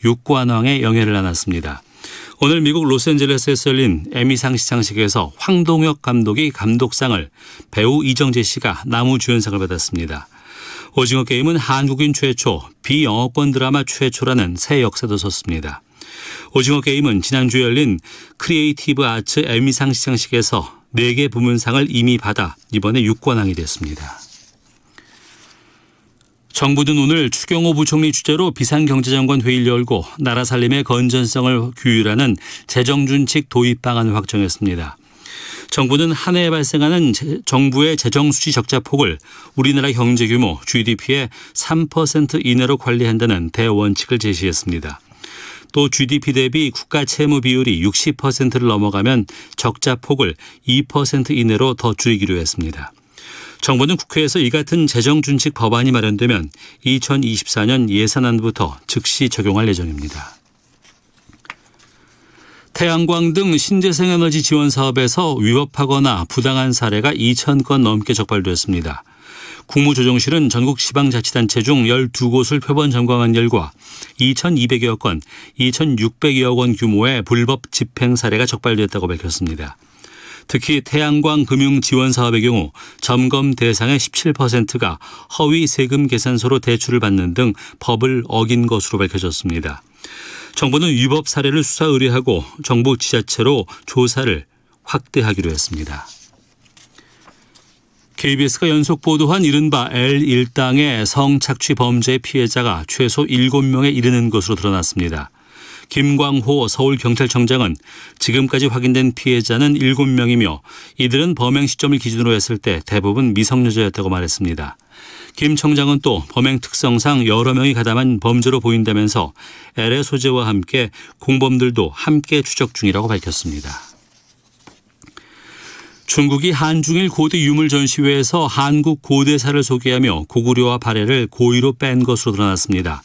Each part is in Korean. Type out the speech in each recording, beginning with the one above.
육관왕의 영예를 안았습니다. 오늘 미국 로스앤젤레스에서 열린 에미상 시상식에서 황동혁 감독이 감독상을, 배우 이정재 씨가 나무주연상을 받았습니다. 오징어 게임은 한국인 최초, 비영어권 드라마 최초라는 새 역사도 섰습니다. 오징어 게임은 지난주에 열린 크리에이티브 아츠 에미상 시상식에서 4개 부문상을 이미 받아 이번에 육관왕이 됐습니다. 정부는 오늘 추경호 부총리 주재로 비상경제장관 회의를 열고 나라 살림의 건전성을 규율하는 재정준칙 도입 방안을 확정했습니다. 정부는 한 해에 발생하는 정부의 재정수지 적자폭을 우리나라 경제규모 GDP의 3% 이내로 관리한다는 대원칙을 제시했습니다. 또 GDP 대비 국가 채무 비율이 60%를 넘어가면 적자폭을 2% 이내로 더 줄이기로 했습니다. 정부는 국회에서 이 같은 재정준칙 법안이 마련되면 2024년 예산안부터 즉시 적용할 예정입니다. 태양광 등 신재생에너지 지원 사업에서 위법하거나 부당한 사례가 2,000건 넘게 적발됐습니다. 국무조정실은 전국 지방자치단체 중 12곳을 표본 점검한 결과 2,200여 건, 2,600여 원 규모의 불법 집행 사례가 적발됐다고 밝혔습니다. 특히 태양광 금융 지원 사업의 경우 점검 대상의 17%가 허위 세금 계산서로 대출을 받는 등 법을 어긴 것으로 밝혀졌습니다. 정부는 위법 사례를 수사 의뢰하고 정부 지자체로 조사를 확대하기로 했습니다. KBS가 연속 보도한 이른바 L1당의 성착취 범죄의 피해자가 최소 7명에 이르는 것으로 드러났습니다. 김광호 서울경찰청장은 지금까지 확인된 피해자는 7명이며 이들은 범행 시점을 기준으로 했을 때 대부분 미성년자였다고 말했습니다. 김 청장은 또 범행 특성상 여러 명이 가담한 범죄로 보인다면서 L의 소재와 함께 공범들도 함께 추적 중이라고 밝혔습니다. 중국이 한중일 고대 유물 전시회에서 한국 고대사를 소개하며 고구려와 발해를 고의로 뺀 것으로 드러났습니다.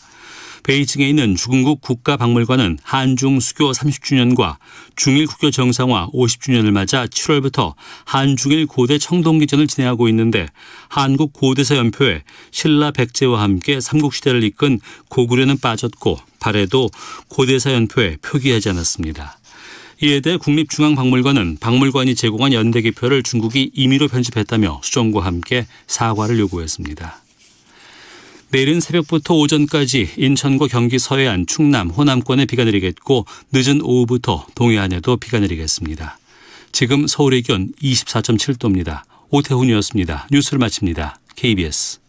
베이징에 있는 중국 국가박물관은 한중 수교 30주년과 중일 국교 정상화 50주년을 맞아 7월부터 한중일 고대 청동기전을 진행하고 있는데 한국 고대사 연표에 신라 백제와 함께 삼국시대를 이끈 고구려는 빠졌고 발해도 고대사 연표에 표기하지 않았습니다. 이에 대해 국립중앙박물관은 박물관이 제공한 연대기표를 중국이 임의로 편집했다며 수정과 함께 사과를 요구했습니다. 내일은 새벽부터 오전까지 인천과 경기 서해안, 충남, 호남권에 비가 내리겠고 늦은 오후부터 동해안에도 비가 내리겠습니다. 지금 서울의 기온 24.7도입니다. 오태훈이었습니다. 뉴스를 마칩니다. KBS.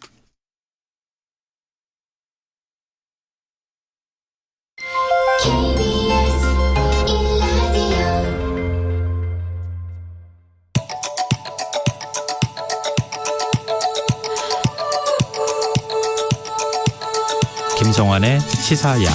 김성환의 시사야.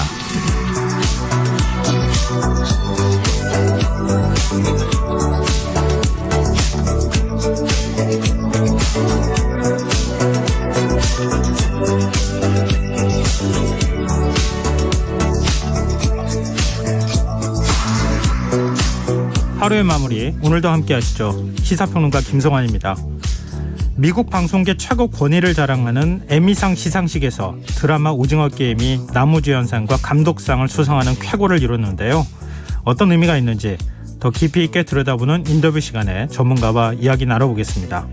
하루의 마무리, 오늘도 함께 하시죠. 시사평론가 김성환입니다. 미국 방송계 최고 권위를 자랑하는 에미상 시상식에서 드라마 오징어 게임이 나무주연상과 감독상을 수상하는 쾌거를 이뤘는데요. 어떤 의미가 있는지 더 깊이 있게 들여다보는 인터뷰 시간에 전문가와 이야기 나눠보겠습니다.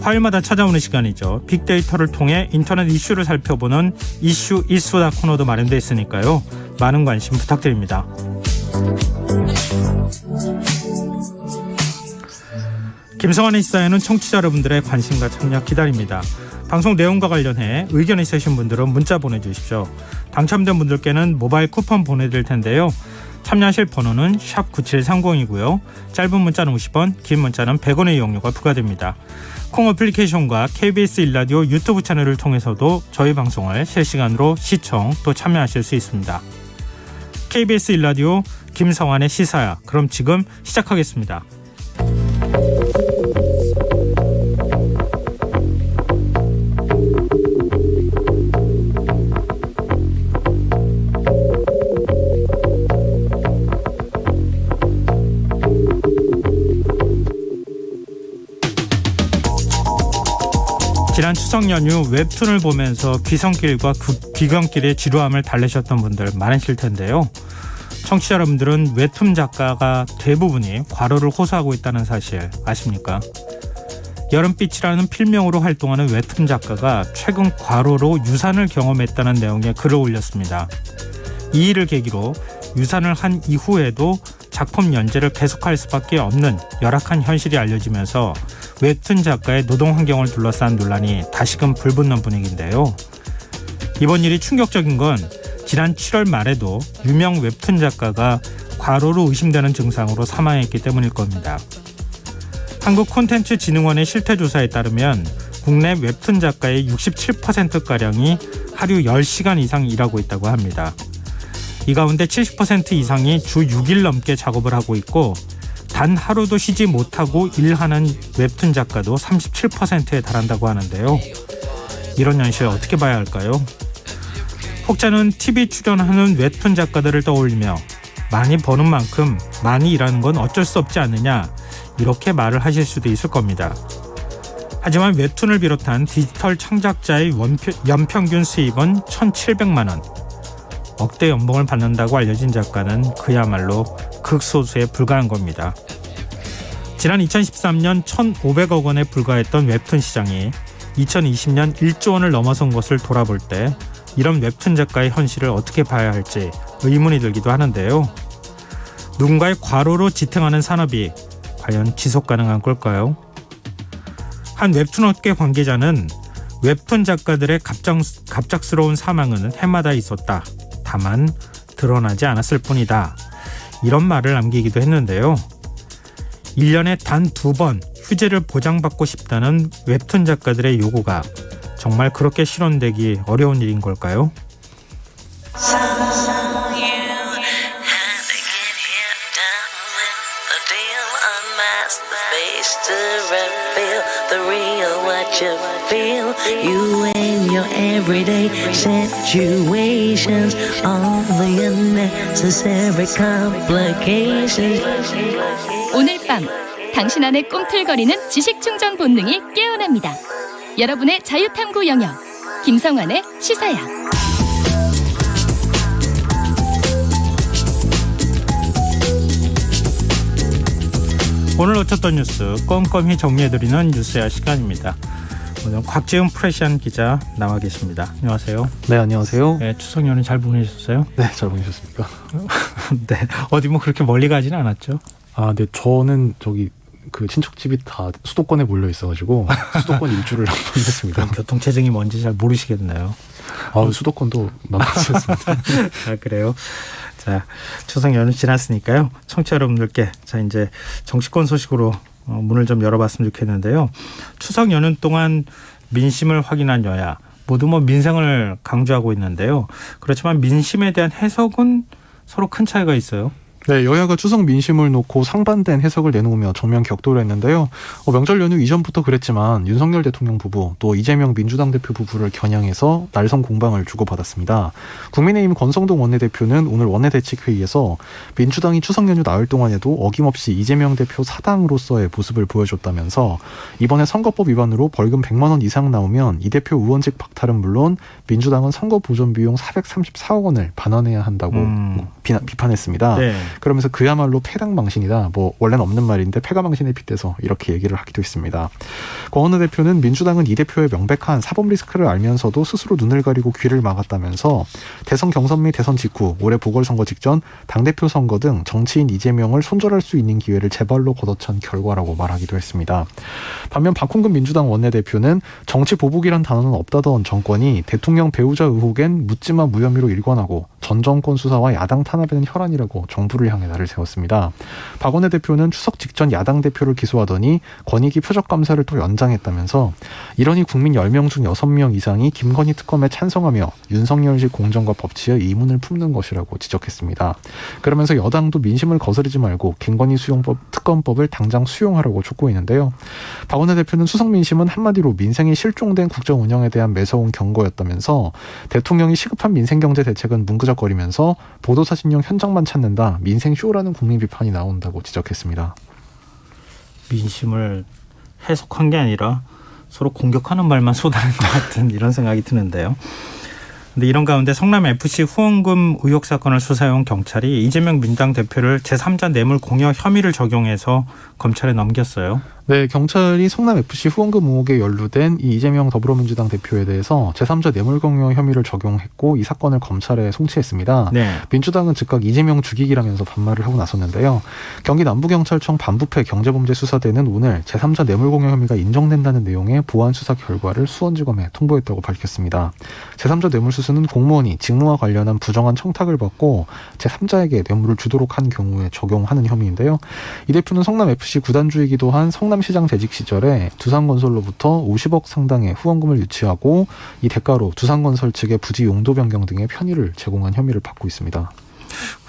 화요일마다 찾아오는 시간이죠. 빅데이터를 통해 인터넷 이슈를 살펴보는 이슈 이수다 코너도 마련되어 있으니까요. 많은 관심 부탁드립니다. 김성환의 시사에는 청취자 여러분들의 관심과 참여 기다립니다. 방송 내용과 관련해 의견 있으신 분들은 문자 보내주십시오. 당첨된 분들께는 모바일 쿠폰 보내드릴 텐데요. 참여하실 번호는 샵9730이고요. 짧은 문자는 50원, 긴 문자는 100원의 이용료가 부과됩니다. 콩 어플리케이션과 KBS 1라디오 유튜브 채널을 통해서도 저희 방송을 실시간으로 시청 또 참여하실 수 있습니다. KBS 1라디오 김성환의 시사야. 그럼 지금 시작하겠습니다. 지난 지난 추석 연휴 웹툰을 보면서 귀성길과 귀경길의 지루함을 달래셨던 분들 많으실 텐데요. 청취자 여러분들은 웹툰 작가가 대부분이 과로를 호소하고 있다는 사실 아십니까? 여름빛이라는 필명으로 활동하는 웹툰 작가가 최근 과로로 유산을 경험했다는 내용의 글을 올렸습니다. 이 일을 계기로 유산을 한 이후에도 작품 연재를 계속할 수밖에 없는 열악한 현실이 알려지면서 웹툰 작가의 노동 환경을 둘러싼 논란이 다시금 불붙는 분위기인데요. 이번 일이 충격적인 건 지난 7월 말에도 유명 웹툰 작가가 과로로 의심되는 증상으로 사망했기 때문일 겁니다. 한국콘텐츠진흥원의 실태조사에 따르면 국내 웹툰 작가의 67%가량이 하루 10시간 이상 일하고 있다고 합니다. 이 가운데 70% 이상이 주 6일 넘게 작업을 하고 있고 단 하루도 쉬지 못하고 일하는 웹툰 작가도 37%에 달한다고 하는데요. 이런 현실 어떻게 봐야 할까요? 혹자는 TV 출연하는 웹툰 작가들을 떠올리며 많이 버는 만큼 많이 일하는 건 어쩔 수 없지 않느냐 이렇게 말을 하실 수도 있을 겁니다. 하지만 웹툰을 비롯한 디지털 창작자의 연평균 수입은 1,700만 원. 억대 연봉을 받는다고 알려진 작가는 그야말로 극소수에 불과한 겁니다. 지난 2013년 1,500억 원에 불과했던 웹툰 시장이 2020년 1조 원을 넘어선 것을 돌아볼 때 이런 웹툰 작가의 현실을 어떻게 봐야 할지 의문이 들기도 하는데요. 누군가의 과로로 지탱하는 산업이 과연 지속 가능한 걸까요? 한 웹툰 업계 관계자는 웹툰 작가들의 갑작스러운 사망은 해마다 있었다. 다만 드러나지 않았을 뿐이다. 이런 말을 남기기도 했는데요. 1년에 단 2번 휴재를 보장받고 싶다는 웹툰 작가들의 요구가 정말 그렇게 실현되기 어려운 일인 걸까요? You and your everyday situations, all the unnecessary complications. 오늘 밤 당신 안의 꿈틀거리는 지식 충전 본능이 깨어납니다. 여러분의 자유탐구 영역 김성환의 시사야. 오늘 놓쳤던 뉴스 꼼꼼히 정리해드리는 뉴스야 시간입니다. 오늘 곽지훈 프레시안 기자 나와 계십니다. 안녕하세요. 네, 안녕하세요. 네, 추석 연휴 잘 보내셨어요? 네, 잘 보내셨습니까? 네, 어디 뭐 그렇게 멀리 가지는 않았죠? 아, 네, 저는 저기 그 친척집이 다 수도권에 몰려 있어가지고 수도권 일주를 한번 했습니다. 교통체증이 뭔지 잘 모르시겠네요. 아, 수도권도 만나셨습니다. 아, 그래요? 자, 추석 연휴 지났으니까요. 청취자 여러분들께 자 이제 정치권 소식으로 문을 좀 열어봤으면 좋겠는데요. 추석 연휴 동안 민심을 확인한 여야 모두 뭐 민생을 강조하고 있는데요. 그렇지만 민심에 대한 해석은 서로 큰 차이가 있어요. 네, 여야가 추석 민심을 놓고 상반된 해석을 내놓으며 정면 격돌을 했는데요. 명절 연휴 이전부터 그랬지만 윤석열 대통령 부부 또 이재명 민주당 대표 부부를 겨냥해서 날선 공방을 주고받았습니다. 국민의힘 권성동 원내대표는 오늘 원내대책회의에서 민주당이 추석 연휴 나흘 동안에도 어김없이 이재명 대표 사당으로서의 모습을 보여줬다면서 이번에 선거법 위반으로 벌금 100만 원 이상 나오면 이 대표 의원직 박탈은 물론 민주당은 선거 보존 비용 434억 원을 반환해야 한다고 비판했습니다. 네. 그러면서 그야말로 패당망신이다. 뭐 원래는 없는 말인데 패가망신에 빗대서 이렇게 얘기를 하기도 했습니다. 권 원내대표는 민주당은 이 대표의 명백한 사법 리스크를 알면서도 스스로 눈을 가리고 귀를 막았다면서 대선 경선 및 대선 직후 올해 보궐선거 직전 당대표 선거 등 정치인 이재명을 손절할 수 있는 기회를 제발로 걷어찬 결과라고 말하기도 했습니다. 반면 박홍근 민주당 원내대표는 정치 보복이란 단어는 없다던 정권이 대통령 배우자 의혹엔 묻지마 무혐의로 일관하고 전 정권 수사와 야당 탄압에는 혈안이라고 정부를 향해 날을 세웠습니다. 박 원내대표는 추석 직전 야당 대표를 기소하더니 권익위 표적감사를 또 연장했다면서 이러니 국민 10명 중 6명 이상이 김건희 특검에 찬성하며 윤석열식 공정과 법치에 의문을 품는 것이라고 지적했습니다. 그러면서 여당도 민심을 거스르지 말고 김건희 특검법을 당장 수용하라고 촉구했는데요. 박 원내대표는 추석 민심은 한마디로 민생이 실종된 국정 운영에 대한 매서운 경고였다면서 대통령이 시급한 민생경제 대책은 뭉그적거리면서 보도사진용 현장만 찾는다. 민생 쇼라는 국민 비판이 나온다고 지적했습니다. 민심을 해석한 게 아니라 서로 공격하는 말만 쏟아낸 것 같은 이런 생각이 드는데요. 근데 이런 가운데 성남FC 후원금 의혹 사건을 수사해온 경찰이 이재명 민주당 대표를 제3자 뇌물 공여 혐의를 적용해서 검찰에 넘겼어요. 네, 경찰이 성남FC 후원금 의혹에 연루된 이 이재명 더불어민주당 대표에 대해서 제3자 뇌물공여 혐의를 적용했고 이 사건을 검찰에 송치했습니다. 네. 민주당은 즉각 이재명 죽이기라면서 반말을 하고 나섰는데요. 경기 남부경찰청 반부패 경제범죄수사대는 오늘 제3자 뇌물공여 혐의가 인정된다는 내용의 보안 수사 결과를 수원지검에 통보했다고 밝혔습니다. 제3자 뇌물수수는 공무원이 직무와 관련한 부정한 청탁을 받고 제3자에게 뇌물을 주도록 한 경우에 적용하는 혐의인데요. 이 대표는 성남FC 구단주이기도 한 성남시장 재직 시절에 두산건설로부터 50억 상당의 후원금을 유치하고 이 대가로 두산건설 측의 부지 용도 변경 등의 편의를 제공한 혐의를 받고 있습니다.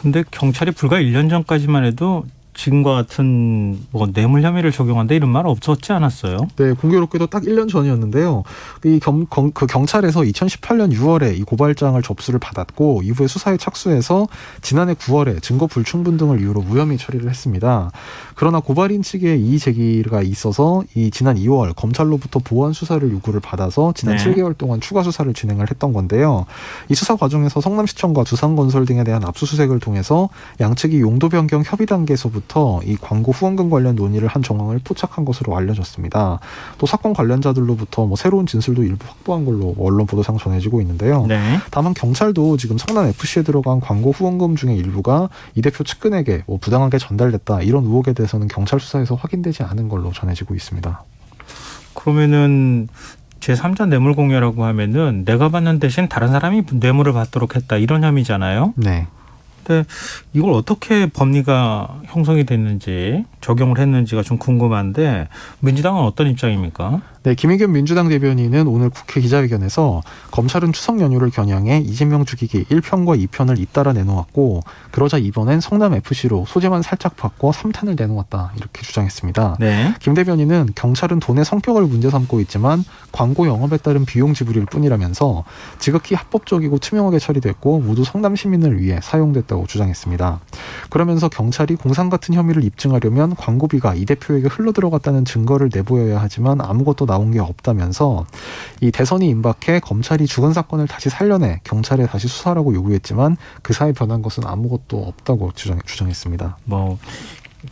근데 경찰이 불과 1년 전까지만 해도 지금과 같은 뭐 뇌물 혐의를 적용한다 이런 말 없었지 않았어요? 네, 공교롭게도 딱 1년 전이었는데요. 그 경찰에서 2018년 6월에 이 고발장을 접수를 받았고 이후에 수사에 착수해서 지난해 9월에 증거 불충분 등을 이유로 무혐의 처리를 했습니다. 그러나 고발인 측의 이의 제기가 있어서 이 지난 2월 검찰로부터 보완 수사를 요구를 받아서 지난 네. 7개월 동안 추가 수사를 진행을 했던 건데요. 이 수사 과정에서 성남시청과 두산건설 등에 대한 압수수색을 통해서 양측이 용도 변경 협의 단계에서부터 이 광고 후원금 관련 논의를 한 정황을 포착한 것으로 알려졌습니다. 또 사건 관련자들로부터 뭐 새로운 진술도 일부 확보한 걸로 언론 보도상 전해지고 있는데요. 네. 다만 경찰도 지금 성남FC에 들어간 광고 후원금 중에 일부가 이 대표 측근에게 뭐 부당하게 전달됐다 이런 의혹에 대해서는 경찰 수사에서 확인되지 않은 걸로 전해지고 있습니다. 그러면은 제3자 뇌물 공여라고 하면은 내가 받는 대신 다른 사람이 뇌물을 받도록 했다 이런 혐의잖아요. 네. 근데 이걸 어떻게 법리가 형성이 됐는지 적용을 했는지가 좀 궁금한데 민주당은 어떤 입장입니까? 네, 김의겸 민주당 대변인은 오늘 국회 기자회견에서 검찰은 추석 연휴를 겨냥해 이재명 죽이기 1편과 2편을 잇따라 내놓았고 그러자 이번엔 성남FC로 소재만 살짝 바꿔 3탄을 내놓았다 이렇게 주장했습니다. 네. 김 대변인은 경찰은 돈의 성격을 문제 삼고 있지만 광고 영업에 따른 비용 지불일 뿐이라면서 지극히 합법적이고 투명하게 처리됐고 모두 성남 시민을 위해 사용됐다고 주장했습니다. 그러면서 경찰이 공상 같은 혐의를 입증하려면 광고비가 이 대표에게 흘러들어갔다는 증거를 내보여야 하지만 아무것도 나온 게 없다면서 이 대선이 임박해 검찰이 죽은 사건을 다시 살려내 경찰에 다시 수사라고 요구했지만 그 사이 변한 것은 아무것도 없다고 주장했습니다. 뭐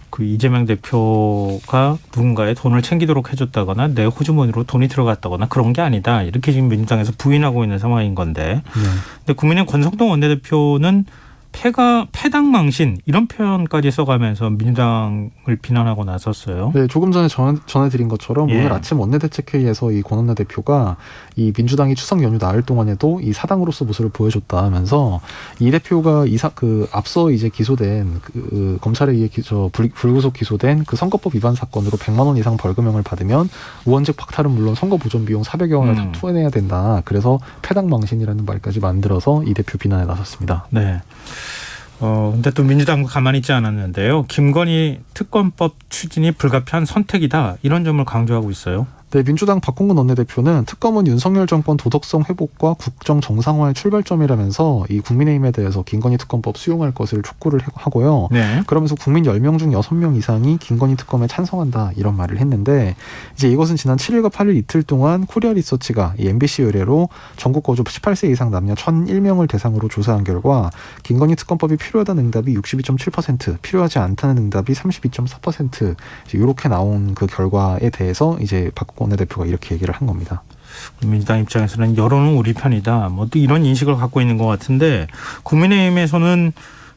그 이재명 대표가 누군가의 돈을 챙기도록 해줬다거나 내 호주머니로 돈이 들어갔다거나 그런 게 아니다. 이렇게 지금 민주당에서 부인하고 있는 상황인 건데. 네. 근데 국민의힘 권성동 원내대표는 패당 망신 이런 표현까지 써가면서 민주당을 비난하고 나섰어요. 네, 조금 전에 전해드린 것처럼 예. 오늘 아침 원내대책회의에서 이 권 원내대표가 이 민주당이 추석 연휴 나흘 동안에도 이 사당으로서 모습을 보여줬다 하면서 이 대표가 앞서 이제 기소된 검찰에 의해 불구속 기소된 그 선거법 위반 사건으로 100만 원 이상 벌금형을 받으면 의원직 박탈은 물론 선거 보존 비용 400여 원을 다 토해내야 된다. 그래서 패당 망신이라는 말까지 만들어서 이 대표 비난에 나섰습니다. 네. 근데 또 민주당도 가만히 있지 않았는데요. 김건희 특검법 추진이 불가피한 선택이다. 이런 점을 강조하고 있어요. 네, 민주당 박홍근 원내대표는 특검은 윤석열 정권 도덕성 회복과 국정 정상화의 출발점이라면서 이 국민의힘에 대해서 김건희 특검법 수용할 것을 촉구를 하고요. 네. 그러면서 국민 10명 중 6명 이상이 김건희 특검에 찬성한다 이런 말을 했는데 이제 이것은 지난 7일과 8일 이틀 동안 코리아 리서치가 이 MBC 의뢰로 전국 거주 18세 이상 남녀 1,001명을 대상으로 조사한 결과 김건희 특검법이 필요하다는 응답이 62.7%, 필요하지 않다는 응답이 32.4% 이렇게 나온 그 결과에 대해서 이제 박 원내대표가 이렇게 얘기를 한 겁니다. 민주당 입장에서는 여론은 우리 편이다. 뭐 또 이런 인식을 갖고 있는 것 같은데 국민의힘에서는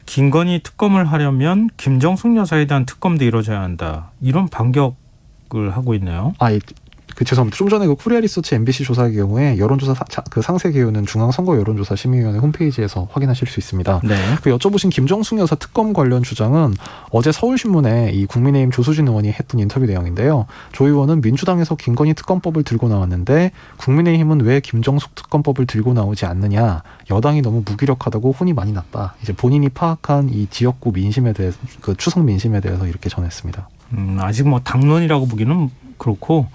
김건희 특검을 하려면 김정숙 여사에 대한 특검도 이루어져야 한다. 이런 반격을 하고 있네요. 죄송합니다. 좀 전에 그 코리아 리서치 MBC 조사의 경우에 여론조사 그 상세 개요는 중앙선거 여론조사 심의위원회 홈페이지에서 확인하실 수 있습니다. 네. 그 여쭤보신 김정숙 여사 특검 관련 주장은 어제 서울신문에 이 국민의힘 조수진 의원이 했던 인터뷰 내용인데요. 조 의원은 민주당에서 김건희 특검법을 들고 나왔는데 국민의힘은 왜 김정숙 특검법을 들고 나오지 않느냐. 여당이 너무 무기력하다고 혼이 많이 났다. 이제 본인이 파악한 이 지역구 민심에 대해서 그 추석 민심에 대해서 이렇게 전했습니다. 아직 뭐 당론이라고 보기는 그렇고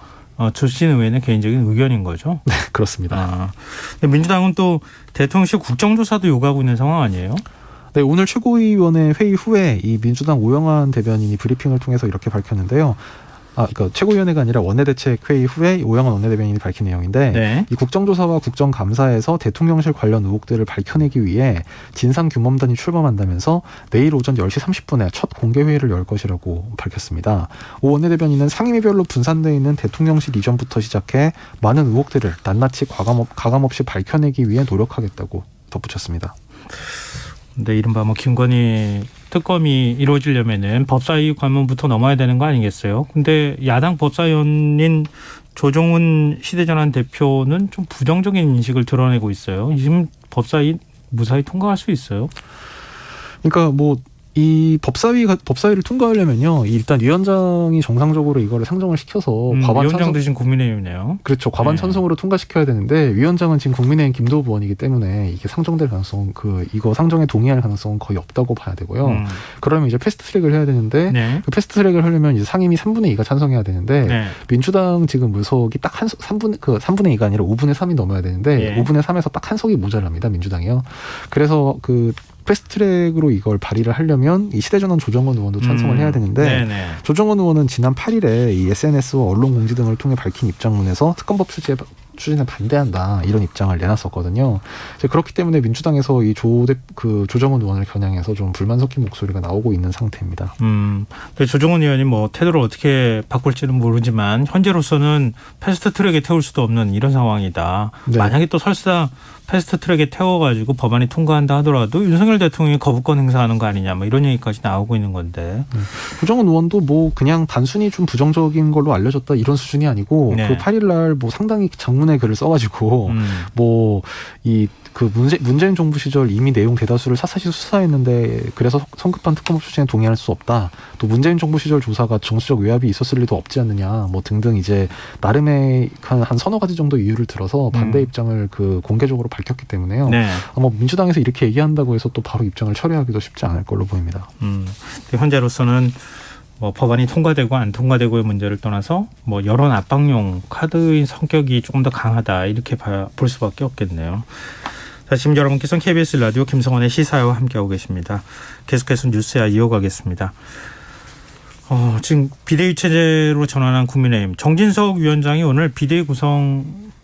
조수진 의원의 개인적인 의견인 거죠. 네, 그렇습니다. 근데 민주당은 또 대통령실 국정조사도 요구하고 있는 상황 아니에요? 네, 오늘 최고위원회 회의 후에 이 민주당 오영환 대변인이 브리핑을 통해서 이렇게 밝혔는데요. 그러니까 최고위원회가 아니라 원내대책회의 후에 오영환 원내대변인이 밝힌 내용인데 네. 이 국정조사와 국정감사에서 대통령실 관련 의혹들을 밝혀내기 위해 진상규명단이 출범한다면서 내일 오전 10시 30분에 첫 공개회의를 열 것이라고 밝혔습니다. 오 원내대변인은 상임위별로 분산되어 있는 대통령실 이전부터 시작해 많은 의혹들을 낱낱이 가감없이 밝혀내기 위해 노력하겠다고 덧붙였습니다. 근데 이른바 뭐 김건희 특검이 이루어지려면은 법사위 관문부터 넘어야 되는 거 아니겠어요? 근데 야당 법사위원인 조정훈 시대전환 대표는 좀 부정적인 인식을 드러내고 있어요. 지금 법사위 무사히 통과할 수 있어요? 그러니까 뭐 이 법사위를 통과하려면요, 일단 위원장이 정상적으로 이거를 상정을 시켜서 과반 위원장 찬성, 대신 국민의힘이네요. 그렇죠. 과반 네. 찬성으로 통과시켜야 되는데 위원장은 지금 국민의힘 김도우 의원이기 때문에 이게 상정될 가능성, 이거 상정에 동의할 가능성은 거의 없다고 봐야 되고요. 그러면 이제 패스트트랙을 해야 되는데 네. 그 패스트트랙을 하려면 이제 상임위 3분의 2가 찬성해야 되는데 네. 민주당 지금 의석이 딱 3분의 2가 아니라 5분의 3이 넘어야 되는데 예. 5분의 3에서 딱 한 석이 모자랍니다. 민주당이요. 그래서 패스트트랙으로 이걸 발의를 하려면 이 시대전환 조정원 의원도 찬성을 해야 되는데 네네. 조정원 의원은 지난 8일에 이 SNS와 언론 공지 등을 통해 밝힌 입장문에서 특검법 추진에 반대한다 이런 입장을 내놨었거든요. 이제 그렇기 때문에 민주당에서 이 조정원 의원을 겨냥해서 좀 불만 섞인 목소리가 나오고 있는 상태입니다. 근데 조정원 의원이 뭐 태도를 어떻게 바꿀지는 모르지만 현재로서는 패스트트랙에 태울 수도 없는 이런 상황이다. 네. 만약에 또 설사 패스트트랙에 태워가지고 법안이 통과한다 하더라도 윤석열 대통령이 거부권 행사하는 거 아니냐 뭐 이런 얘기까지 나오고 있는 건데. 조정원 의원도 뭐 그냥 단순히 좀 부정적인 걸로 알려졌다 이런 수준이 아니고 네. 그 8일날 뭐 상당히 장문의 글을 써가지고 뭐 문재인 정부 시절 이미 내용 대다수를 삿사시 수사했는데 그래서 성급한 특검법 추진에 동의할 수 없다. 또 문재인 정부 시절 조사가 정치적 외압이 있었을 리도 없지 않느냐. 뭐 등등 이제 나름의 한 서너 가지 정도 이유를 들어서 반대 입장을 공개적으로 밝혔기 때문에요. 네. 아마 민주당에서 이렇게 얘기한다고 해서 또 바로 입장을 철회하기도 쉽지 않을 걸로 보입니다. 현재로서는 뭐 법안이 통과되고 안 통과되고의 문제를 떠나서 뭐 여론 압박용 카드의 성격이 조금 더 강하다 이렇게 볼 수밖에 없겠네요. 자, 지금 여러분께서는 KBS 라디오 김성원의 시사와 함께하고 계십니다. 계속해서 뉴스야 이어가겠습니다. 지금 비대위 체제로 전환한 국민의힘 정진석 위원장이 오늘 비대위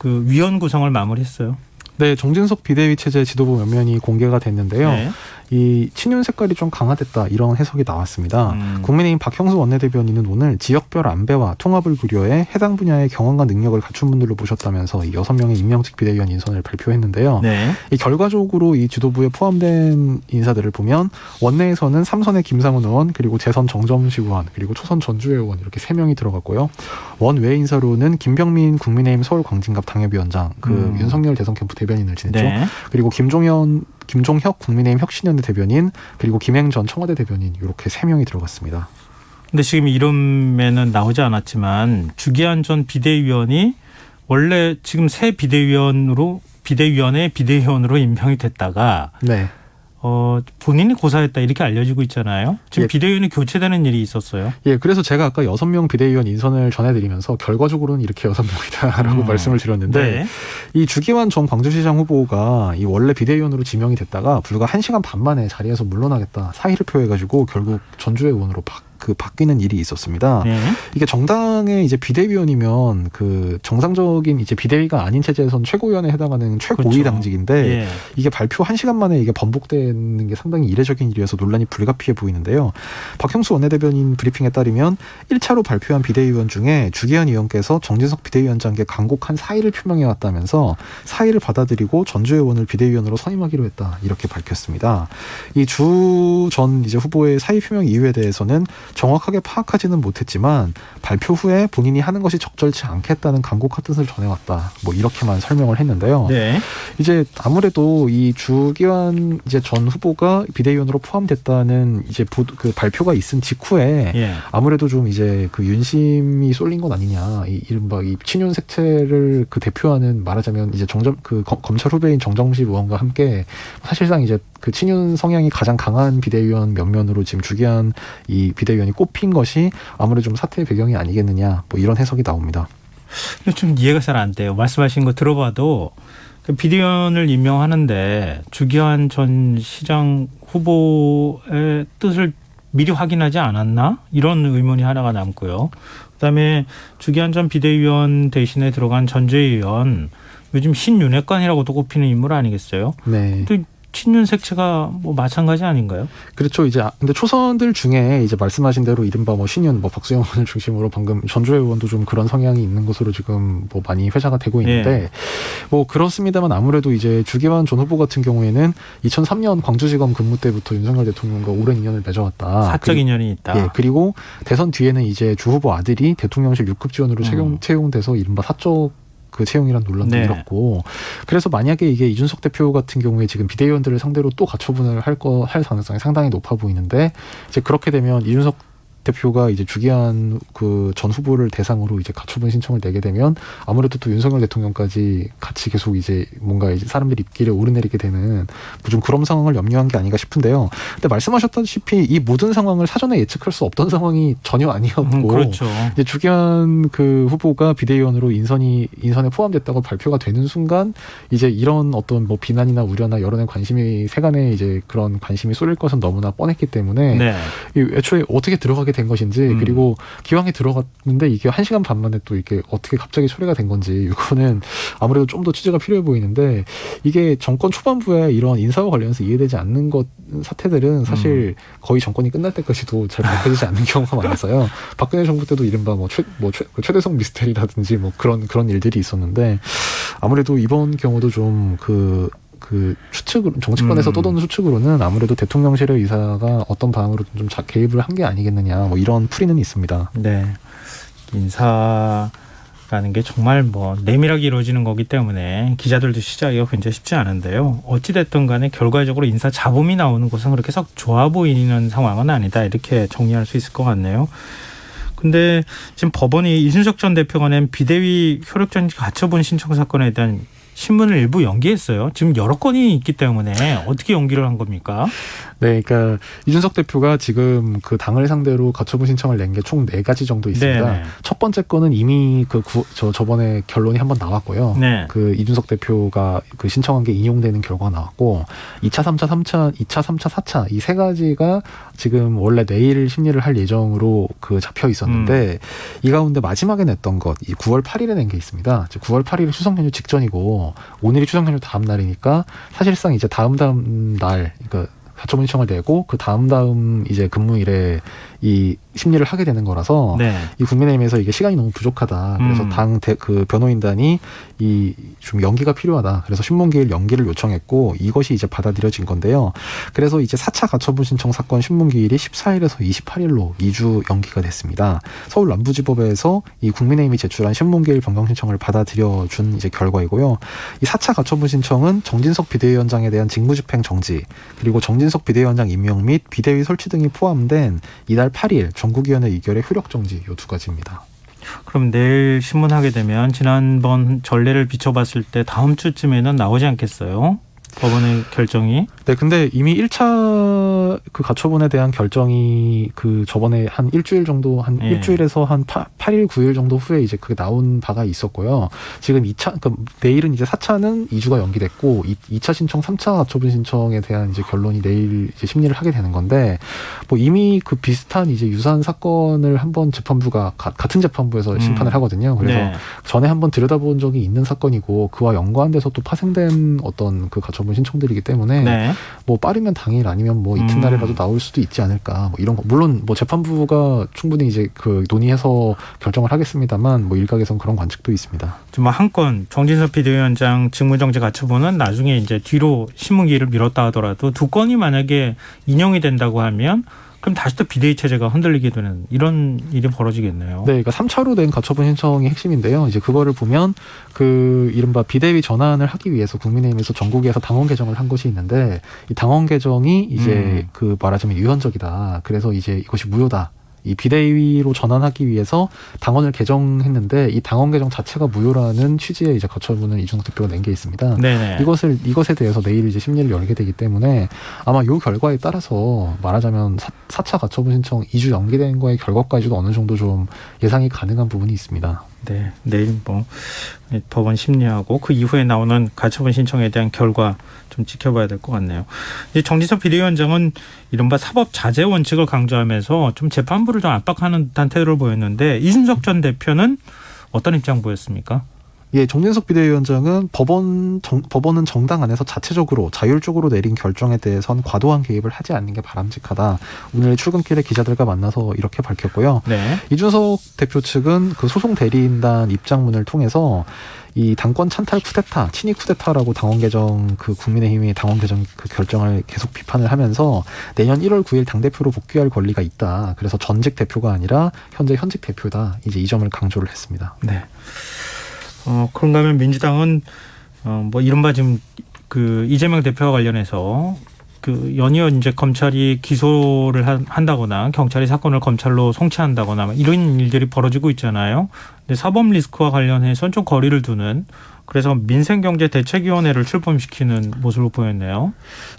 위원 구성을 마무리했어요. 네, 정진석 비대위 체제 지도부 면면이 공개가 됐는데요. 네. 이 친윤 색깔이 좀 강화됐다 이런 해석이 나왔습니다. 국민의힘 박형수 원내대변인은 오늘 지역별 안배와 통합을 고려해 해당 분야의 경험과 능력을 갖춘 분들로 모셨다면서 6명의 임명직 비대위원 인선을 발표했는데요. 네. 이 결과적으로 이 지도부에 포함된 인사들을 보면 원내에서는 삼선의 김상훈 의원, 그리고 재선 정점식 의원, 그리고 초선 전주혜 의원 이렇게 3명이 들어갔고요. 원외 인사로는 김병민 국민의힘 서울광진갑 당협위원장, 윤석열 대선 캠프 대변인을 지냈죠. 네. 그리고 김종혁 국민의힘 혁신연대 대변인, 그리고 김행전 청와대 대변인 이렇게 3명이 들어갔습니다. 근데 지금 이름에는 나오지 않았지만 주기한 전 비대위원이 원래 지금 새 비대위원의 비대위원으로 임명이 됐다가 네. 본인이 고사했다 이렇게 알려지고 있잖아요. 지금 예. 비대위원이 교체되는 일이 있었어요. 예, 그래서 제가 아까 6명 비대위원 인선을 전해드리면서 결과적으로는 이렇게 6명이다라고 말씀을 드렸는데 네. 이 주기환 전 광주시장 후보가 이 원래 비대위원으로 지명이 됐다가 불과 1시간 반 만에 자리에서 물러나겠다 사의를 표해가지고 결국 전주의 의원으로 바뀌는 일이 있었습니다. 네. 이게 정당의 이제 비대위원이면 정상적인 이제 비대위가 아닌 체제에선 최고위원회에 해당하는 최고위 그렇죠. 당직인데 예. 이게 발표 1시간 만에 이게 번복되는 게 상당히 이례적인 일이어서 논란이 불가피해 보이는데요. 박형수 원내대변인 브리핑에 따르면 1차로 발표한 비대위원 중에 주기현 의원께서 정진석 비대위원장께 간곡한 사의를 표명해 왔다면서 사의를 받아들이고 전주혜 의원을 비대위원으로 선임하기로 했다 이렇게 밝혔습니다. 이 주 전 이제 후보의 사의 표명 이유에 대해서는 정확하게 파악하지는 못했지만 발표 후에 본인이 하는 것이 적절치 않겠다는 간곡한 뜻을 전해왔다. 뭐 이렇게만 설명을 했는데요. 네. 이제 아무래도 이 주기환 이제 전 후보가 비대위원으로 포함됐다는 이제 발표가 있은 직후에 예. 아무래도 좀 이제 윤심이 쏠린 건 아니냐. 이른바 이 친윤 색채를 대표하는 말하자면 이제 검찰 후배인 정정식 의원과 함께 사실상 이제 친윤 성향이 가장 강한 비대위원 면면으로 지금 주기한 이 비대위원이 꼽힌 것이 아무래도 좀 사태의 배경이 아니겠느냐. 뭐 이런 해석이 나옵니다. 근데 좀 이해가 잘 안 돼요. 말씀하신 거 들어봐도 비대위원을 임명하는데 주기환 전 시장 후보의 뜻을 미리 확인하지 않았나? 이런 의문이 하나가 남고요. 그다음에 주기환 전 비대위원 대신에 들어간 전주의 의원 요즘 신윤핵관이라고도 꼽히는 인물 아니겠어요? 네. 또 친윤 색채가 뭐 마찬가지 아닌가요? 그렇죠. 이제 근데 초선들 중에 이제 말씀하신 대로 이른바 뭐 신윤, 뭐 박수영 의원을 중심으로 방금 전주의 의원도 좀 그런 성향이 있는 것으로 지금 뭐 많이 회자가 되고 있는데 뭐 그렇습니다만 아무래도 이제 주기환 전 후보 같은 경우에는 2003년 광주지검 근무 때부터 윤석열 대통령과 오랜 인연을 맺어왔다. 사적 인연이 있다. 예, 그리고 대선 뒤에는 이제 주 후보 아들이 대통령실 6급 지원으로 채용돼서 이른바 사적 그 채용이란 논란도 일었고 그래서 만약에 이게 이준석 대표 같은 경우에 지금 비대위원들을 상대로 또 가처분을 할 가능성이 상당히 높아 보이는데 이제 그렇게 되면 이준석 대표가 이제 주기환 그 전 후보를 대상으로 이제 가처분 신청을 내게 되면 아무래도 또 윤석열 대통령까지 같이 계속 이제 뭔가 이제 사람들이 입길에 오르내리게 되는 좀 그런 상황을 염려한 게 아닌가 싶은데요. 근데 말씀하셨다시피 이 모든 상황을 사전에 예측할 수 없던 상황이 전혀 아니었고, 그렇죠. 이제 주기환 그 후보가 비대위원으로 인선에 포함됐다고 발표가 되는 순간 이제 이런 어떤 뭐 비난이나 우려나 여론의 관심이 세간에 이제 그런 관심이 쏠릴 것은 너무나 뻔했기 때문에 애초에 어떻게 들어가게 된 것인지 그리고 기왕에 들어갔는데 이게 1시간 반 만에 또 이게 어떻게 갑자기 초래가 된 건지 이거는 아무래도 좀 더 취재가 필요해 보이는데 이게 정권 초반부에 이런 인사와 관련해서 이해되지 않는 사태들은 사실 거의 정권이 끝날 때까지도 잘 밝혀지지 않는 경우가 많아서요. 박근혜 정부 때도 이른바 최대성 미스테리라든지 뭐 그런 일들이 있었는데 아무래도 이번 경우도 좀 그 추측으로 정치권에서 떠도는 추측으로는 아무래도 대통령실의 의사가 어떤 방향으로 좀 개입을 한 게 아니겠느냐 뭐 이런 풀이는 있습니다. 네, 인사라는 게 정말 뭐 내밀하게 이루어지는 거기 때문에 기자들도 취재하기가 굉장히 쉽지 않은데요. 어찌 됐든 간에 결과적으로 인사 잡음이 나오는 것은 그렇게 썩 좋아 보이는 상황은 아니다 이렇게 정리할 수 있을 것 같네요. 근데 지금 법원이 이준석 전 대표가 낸 비대위 효력정지 가처분 신청 사건에 대한 신문을 일부 연기했어요. 지금 여러 건이 있기 때문에 어떻게 연기를 한 겁니까? 네, 그러니까 이준석 대표가 지금 그 당을 상대로 가처분 신청을 낸 게 총 4가지 정도 있습니다. 네네. 첫 번째 거는 이미 저번에 결론이 한번 나왔고요. 네. 그 이준석 대표가 그 신청한 게 인용되는 결과가 나왔고 2차, 3차, 4차 이 3가지가 지금 원래 내일 심리를 할 예정으로 그 잡혀 있었는데 이 가운데 마지막에 냈던 것, 이 9월 8일에 낸 게 있습니다. 9월 8일이 추석 연휴 직전이고 오늘이 추석 연휴 다음 날이니까 사실상 이제 다음 날 그러니까 가처분 신청을 내고 그 다음 이제 근무일에 이 심리를 하게 되는 거라서 이 국민의힘에서 이게 시간이 너무 부족하다. 그래서 그 변호인단이 이 좀 연기가 필요하다. 그래서 신문기일 연기를 요청했고 이것이 이제 받아들여진 건데요. 그래서 이제 4차 가처분 신청 사건 신문기일이 14일에서 28일로 2주 연기가 됐습니다. 서울 남부지법에서 이 국민의힘이 제출한 신문기일 변경 신청을 받아들여준 이제 결과이고요. 이 4차 가처분 신청은 정진석 비대위원장에 대한 직무집행 정지 그리고 정진석 비대위원장 임명 및 비대위 설치 등이 포함된 이달 8일 전국위원회 의결의 효력정지 이 2가지입니다. 그럼 내일 신문하게 되면 지난번 전례를 비춰봤을 때 다음 주쯤에는 나오지 않겠어요? 법원의 결정이. 네, 근데 이미 1차 그 가처분에 대한 결정이 그 저번에 한 일주일 정도, 일주일에서 한 8일, 9일 정도 후에 이제 그게 나온 바가 있었고요. 지금 2차, 그러니까 내일은 이제 4차는 2주가 연기됐고, 2차 신청, 3차 가처분 신청에 대한 이제 결론이 내일 이제 심리를 하게 되는 건데, 뭐 이미 그 비슷한 이제 유사한 사건을 한번 재판부가, 같은 재판부에서 심판을 하거든요. 그래서 전에 한번 들여다본 적이 있는 사건이고, 그와 연관돼서 또 파생된 어떤 그 가처분 신청들이기 때문에 뭐 빠르면 당일 아니면 뭐 이튿날이라도 나올 수도 있지 않을까 뭐 이런 거 물론 뭐 재판부가 충분히 이제 그 논의해서 결정을 하겠습니다만 뭐 일각에선 그런 관측도 있습니다. 좀 한 건 정진석 비대위원장 직무정지 가처분은 나중에 이제 뒤로 신문기일을 미뤘다 하더라도 2건이 만약에 인용이 된다고 하면 그럼 다시 또 비대위 체제가 흔들리게 되는 이런 일이 벌어지겠네요. 네, 그러니까 3차로 된 가처분 신청이 핵심인데요. 이제 그거를 보면 그 이른바 비대위 전환을 하기 위해서 국민의힘에서 전국에서 당원 개정을 한 것이 있는데 이 당원 개정이 이제 그 말하자면 유연적이다. 그래서 이제 이것이 무효다. 이 비대위로 전환하기 위해서 당원을 개정했는데 이 당원 개정 자체가 무효라는 취지의 이제 가처분을 이준석 대표가 낸 게 있습니다. 네네. 이것에 대해서 내일 이제 심리를 열게 되기 때문에 아마 이 결과에 따라서 말하자면 4차 가처분 신청 2주 연기된 거의 결과까지도 어느 정도 좀 예상이 가능한 부분이 있습니다. 네, 내일 뭐 법원 심리하고 그 이후에 나오는 가처분 신청에 대한 결과 좀 지켜봐야 될 것 같네요. 이제 정진석 비대위원장은 이른바 사법 자제 원칙을 강조하면서 좀 재판부를 좀 압박하는 듯한 태도를 보였는데 이준석 전 대표는 어떤 입장 보였습니까? 예, 정진석 비대위원장은 법원은 정당 안에서 자체적으로 자율적으로 내린 결정에 대해선 과도한 개입을 하지 않는 게 바람직하다. 오늘 출근길에 기자들과 만나서 이렇게 밝혔고요. 네. 이준석 대표 측은 그 소송 대리인단 입장문을 통해서 이 당권 찬탈 쿠데타, 친위 쿠데타라고 당원 개정 그 국민의힘이 당원 개정 그 결정을 계속 비판을 하면서 내년 1월 9일 당대표로 복귀할 권리가 있다. 그래서 전직 대표가 아니라 현직 대표다. 이제 이 점을 강조를 했습니다. 네. 그런가 하면 민주당은 뭐 이른바 지금 그 이재명 대표와 관련해서 그 연이어 이제 검찰이 기소를 한다거나 경찰이 사건을 검찰로 송치한다거나 이런 일들이 벌어지고 있잖아요. 근데 사법 리스크와 관련해서는 좀 거리를 두는, 그래서 민생경제대책위원회를 출범시키는 모습을 보였네요.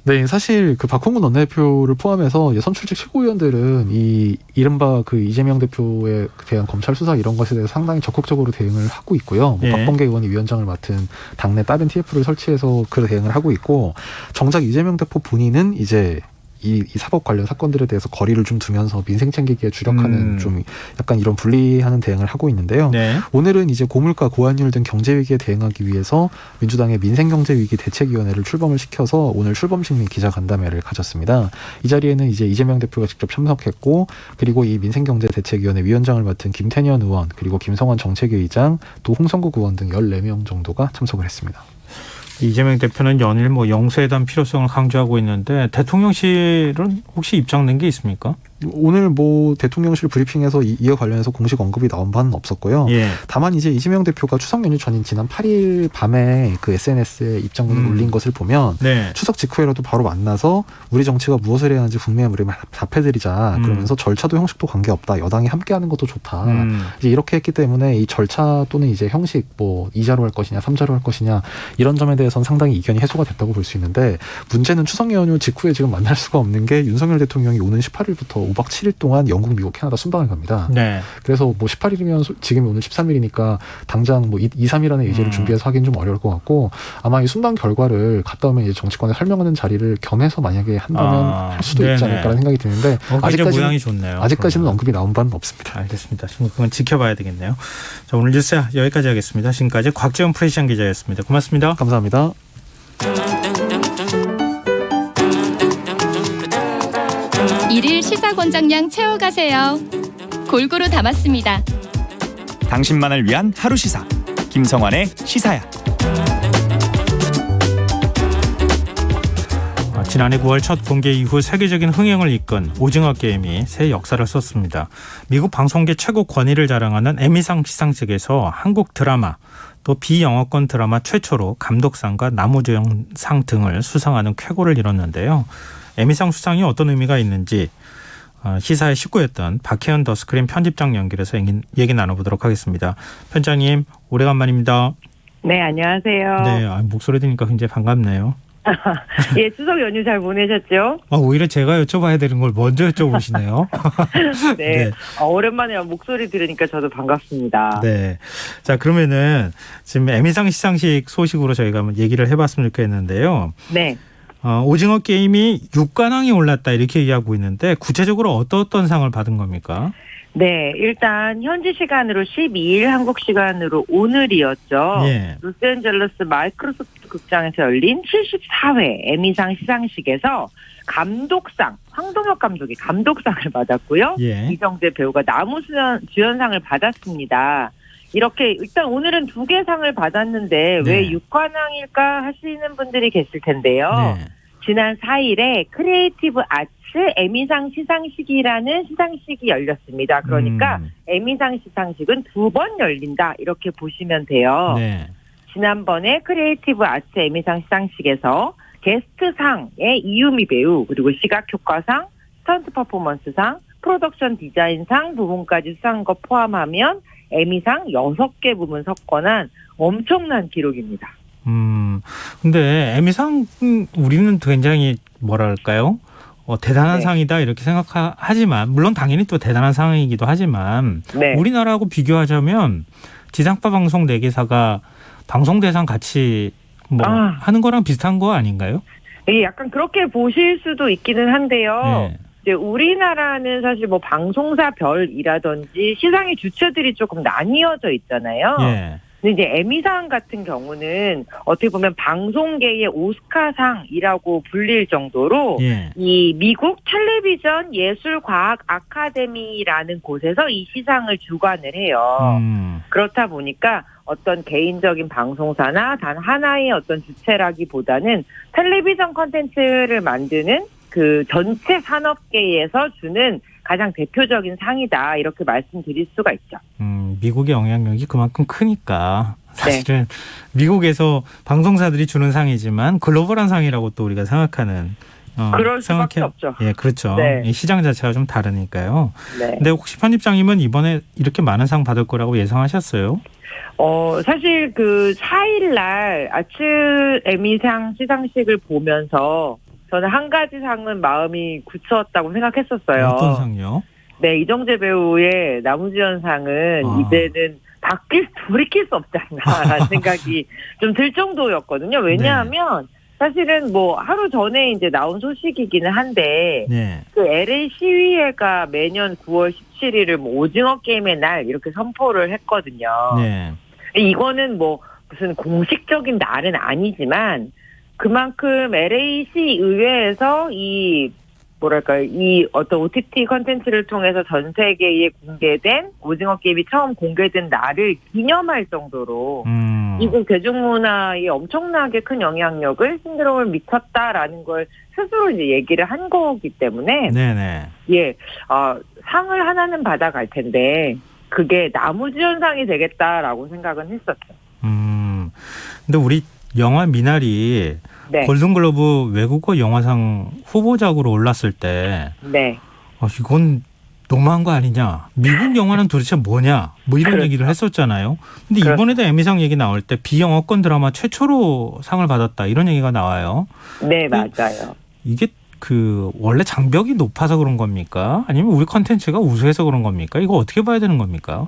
네, 사실 그 박홍근 원내대표를 포함해서 선출직 최고위원들은 이 이른바 그 이재명 대표에 대한 검찰 수사 이런 것에 대해서 상당히 적극적으로 대응을 하고 있고요. 예. 박범계 의원이 위원장을 맡은 당내 다른 TF를 설치해서 그 대응을 하고 있고, 정작 이재명 대표 본인은 이제 이 사법 관련 사건들에 대해서 거리를 좀 두면서 민생 챙기기에 주력하는 좀 약간 이런 분리하는 대응을 하고 있는데요. 네. 오늘은 이제 고물가 고환율 등 경제 위기에 대응하기 위해서 민주당의 민생경제위기 대책위원회를 출범을 시켜서 오늘 출범식 및 기자간담회를 가졌습니다. 이 자리에는 이제 이재명 대표가 직접 참석했고, 그리고 이 민생경제대책위원회 위원장을 맡은 김태년 의원, 그리고 김성환 정책위의장, 또 홍성국 의원 등 14명 정도가 참석을 했습니다. 이재명 대표는 연일 뭐 영수회담 필요성을 강조하고 있는데 대통령실은 혹시 입장낸 게 있습니까? 오늘 뭐 대통령실 브리핑에서 이와 관련해서 공식 언급이 나온 바는 없었고요. 예. 다만 이제 이재명 대표가 추석 연휴 전인 지난 8일 밤에 그 SNS에 입장문을 올린 것을 보면 네. 추석 직후에라도 바로 만나서 우리 정치가 무엇을 해야 하는지 국민의 물음에 답해드리자. 그러면서 절차도 형식도 관계없다. 여당이 함께하는 것도 좋다. 이제 이렇게 했기 때문에 이 절차 또는 이제 형식 뭐 2자로 할 것이냐 3자로 할 것이냐 이런 점에 대해서는 상당히 이견이 해소가 됐다고 볼 수 있는데, 문제는 추석 연휴 직후에 지금 만날 수가 없는 게 윤석열 대통령이 오는 18일부터 5박 7일 동안 영국, 미국, 캐나다 순방을 갑니다. 네. 그래서 뭐 18일이면 지금이 오늘 13일이니까 당장 뭐 2, 3일 안에 의제를 준비해서 하기는 좀 어려울 것 같고, 아마 이 순방 결과를 갔다 오면 이제 정치권에 설명하는 자리를 겸해서 만약에 한다면 할 수도 네네. 있지 않을까라는 생각이 드는데 모양이 좋네요. 아직까지는 그러면. 언급이 나온 바는 없습니다. 알겠습니다. 지금 그건 지켜봐야 되겠네요. 자, 오늘 뉴스 여기까지 하겠습니다. 지금까지 곽재원 프레시안 기자였습니다. 고맙습니다. 감사합니다. 일일 시사권장량 채워가세요. 골고루 담았습니다. 당신만을 위한 하루 시사 김성환의 시사야. 지난해 9월 첫 공개 이후 세계적인 흥행을 이끈 오징어 게임이 새 역사를 썼습니다. 미국 방송계 최고 권위를 자랑하는 에미상 시상식에서 한국 드라마 또 비영어권 드라마 최초로 감독상과 나무조연상 등을 수상하는 쾌거를 이뤘는데요. 에미상 수상이 어떤 의미가 있는지 시사의 식구였던 박혜연 더스크린 편집장 연결해서 얘기 나눠보도록 하겠습니다. 편장님, 오래간만입니다. 네, 안녕하세요. 네, 목소리 들으니까 굉장히 반갑네요. 예, 추석 연휴 잘 보내셨죠? 오히려 제가 여쭤봐야 되는 걸 먼저 여쭤보시네요. 네. 오랜만에 목소리 들으니까 저도 반갑습니다. 네. 자, 그러면은 지금 에미상 시상식 소식으로 저희가 한번 얘기를 해봤으면 좋겠는데요. 네. 오징어 게임이 6관왕이 올랐다 이렇게 얘기하고 있는데 구체적으로 어떤 상을 받은 겁니까? 네, 일단 현지 시간으로 12일, 한국 시간으로 오늘이었죠. 예. 로스앤젤레스 마이크로소프트 극장에서 열린 74회 에미상 시상식에서 감독상, 황동혁 감독이 감독상을 받았고요. 예. 이정재 배우가 나무주연상을 받았습니다. 이렇게 일단 오늘은 2개 상을 받았는데 네. 왜 6관왕일까 하시는 분들이 계실 텐데요. 네. 지난 4일에 크리에이티브 아츠 에미상 시상식이라는 시상식이 열렸습니다. 그러니까 에미상 시상식은 2번 열린다 이렇게 보시면 돼요. 네. 지난번에 크리에이티브 아츠 에미상 시상식에서 게스트상의 이유미 배우, 그리고 시각효과상, 스턴트 퍼포먼스상, 프로덕션 디자인상 부분까지 수상한 거 포함하면 에미상 6개 부문 석권한 엄청난 기록입니다. 근데 에미상 우리는 굉장히 뭐랄까요? 대단한 네. 상이다 이렇게 생각하지만 물론 당연히 또 대단한 상이기도 하지만 네. 우리나라하고 비교하자면 지상파 방송 4개사가 방송 대상 같이 뭐 하는 거랑 비슷한 거 아닌가요? 이게 약간 그렇게 보실 수도 있기는 한데요. 네. 이제 우리나라는 사실 뭐 방송사별이라든지 시상의 주체들이 조금 나뉘어져 있잖아요. 예. 근데 이제 에미상 같은 경우는 어떻게 보면 방송계의 오스카상이라고 불릴 정도로 예. 이 미국 텔레비전 예술과학 아카데미라는 곳에서 이 시상을 주관을 해요. 그렇다 보니까 어떤 개인적인 방송사나 단 하나의 어떤 주체라기보다는 텔레비전 콘텐츠를 만드는 그 전체 산업계에서 주는 가장 대표적인 상이다 이렇게 말씀드릴 수가 있죠. 미국의 영향력이 그만큼 크니까 사실은 네. 미국에서 방송사들이 주는 상이지만 글로벌한 상이라고 또 우리가 생각하는 그럴 수밖에 없죠. 예, 그렇죠. 네. 이 시장 자체가 좀 다르니까요. 네. 근데 혹시 편집장님은 이번에 이렇게 많은 상 받을 거라고 예상하셨어요? 사실 그 4일날 아츠 에미상 시상식을 보면서 저는 한 가지 상은 마음이 굳혔다고 생각했었어요. 어떤 상요? 네, 이정재 배우의 나무주연상은 이제는 돌이킬 수 없지 않나라는 생각이 좀 들 정도였거든요. 왜냐하면 사실은 뭐 하루 전에 이제 나온 소식이기는 한데 네. 그 LA 시위회가 매년 9월 17일을 뭐 오징어 게임의 날 이렇게 선포를 했거든요. 네. 이거는 뭐 무슨 공식적인 날은 아니지만 그만큼 LA시 의회에서 이 어떤 OTT 컨텐츠를 통해서 전 세계에 공개된 오징어 게임이 처음 공개된 날을 기념할 정도로 미국 대중문화에 엄청나게 큰 영향력을 신드롬을 미쳤다라는 걸 스스로 이제 얘기를 한 거기 때문에 네네. 상을 하나는 받아갈 텐데 그게 나무주연상이 되겠다라고 생각은 했었죠. 근데 우리 영화 미나리 네. 골든글로브 외국어 영화상 후보작으로 올랐을 때 네. 이건 너무한 거 아니냐. 미국 영화는 도대체 뭐냐. 뭐 이런 그렇죠. 얘기를 했었잖아요. 근데 그렇죠. 이번에도 에미상 얘기 나올 때 비영어권 드라마 최초로 상을 받았다. 이런 얘기가 나와요. 네, 맞아요. 이게 그 원래 장벽이 높아서 그런 겁니까? 아니면 우리 컨텐츠가 우수해서 그런 겁니까? 이거 어떻게 봐야 되는 겁니까?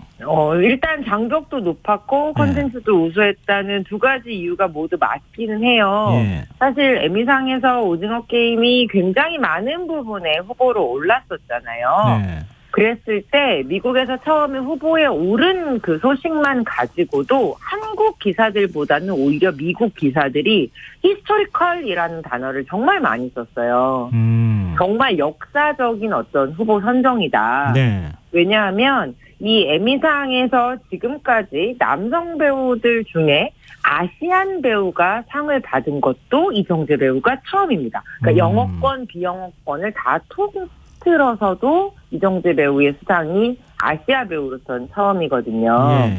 일단 장벽도 높았고 컨텐츠도 우수했다는 두 가지 이유가 모두 맞기는 해요. 예. 사실 에미상에서 오징어 게임이 굉장히 많은 부분에 후보로 올랐었잖아요. 네. 그랬을 때 미국에서 처음에 후보에 오른 그 소식만 가지고도 한국 기사들보다는 오히려 미국 기사들이 히스토리컬이라는 단어를 정말 많이 썼어요. 정말 역사적인 어떤 후보 선정이다. 네. 왜냐하면 이 에미상에서 지금까지 남성 배우들 중에 아시안 배우가 상을 받은 것도 이정재 배우가 처음입니다. 그러니까 영어권, 비영어권을 다 통틀어서도 이정재 배우의 수상이 아시아 배우로서는 처음이거든요.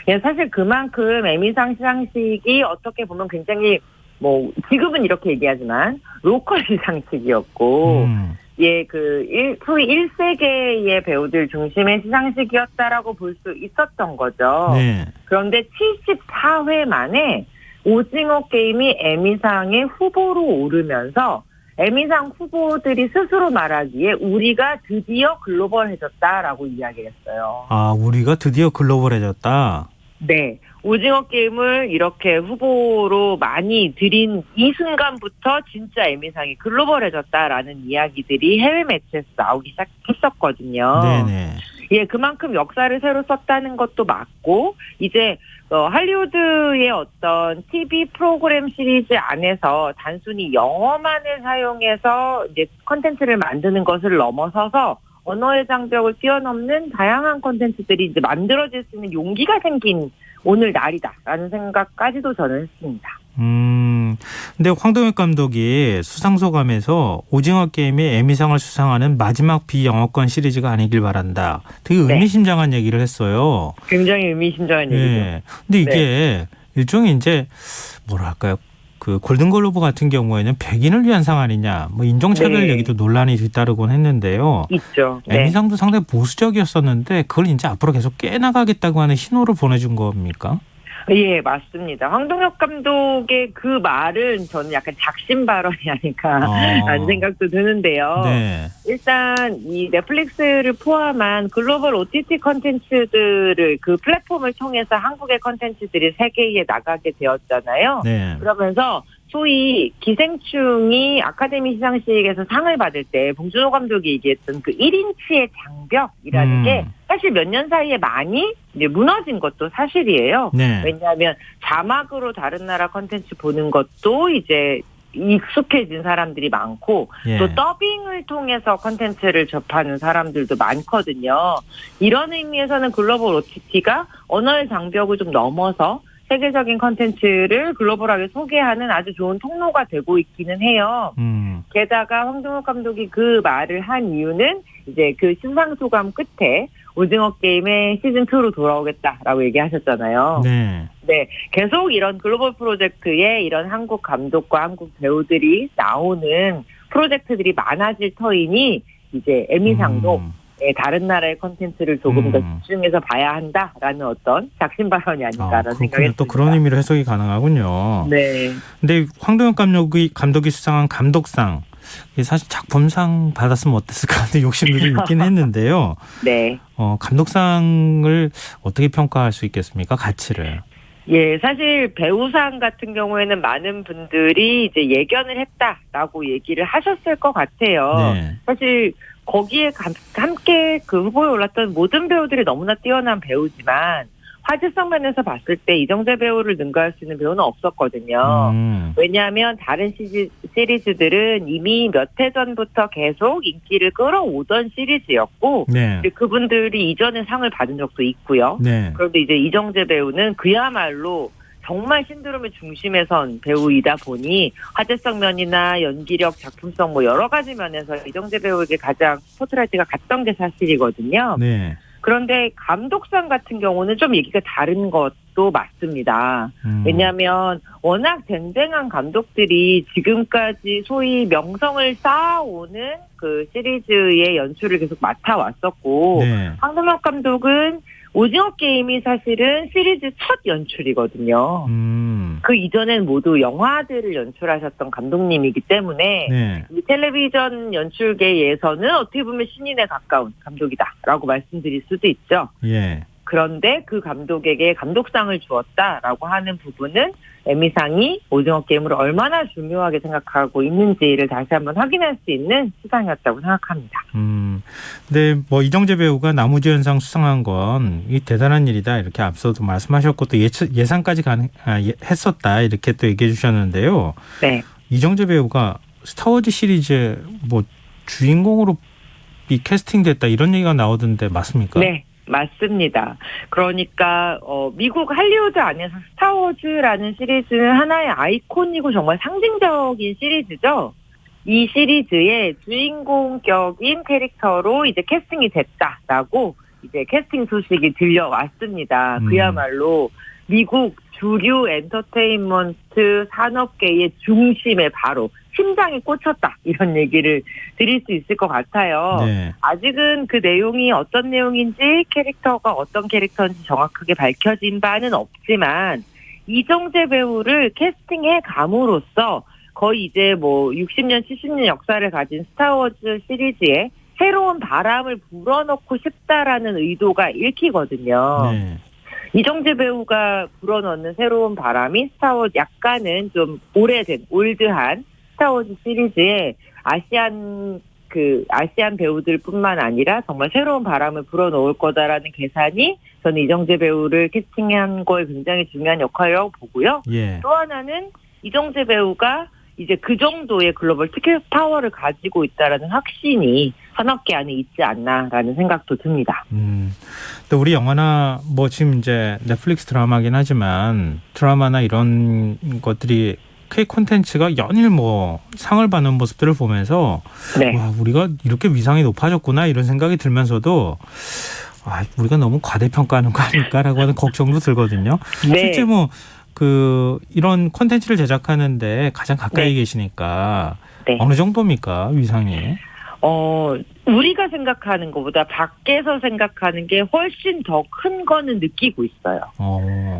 예, 사실 그만큼 에미상 시상식이 어떻게 보면 굉장히 뭐 지금은 이렇게 얘기하지만 로컬 시상식이었고 소위 1세계의 배우들 중심의 시상식이었다라고 볼 수 있었던 거죠. 네. 그런데 74회 만에 오징어 게임이 에미상의 후보로 오르면서 에미상 후보들이 스스로 말하기에 우리가 드디어 글로벌해졌다라고 이야기를 했어요. 우리가 드디어 글로벌해졌다. 네. 오징어 게임을 이렇게 후보로 많이 들인 이 순간부터 진짜 에미상이 글로벌해졌다라는 이야기들이 해외 매체에서 나오기 시작했었거든요. 네네. 예, 그만큼 역사를 새로 썼다는 것도 맞고, 이제, 할리우드의 어떤 TV 프로그램 시리즈 안에서 단순히 영어만을 사용해서 이제 콘텐츠를 만드는 것을 넘어서서 언어의 장벽을 뛰어넘는 다양한 콘텐츠들이 이제 만들어질 수 있는 용기가 생긴 오늘 날이다라는 생각까지도 저는 했습니다. 근데 황동혁 감독이 수상소감에서 오징어 게임이 에미상을 수상하는 마지막 비영어권 시리즈가 아니길 바란다. 되게 의미심장한 얘기를 했어요. 굉장히 의미심장한 얘기죠. 네. 근데 이게 일종의 이제 뭐랄까요? 그 골든글로브 같은 경우에는 백인을 위한 상 아니냐, 뭐 인종차별 얘기도 논란이 뒤따르곤 했는데요. 있죠. 에미상도 상당히 보수적이었었는데 그걸 이제 앞으로 계속 깨나가겠다고 하는 신호를 보내준 겁니까? 예, 맞습니다. 황동혁 감독의 그 말은 저는 약간 작심 발언이 아닐까 라는 생각도 드는데요. 네. 일단 이 넷플릭스를 포함한 글로벌 OTT 컨텐츠들을 그 플랫폼을 통해서 한국의 컨텐츠들이 세계에 나가게 되었잖아요. 네. 그러면서 소위 기생충이 아카데미 시상식에서 상을 받을 때 봉준호 감독이 얘기했던 그 1인치의 장벽이라는 게 사실 몇 년 사이에 많이 이제 무너진 것도 사실이에요. 네. 왜냐하면 자막으로 다른 나라 컨텐츠 보는 것도 이제 익숙해진 사람들이 많고 예. 또 더빙을 통해서 컨텐츠를 접하는 사람들도 많거든요. 이런 의미에서는 글로벌 OTT가 언어의 장벽을 좀 넘어서 세계적인 컨텐츠를 글로벌하게 소개하는 아주 좋은 통로가 되고 있기는 해요. 게다가 황동혁 감독이 그 말을 한 이유는 이제 그 신상소감 끝에 오징어 게임의 시즌2로 돌아오겠다라고 얘기하셨잖아요. 네. 네, 계속 이런 글로벌 프로젝트에 이런 한국 감독과 한국 배우들이 나오는 프로젝트들이 많아질 터이니 이제 에미상도 다른 나라의 컨텐츠를 조금 더 집중해서 봐야 한다라는 어떤 작심 발언이 아닐까라는 생각이 듭니다. 또 그런 의미로 해석이 가능하군요. 네. 근데 황동혁 감독이 수상한 감독상, 사실 작품상 받았으면 어땠을까 하는 욕심도 좀 있긴 했는데요. 네. 감독상을 어떻게 평가할 수 있겠습니까? 가치를. 예, 사실 배우상 같은 경우에는 많은 분들이 이제 예견을 했다라고 얘기를 하셨을 것 같아요. 네. 사실 거기에 함께 그 후보에 올랐던 모든 배우들이 너무나 뛰어난 배우지만 화제성 면에서 봤을 때 이정재 배우를 능가할 수 있는 배우는 없었거든요. 왜냐하면 다른 시리즈들은 이미 몇 해 전부터 계속 인기를 끌어오던 시리즈였고 네. 그분들이 이전에 상을 받은 적도 있고요. 네. 그런데 이제 이정재 배우는 그야말로 정말 신드롬의 중심에 선 배우이다 보니 화제성 면이나 연기력, 작품성 뭐 여러 가지 면에서 이정재 배우에게 가장 스포트라이트가 갔던 게 사실이거든요. 네. 그런데 감독상 같은 경우는 좀 얘기가 다른 것도 맞습니다. 왜냐하면 워낙 쟁쟁한 감독들이 지금까지 소위 명성을 쌓아오는 그 시리즈의 연출을 계속 맡아왔었고 네. 황동혁 감독은 오징어 게임이 사실은 시리즈 첫 연출이거든요. 그 이전엔 모두 영화들을 연출하셨던 감독님이기 때문에 네. 이 텔레비전 연출계에서는 어떻게 보면 신인에 가까운 감독이다라고 말씀드릴 수도 있죠. 예. 그런데 그 감독에게 감독상을 주었다라고 하는 부분은 에미상이 오징어 게임을 얼마나 중요하게 생각하고 있는지를 다시 한번 확인할 수 있는 시상이었다고 생각합니다. 근데 뭐 이정재 배우가 나무주연상 수상한 건 이 대단한 일이다 이렇게 앞서도 말씀하셨고 또 예상까지 했었다 이렇게 또 얘기해 주셨는데요. 네. 이정재 배우가 스타워즈 시리즈 뭐 주인공으로 이 캐스팅됐다 이런 얘기가 나오던데 맞습니까? 네. 맞습니다. 그러니까 미국 할리우드 안에서 스타워즈라는 시리즈는 하나의 아이콘이고 정말 상징적인 시리즈죠. 이 시리즈의 주인공격인 캐릭터로 이제 캐스팅이 됐다라고 이제 캐스팅 소식이 들려왔습니다. 그야말로 미국 주류 엔터테인먼트 산업계의 중심에 바로 심장이 꽂혔다 이런 얘기를 드릴 수 있을 것 같아요. 네. 아직은 그 내용이 어떤 내용인지 캐릭터가 어떤 캐릭터인지 정확하게 밝혀진 바는 없지만 이정재 배우를 캐스팅해 감으로써 거의 이제 뭐 60년 70년 역사를 가진 스타워즈 시리즈에 새로운 바람을 불어넣고 싶다라는 의도가 읽히거든요. 네. 이정재 배우가 불어넣는 새로운 바람이 스타워즈 약간은 좀 오래된 올드한 스타워즈 시리즈에 아시안 배우들뿐만 아니라 정말 새로운 바람을 불어넣을 거다라는 계산이 저는 이정재 배우를 캐스팅한 거에 굉장히 중요한 역할이라고 보고요. 예. 또 하나는 이정재 배우가 이제 그 정도의 글로벌 티켓 파워를 가지고 있다라는 확신이 산업계 안에 있지 않나라는 생각도 듭니다. 또 우리 영화나 뭐 지금 이제 넷플릭스 드라마긴 하지만 드라마나 이런 것들이 K 콘텐츠가 연일 뭐 상을 받는 모습들을 보면서 네. 와 우리가 이렇게 위상이 높아졌구나 이런 생각이 들면서도 우리가 너무 과대평가하는 거 아닐까라고 하는 걱정도 들거든요. 네. 실제 뭐 이런 콘텐츠를 제작하는데 가장 가까이 네. 계시니까 네. 어느 정도입니까 위상이? 우리가 생각하는 것보다 밖에서 생각하는 게 훨씬 더 큰 거는 느끼고 있어요.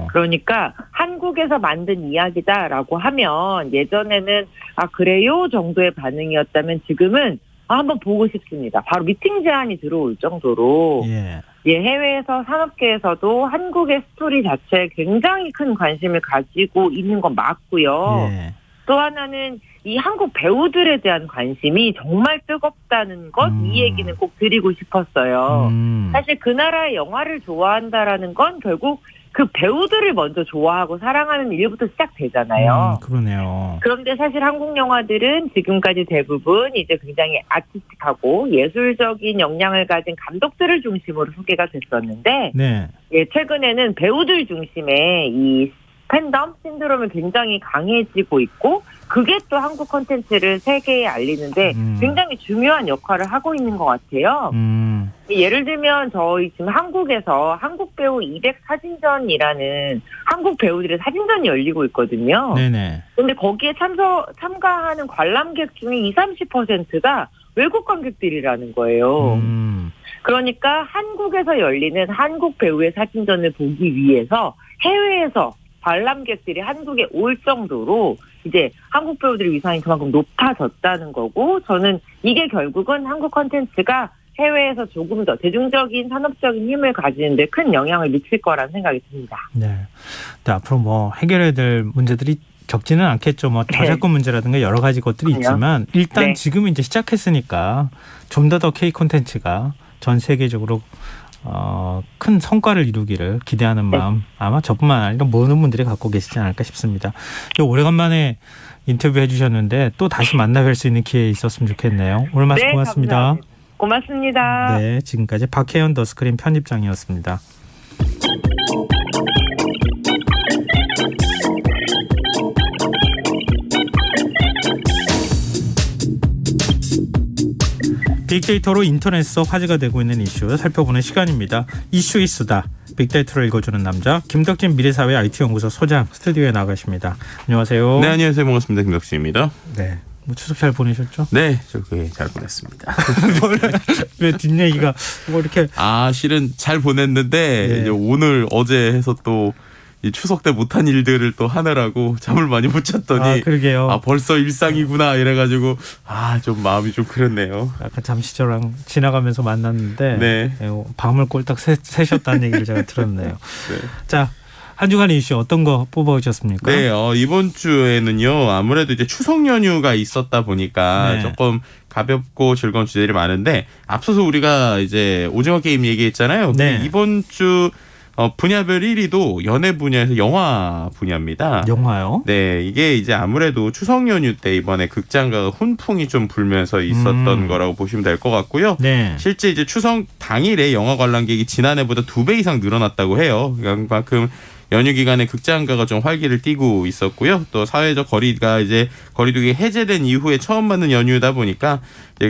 그러니까 한국에서 만든 이야기다라고 하면 예전에는 그래요 정도의 반응이었다면 지금은 한번 보고 싶습니다. 바로 미팅 제안이 들어올 정도로 해외에서 산업계에서도 한국의 스토리 자체에 굉장히 큰 관심을 가지고 있는 건 맞고요. 또 하나는 이 한국 배우들에 대한 관심이 정말 뜨겁다는 것, 이 얘기는 꼭 드리고 싶었어요. 사실 그 나라의 영화를 좋아한다라는 건 결국 그 배우들을 먼저 좋아하고 사랑하는 일부터 시작되잖아요. 그러네요. 그런데 사실 한국 영화들은 지금까지 대부분 이제 굉장히 아티스틱하고 예술적인 역량을 가진 감독들을 중심으로 소개가 됐었는데, 최근에는 배우들 중심의 이 팬덤 신드롬이 굉장히 강해지고 있고, 그게 또 한국 콘텐츠를 세계에 알리는데 굉장히 중요한 역할을 하고 있는 것 같아요. 예를 들면 저희 지금 한국에서 한국 배우 200 사진전이라는 한국 배우들의 사진전이 열리고 있거든요. 그런데 거기에 참가하는 관람객 중에 20-30%가 외국 관객들이라는 거예요. 그러니까 한국에서 열리는 한국 배우의 사진전을 보기 위해서 해외에서 관람객들이 한국에 올 정도로 이제 한국 배우들의 위상이 그만큼 높아졌다는 거고, 저는 이게 결국은 한국 콘텐츠가 해외에서 조금 더 대중적인 산업적인 힘을 가지는데 큰 영향을 미칠 거라는 생각이 듭니다. 앞으로 뭐 해결해야 될 문제들이 적지는 않겠죠. 뭐 저작권 문제라든가 여러 가지 것들이 있지만 일단 지금 이제 시작했으니까 좀 더 K 콘텐츠가 전 세계적으로 큰 성과를 이루기를 기대하는 마음 아마 저뿐만 아니라 모든 분들이 갖고 계시지 않을까 싶습니다. 오래간만에 인터뷰해 주셨는데 또 다시 만나 뵐 수 있는 기회 있었으면 좋겠네요. 오늘 말씀 고맙습니다. 감사합니다. 고맙습니다. 지금까지 박혜연 더스크린 편집장이었습니다. 빅데이터로 인터넷 속 화제가 되고 있는 이슈 살펴보는 시간입니다. 이슈 이수다. 빅데이터를 읽어주는 남자 김덕진 미래사회 IT연구소 소장 스튜디오에 나가십니다. 안녕하세요. 네, 안녕하세요. 반갑습니다. 김덕진입니다. 뭐 추석 잘 보내셨죠? 네, 저기 잘 보냈습니다. 왜 뒷얘기가 뭐 이렇게 실은 잘 보냈는데 이제 오늘 어제 해서 또 이 추석 때 못한 일들을 또 하느라고 잠을 많이 못 잤더니 그러게요. 벌써 일상이구나 이래가지고 좀 마음이 좀 그랬네요. 아까 잠시 저랑 지나가면서 만났는데 밤을 꼴딱 새셨다는 얘기를 제가 들었네요. 자, 한 주간 이슈 어떤 거 뽑아오셨습니까? 이번 주에는요 아무래도 이제 추석 연휴가 있었다 보니까 조금 가볍고 즐거운 주제들이 많은데, 앞서서 우리가 이제 오징어 게임 얘기했잖아요. 이번 주 분야별 1위도 연예 분야에서 영화 분야입니다. 영화요? 이게 이제 아무래도 추석 연휴 때 이번에 극장가가 훈풍이 좀 불면서 있었던 거라고 보시면 될 것 같고요. 실제 이제 추석 당일에 영화 관람객이 지난해보다 2배 이상 늘어났다고 해요. 그만큼 연휴 기간에 극장가가 좀 활기를 띠고 있었고요. 또 사회적 거리두기 해제된 이후에 처음 받는 연휴다 보니까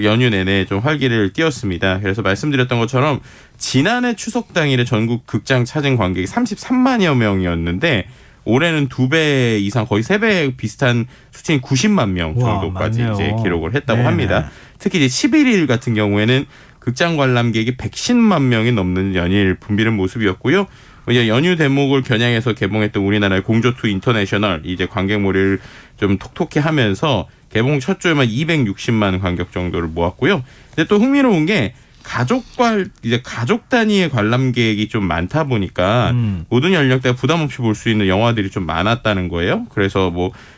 연휴 내내 좀 활기를 띄었습니다. 그래서 말씀드렸던 것처럼 지난해 추석 당일에 전국 극장 차진 관객이 33만여 명이었는데 올해는 2배 이상 거의 3배 비슷한 수치인 90만 명 정도까지 이제 기록을 했다고 합니다. 특히 이제 11일 같은 경우에는 극장 관람객이 110만 명이 넘는 연일 붐비는 모습이었고요. 이제 연휴 대목을 겨냥해서 개봉했던 우리나라의 공조2 인터내셔널 이제 관객몰이를 좀 톡톡히 하면서 개봉 첫 주에만 260만 관객 정도를 모았고요. 근데 또 흥미로운 게 가족 단위의 관람객이 좀 많다 보니까 모든 연령대가 부담 없이 볼 수 있는 영화들이 좀 많았다는 거예요. 그래서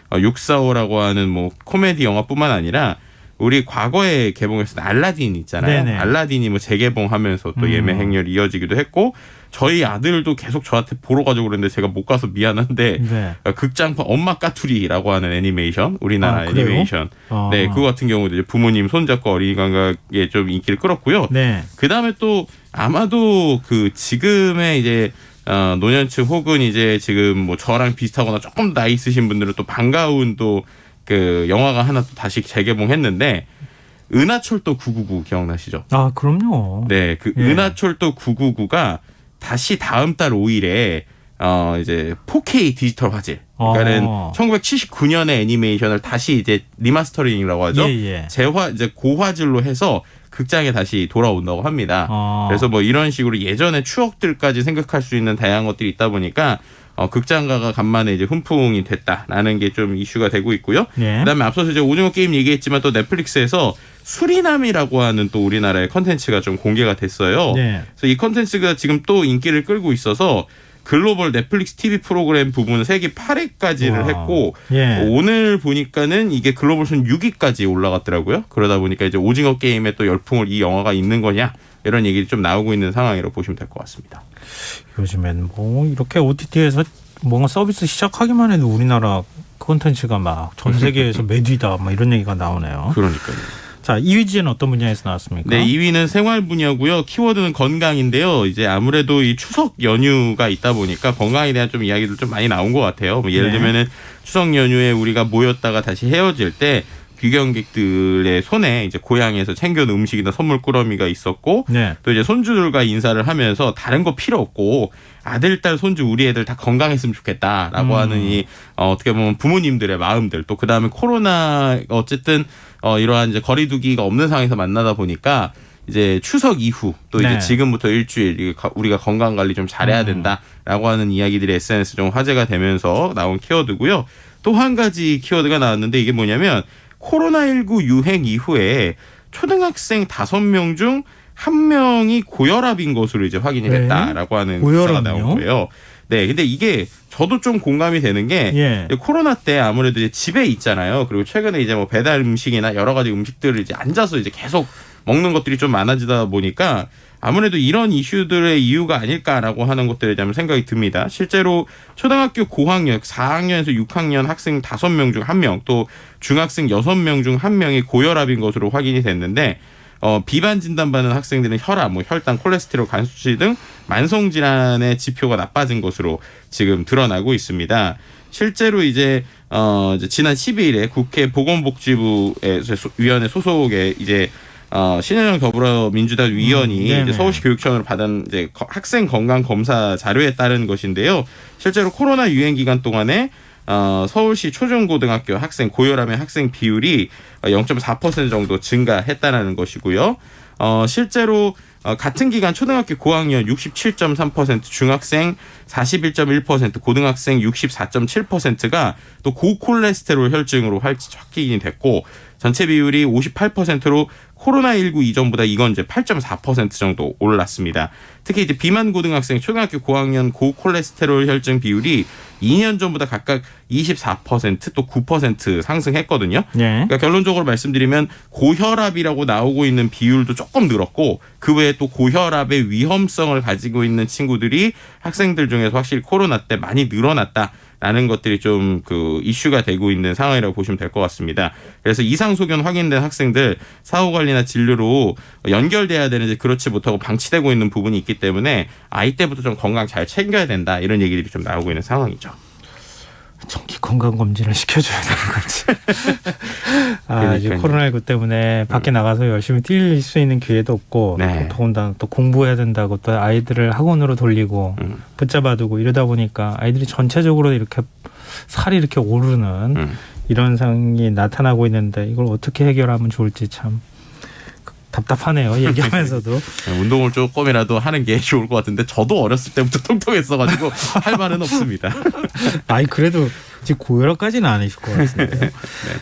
645라고 하는 코미디 영화뿐만 아니라 우리 과거에 개봉했던 알라딘 있잖아요. 알라딘이 재개봉하면서 또 예매 행렬이 이어지기도 했고, 저희 아들도 계속 저한테 보러 가자고 그랬는데 제가 못 가서 미안한데 극장판 엄마 까투리라고 하는 애니메이션, 우리나라 애니메이션. 그거 같은 경우도 이제 부모님 손잡고 어린이 관객에 좀 인기를 끌었고요. 그다음에 또 아마도 지금의 이제 노년층 혹은 이제 지금 저랑 비슷하거나 조금 나이 있으신 분들은 또 반가운 또 영화가 하나 또 다시 재개봉했는데, 은하철도 999 기억나시죠? 그럼요. 은하철도 999가 다시 다음 달 5일에 이제 4K 디지털 화질, 그러니까는 1979년의 애니메이션을 다시 이제 리마스터링이라고 하죠. 이제 고화질로 해서 극장에 다시 돌아온다고 합니다. 그래서 뭐 이런 식으로 예전의 추억들까지 생각할 수 있는 다양한 것들이 있다 보니까 극장가가 간만에 이제 훈풍이 됐다라는 게 좀 이슈가 되고 있고요. 그다음에 앞서서 이제 오징어 게임 얘기했지만 또 넷플릭스에서 수리남이라고 하는 또 우리나라의 컨텐츠가 좀 공개가 됐어요. 그래서 이 컨텐츠가 지금 또 인기를 끌고 있어서 글로벌 넷플릭스 TV 프로그램 부분 세계 8위까지를 했고 오늘 보니까는 이게 글로벌 순 6위까지 올라갔더라고요. 그러다 보니까 이제 오징어 게임에 또 열풍을 이 영화가 있는 거냐 이런 얘기를 좀 나오고 있는 상황이라고 보시면 될 것 같습니다. 요즘엔 뭐 이렇게 OTT에서 뭔가 서비스 시작하기만 해도 우리나라 콘텐츠가 막 전 세계에서 매뒤다 막 이런 얘기가 나오네요. 그러니까요. 자, 2위 주제는 어떤 분야에서 나왔습니까? 네, 2위는 생활 분야고요. 키워드는 건강인데요. 이제 아무래도 이 추석 연휴가 있다 보니까 건강에 대한 좀 이야기들 좀 많이 나온 것 같아요. 뭐 예를 들면은 추석 연휴에 우리가 모였다가 다시 헤어질 때 귀경객들의 손에 이제 고향에서 챙겨온 음식이나 선물 꾸러미가 있었고 또 이제 손주들과 인사를 하면서 다른 거 필요 없고 아들, 딸, 손주 우리 애들 다 건강했으면 좋겠다라고 하는 이 어떻게 보면 부모님들의 마음들 또 그다음에 코로나 어쨌든 이러한 이제 거리두기가 없는 상황에서 만나다 보니까 이제 추석 이후 또 이제 지금부터 일주일 우리가 건강 관리 좀 잘해야 된다라고 하는 이야기들이 SNS 좀 화제가 되면서 나온 키워드고요. 또 한 가지 키워드가 나왔는데 이게 뭐냐면 코로나19 유행 이후에 초등학생 5명 중 1명이 고혈압인 것으로 이제 확인이 됐다라고 하는 기사가 나온 거예요. 네, 근데 이게 저도 좀 공감이 되는 게 코로나 때 아무래도 이제 집에 있잖아요. 그리고 최근에 이제 뭐 배달 음식이나 여러 가지 음식들을 이제 앉아서 이제 계속 먹는 것들이 좀 많아지다 보니까 아무래도 이런 이슈들의 이유가 아닐까라고 하는 것들에 대한 생각이 듭니다. 실제로 초등학교 고학년 4학년에서 6학년 학생 5명 중 1명 또 중학생 6명 중 1명이 고혈압인 것으로 확인이 됐는데 비반 진단받는 학생들은 혈압, 뭐 혈당, 콜레스테롤, 간 수치 등 만성 질환의 지표가 나빠진 것으로 지금 드러나고 있습니다. 실제로 이제 지난 12일에 국회 보건복지부에서 위원회 소속의 이제 신현영 더불어민주당 위원이 이제 서울시 교육청으로 받은 이제 학생 건강 검사 자료에 따른 것인데요. 실제로 코로나 유행 기간 동안에 서울시 초중고등학교 학생 고혈압의 학생 비율이 0.4% 정도 증가했다는 것이고요. 실제로 같은 기간 초등학교 고학년 67.3%, 중학생 41.1%, 고등학생 64.7%가 또 고콜레스테롤 혈증으로 확진이 됐고 전체 비율이 58%로 코로나19 이전보다 이건 이제 8.4% 정도 올랐습니다. 특히 이제 비만 고등학생, 초등학교 고학년 고콜레스테롤 혈증 비율이 2년 전보다 각각 24% 또 9% 상승했거든요. 그러니까 결론적으로 말씀드리면 고혈압이라고 나오고 있는 비율도 조금 늘었고 그 외에 또 고혈압의 위험성을 가지고 있는 친구들이 학생들 중에서 확실히 코로나 때 많이 늘어났다라는 것들이 좀 그 이슈가 되고 있는 상황이라고 보시면 될 것 같습니다. 그래서 이상 소견 확인된 학생들 사후 관리나 진료로 연결돼야 되는데 그렇지 못하고 방치되고 있는 부분이 있기 때문에 아이 때부터 좀 건강 잘 챙겨야 된다 이런 얘기들이 좀 나오고 있는 상황이죠. 정기 건강 검진을 시켜줘야 되는 거지. 이제 코로나19 때문에 밖에 나가서 열심히 뛸 수 있는 기회도 없고 또 더군다나 또 공부해야 된다고 또 아이들을 학원으로 돌리고 붙잡아두고 이러다 보니까 아이들이 전체적으로 이렇게 살이 이렇게 오르는 이런 상황이 나타나고 있는데 이걸 어떻게 해결하면 좋을지 참 답답하네요. 얘기하면서도. 운동을 조금이라도 하는 게 좋을 것 같은데 저도 어렸을 때부터 통통했어가지고 할 말은 없습니다. 아니 그래도 지금 고혈압까지는 아니실 것 같은데.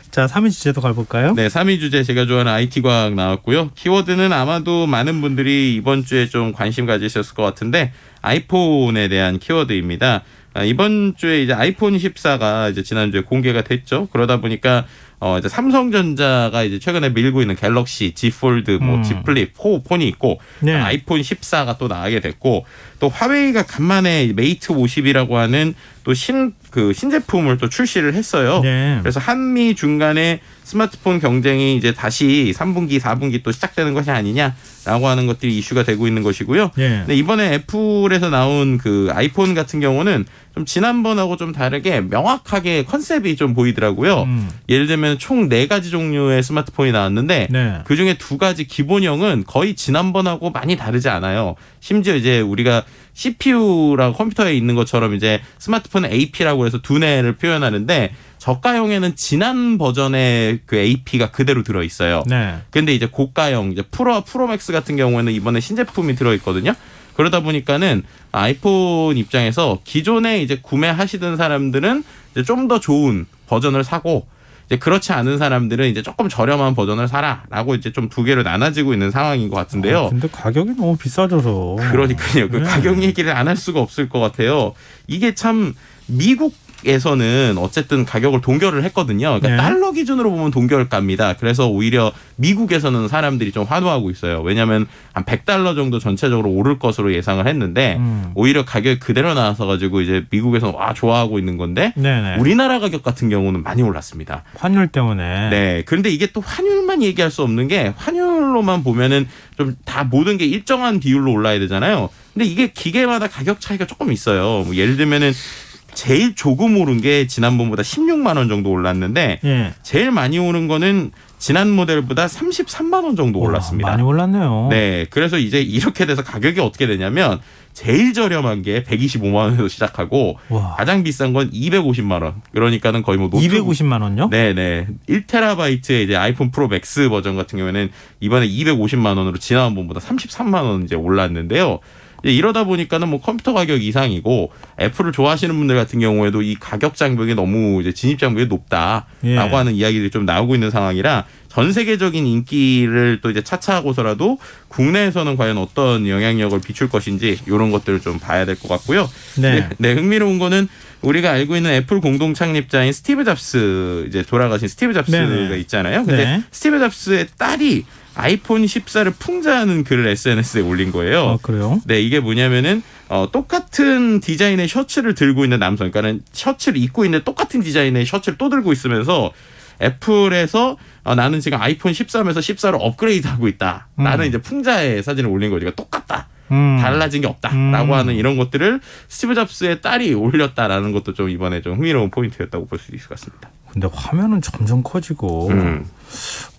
자, 3위 주제도 가볼까요? 네, 3위 주제 제가 좋아하는 IT 과학 나왔고요. 키워드는 아마도 많은 분들이 이번 주에 좀 관심 가지셨을 것 같은데 아이폰에 대한 키워드입니다. 이번 주에 이제 아이폰 14가 이제 지난주에 공개가 됐죠. 그러다 보니까 이제 삼성전자가 이제 최근에 밀고 있는 갤럭시, Z 폴드, 뭐 Z 플립, 폰이 있고 아이폰 14가 또 나가게 됐고 또 화웨이가 간만에 메이트 50이라고 하는 또 신제품을 또 출시를 했어요. 그래서 한미 중간에 스마트폰 경쟁이 이제 다시 3분기, 4분기 또 시작되는 것이 아니냐라고 하는 것들이 이슈가 되고 있는 것이고요. 근데 이번에 애플에서 나온 그 아이폰 같은 경우는 좀 지난번하고 좀 다르게 명확하게 컨셉이 좀 보이더라고요. 예를 들면 총 4가지 종류의 스마트폰이 나왔는데 그중에 2가지 기본형은 거의 지난번하고 많이 다르지 않아요. 심지어 이제 우리가 CPU라고 컴퓨터에 있는 것처럼 이제 스마트폰은 AP라고 해서 두뇌를 표현하는데 저가형에는 지난 버전의 그 AP가 그대로 들어 있어요. 네. 근데 이제 고가형 이제 프로맥스 같은 경우에는 이번에 신제품이 들어 있거든요. 그러다 보니까는 아이폰 입장에서 기존에 이제 구매하시던 사람들은 이제 좀 더 좋은 버전을 사고 이제 그렇지 않은 사람들은 이제 조금 저렴한 버전을 사라라고 이제 좀 두 개로 나눠지고 있는 상황인 것 같은데요. 근데 가격이 너무 비싸져서. 그러니까요. 그 가격 얘기를 안 할 수가 없을 것 같아요. 이게 참 미국에서는 어쨌든 가격을 동결을 했거든요. 그러니까 달러 기준으로 보면 동결가입니다. 그래서 오히려 미국에서는 사람들이 좀 환호하고 있어요. 왜냐하면 한 $100 정도 전체적으로 오를 것으로 예상을 했는데 오히려 가격이 그대로 나와서 가지고 이제 미국에서는 와 좋아하고 있는 건데 우리나라 가격 같은 경우는 많이 올랐습니다. 환율 때문에. 네. 그런데 이게 또 환율만 얘기할 수 없는 게 환율로만 보면은 좀 다 모든 게 일정한 비율로 올라야 되잖아요. 근데 이게 기계마다 가격 차이가 조금 있어요. 뭐 예를 들면은 제일 조금 오른 게 지난번보다 16만 원 정도 올랐는데 제일 많이 오른 거는 지난 모델보다 33만 원 정도 올랐습니다. 많이 올랐네요. 네, 그래서 이제 이렇게 돼서 가격이 어떻게 되냐면 제일 저렴한 게 125만 원에서 시작하고 가장 비싼 건 250만 원. 그러니까는 거의 뭐 250만 원요? 네네. 1테라바이트의 이제 아이폰 프로 맥스 버전 같은 경우에는 이번에 250만 원으로 지난번보다 33만 원 이제 올랐는데요. 이러다 보니까는 뭐 컴퓨터 가격 이상이고 애플을 좋아하시는 분들 같은 경우에도 이 가격 장벽이 너무 이제 진입 장벽이 높다라고 하는 이야기들이 좀 나오고 있는 상황이라 전 세계적인 인기를 또 이제 차차하고서라도 국내에서는 과연 어떤 영향력을 비출 것인지 이런 것들을 좀 봐야 될 것 같고요. 네, 흥미로운 거는 우리가 알고 있는 애플 공동 창립자인 스티브 잡스 이제 돌아가신 스티브 잡스가 있잖아요. 근데 스티브 잡스의 딸이 아이폰 14를 풍자하는 글을 SNS에 올린 거예요. 그래요? 네, 이게 뭐냐면은 똑같은 디자인의 셔츠를 들고 있는 남성, 그러니까는 셔츠를 입고 있는 똑같은 디자인의 셔츠를 또 들고 있으면서 애플에서 나는 지금 아이폰 13에서 14로 업그레이드하고 있다. 나는 이제 풍자의 사진을 올린 거니까 똑같다. 달라진 게 없다라고 하는 이런 것들을 스티브 잡스의 딸이 올렸다라는 것도 좀 이번에 좀 흥미로운 포인트였다고 볼 수 있을 것 같습니다. 근데 화면은 점점 커지고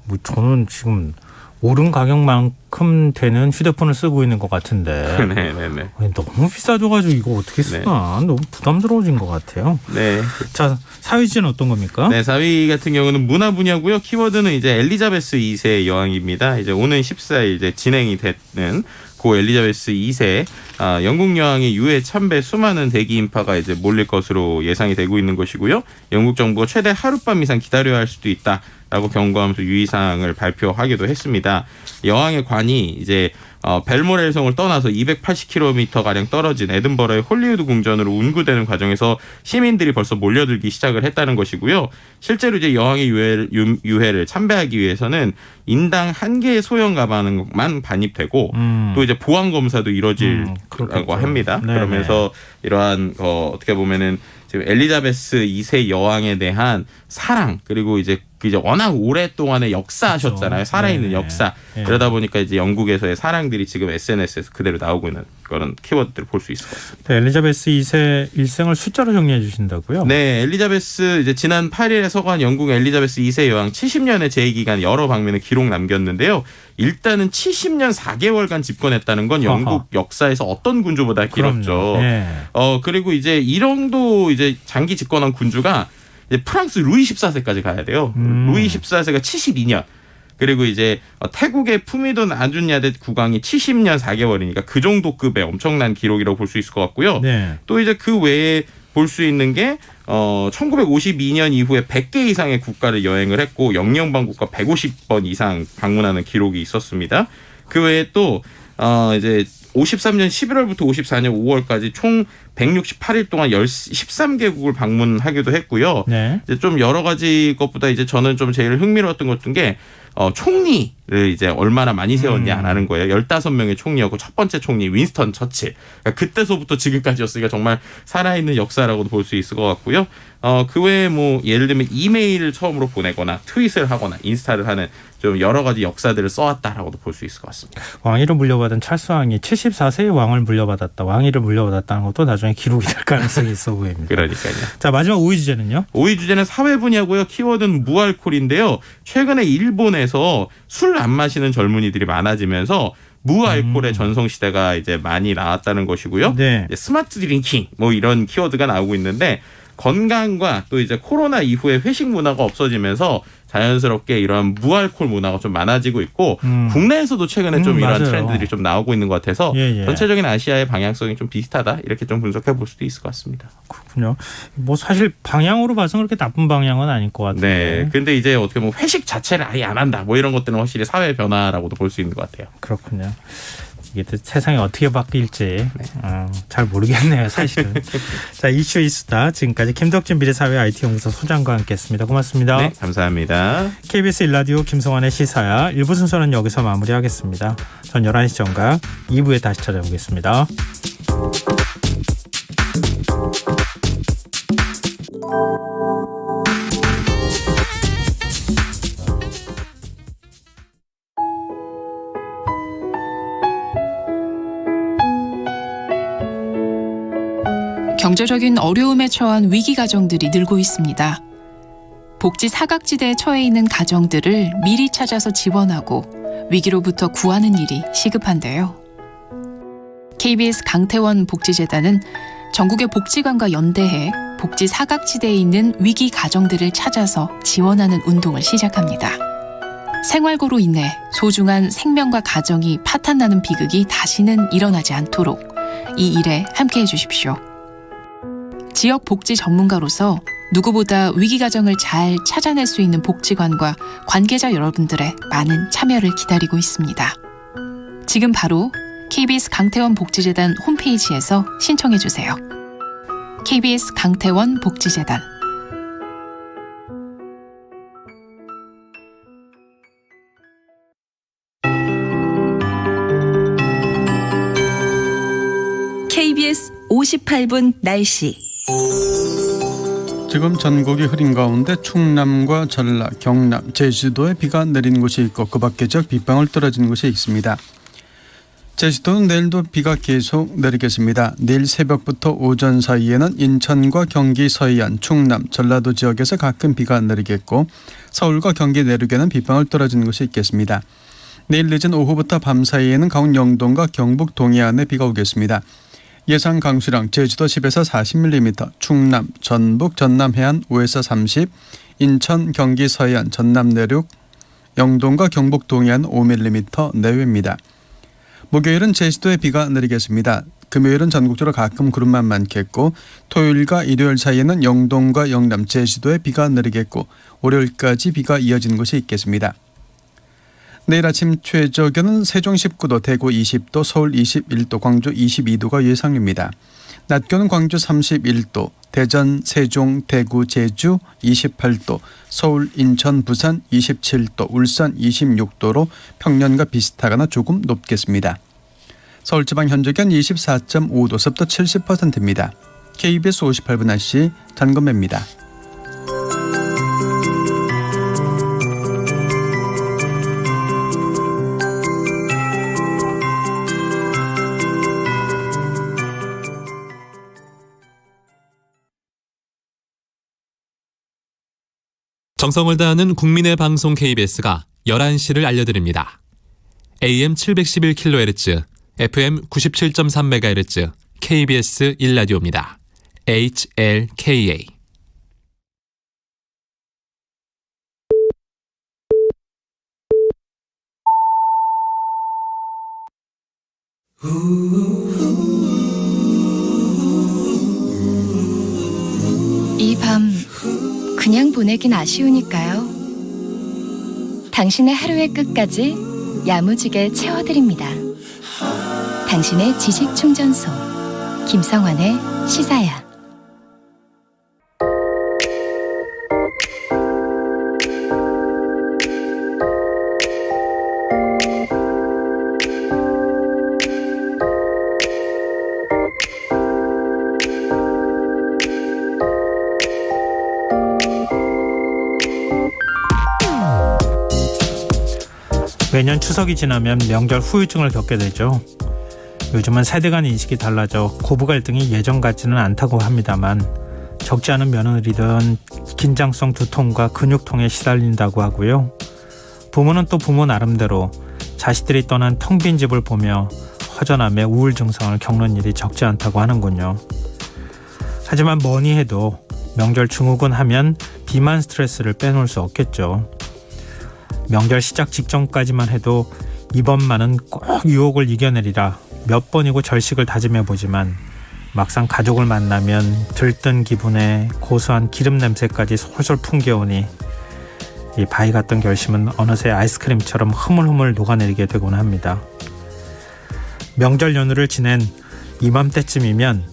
뭐 저는 지금 오른 가격만큼 되는 휴대폰을 쓰고 있는 것 같은데 네네네. 너무 비싸져가지고 이거 어떻게 쓰나 너무 부담스러워진 것 같아요. 네. 자, 4위지는 어떤 겁니까? 네, 4위 같은 경우는 문화 분야고요. 키워드는 이제 엘리자베스 2세 여왕입니다. 이제 오는 14일 이제 진행이 되는 고 엘리자베스 2세 영국 여왕의 유해 참배 수많은 대기 인파가 이제 몰릴 것으로 예상이 되고 있는 것이고요. 영국 정부가 최대 하룻밤 이상 기다려야 할 수도 있다라고 경고하면서 유의사항을 발표하기도 했습니다. 여왕의 관이 이제 벨모렐 성을 떠나서 280km 가량 떨어진 에든버러의 홀리우드 궁전으로 운구되는 과정에서 시민들이 벌써 몰려들기 시작을 했다는 것이고요. 실제로 이제 여왕의 유해를 참배하기 위해서는 인당 1개의 소형 가방만 반입되고 또 이제 보안 검사도 이루어질라고 합니다. 네네. 그러면서 이러한 어떻게 보면은 지금 엘리자베스 2세 여왕에 대한 사랑 그리고 이제 워낙 오랫동안의 역사하셨잖아요. 살아있는 역사. 그러다 보니까 이제 영국에서의 사랑들이 지금 SNS에서 그대로 나오고 있는 그런 키워드들을 볼 수 있을 것 같습니다. 네, 엘리자베스 2세 일생을 숫자로 정리해 주신다고요? 네, 엘리자베스 이제 지난 8일에 서거한 영국 엘리자베스 2세 여왕 70년의 재위 기간 여러 방면의 기록 남겼는데요. 일단은 70년 4개월간 집권했다는 건 영국 역사에서 어떤 군주보다 길었죠. 그리고 이제 이 정도 이제 장기 집권한 군주가 이제 프랑스 루이 14세까지 가야 돼요. 루이 14세가 72년. 그리고 이제 태국의 푸미돈 아준야데 국왕이 70년 4개월이니까 그 정도 급의 엄청난 기록이라고 볼 수 있을 것 같고요. 또 이제 그 외에 볼 수 있는 게 1952년 이후에 100개 이상의 국가를 여행을 했고 영영방 국가 150번 이상 방문하는 기록이 있었습니다. 그 외에 또 이제 53년 11월부터 54년 5월까지 총 168일 동안 13개국을 방문하기도 했고요. 이제 좀 여러 가지 것보다 이제 저는 좀 제일 흥미로웠던 것 중에 총리를 이제 얼마나 많이 세웠냐라는 거예요. 15명의 총리였고 첫 번째 총리 윈스턴 처칠. 그러니까 그때서부터 지금까지였으니까 정말 살아있는 역사라고도 볼 수 있을 것 같고요. 그 외에 뭐 예를 들면 이메일을 처음으로 보내거나 트윗을 하거나 인스타를 하는 좀 여러 가지 역사들을 써왔다라고도 볼 수 있을 것 같습니다. 왕위를 물려받은 찰스 왕이 74세의 왕을 물려받았다. 왕위를 물려받았다는 것도 나중에 기록이 될 가능성이 있어 보입니다. 그러니까요. 자, 마지막 5위 주제는요? 5위 주제는 사회 분야고요. 키워드는 무알콜인데요. 최근에 일본에서 술 안 마시는 젊은이들이 많아지면서 무알코올의 전성 시대가 이제 많이 나왔다는 것이고요. 네. 이제 스마트 드링킹 뭐 이런 키워드가 나오고 있는데 건강과 또 이제 코로나 이후에 회식 문화가 없어지면서 자연스럽게 이런 무알코올 문화가 좀 많아지고 있고 국내에서도 최근에 좀 이런 맞아요. 트렌드들이 좀 나오고 있는 것 같아서 예. 전체적인 아시아의 방향성이 좀 비슷하다 이렇게 좀 분석해 볼 수도 있을 것 같습니다. 그렇군요. 뭐 사실 방향으로 봐서 그렇게 나쁜 방향은 아닐 것 같은데. 네. 근데 이제 어떻게 보면 회식 자체를 아예 안 한다 뭐 이런 것들은 확실히 사회 변화라고도 볼 수 있는 것 같아요. 그렇군요. 이게 또 세상이 어떻게 바뀔지 잘 모르겠네요, 사실은. 자, 이슈 이수다. 지금까지 김덕진 미래사회 IT연구소 소장과 함께했습니다. 고맙습니다. 네, 감사합니다. KBS 1라디오 김성환의 시사야 1부 순서는 여기서 마무리하겠습니다. 전 11시 전각 2부에 다시 찾아오겠습니다. 경제적인 어려움에 처한 위기 가정들이 늘고 있습니다. 복지 사각지대에 처해 있는 가정들을 미리 찾아서 지원하고 위기로부터 구하는 일이 시급한데요. KBS 강태원 복지재단은 전국의 복지관과 연대해 복지 사각지대에 있는 위기 가정들을 찾아서 지원하는 운동을 시작합니다. 생활고로 인해 소중한 생명과 가정이 파탄나는 비극이 다시는 일어나지 않도록 이 일에 함께해 주십시오. 지역 복지 전문가로서 누구보다 위기 가정을 잘 찾아낼 수 있는 복지관과 관계자 여러분들의 많은 참여를 기다리고 있습니다. 지금 바로 KBS 강태원 복지재단 홈페이지에서 신청해 주세요. KBS 강태원 복지재단. KBS 58분 날씨. 지금 전국이 흐린 가운데 충남과 전라, 경남, 제주도에 비가 내린 곳이 있고 그 밖에 지역 빗방울 떨어진 곳이 있습니다. 제주도는 내일도 비가 계속 내리겠습니다. 내일 새벽부터 오전 사이에는 인천과 경기 서해안, 충남, 전라도 지역에서 가끔 비가 내리겠고 서울과 경기 내륙에는 빗방울 떨어진 곳이 있겠습니다. 내일 늦은 오후부터 밤 사이에는 강원 영동과 경북 동해안에 비가 오겠습니다. 예상 강수량 제주도 10에서 40mm, 충남, 전북, 전남 해안 5에서 30, 인천, 경기 서해안, 전남 내륙, 영동과 경북 동해안 5mm 내외입니다. 목요일은 제주도에 비가 내리겠습니다. 금요일은 전국적으로 가끔 구름만 많겠고 토요일과 일요일 사이에는 영동과 영남, 제주도에 비가 내리겠고 월요일까지 비가 이어지는 곳이 있겠습니다. 내일 아침 최저 기온은 세종 19도, 대구 20도, 서울 21도, 광주 22도가 예상입니다. 낮 기온은 광주 31도, 대전, 세종, 대구, 제주 28도, 서울, 인천, 부산 27도, 울산 26도로 평년과 비슷하거나 조금 높겠습니다. 서울지방 현재 기온 24.5도, 습도 70%입니다. KBS 58분 날씨 전건배입니다. 정성을 다하는 국민의 방송 KBS가 11시를 알려드립니다. AM 711kHz, FM 97.3MHz, KBS 1라디오입니다. HLKA. 이 밤 그냥 보내긴 아쉬우니까요. 당신의 하루의 끝까지 야무지게 채워드립니다. 당신의 지식 충전소 김성환의 시사야. 매년 추석이 지나면 명절 후유증을 겪게 되죠. 요즘은 세대 간 인식이 달라져 고부 갈등이 예전 같지는 않다고 합니다만 적지 않은 며느리들은 긴장성 두통과 근육통에 시달린다고 하고요. 부모는 또 부모 나름대로 자식들이 떠난 텅 빈 집을 보며 허전함에 우울 증상을 겪는 일이 적지 않다고 하는군요. 하지만 뭐니 해도 명절 증후군 하면 비만 스트레스를 빼놓을 수 없겠죠. 명절 시작 직전까지만 해도 이번만은 꼭 유혹을 이겨내리라 몇 번이고 절식을 다짐해보지만 막상 가족을 만나면 들뜬 기분에 고소한 기름 냄새까지 솔솔 풍겨오니 이 바위 같던 결심은 어느새 아이스크림처럼 흐물흐물 녹아내리게 되곤 합니다. 명절 연휴를 지낸 이맘때쯤이면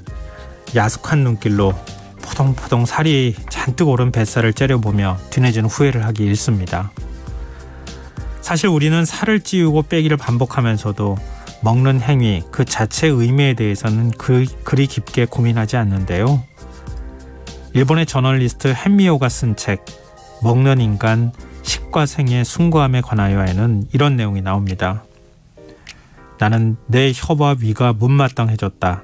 야속한 눈길로 포동포동 살이 잔뜩 오른 뱃살을 째려보며 뒤늦은 후회를 하기 일쑤입니다. 사실 우리는 살을 찌우고 빼기를 반복하면서도 먹는 행위 그 자체의 의미에 대해서는 그리 깊게 고민하지 않는데요. 일본의 저널리스트 헨미오가 쓴 책 먹는 인간 식과 생의 숭고함에 관하여에는 이런 내용이 나옵니다. 나는 내 혀와 위가 못마땅해졌다.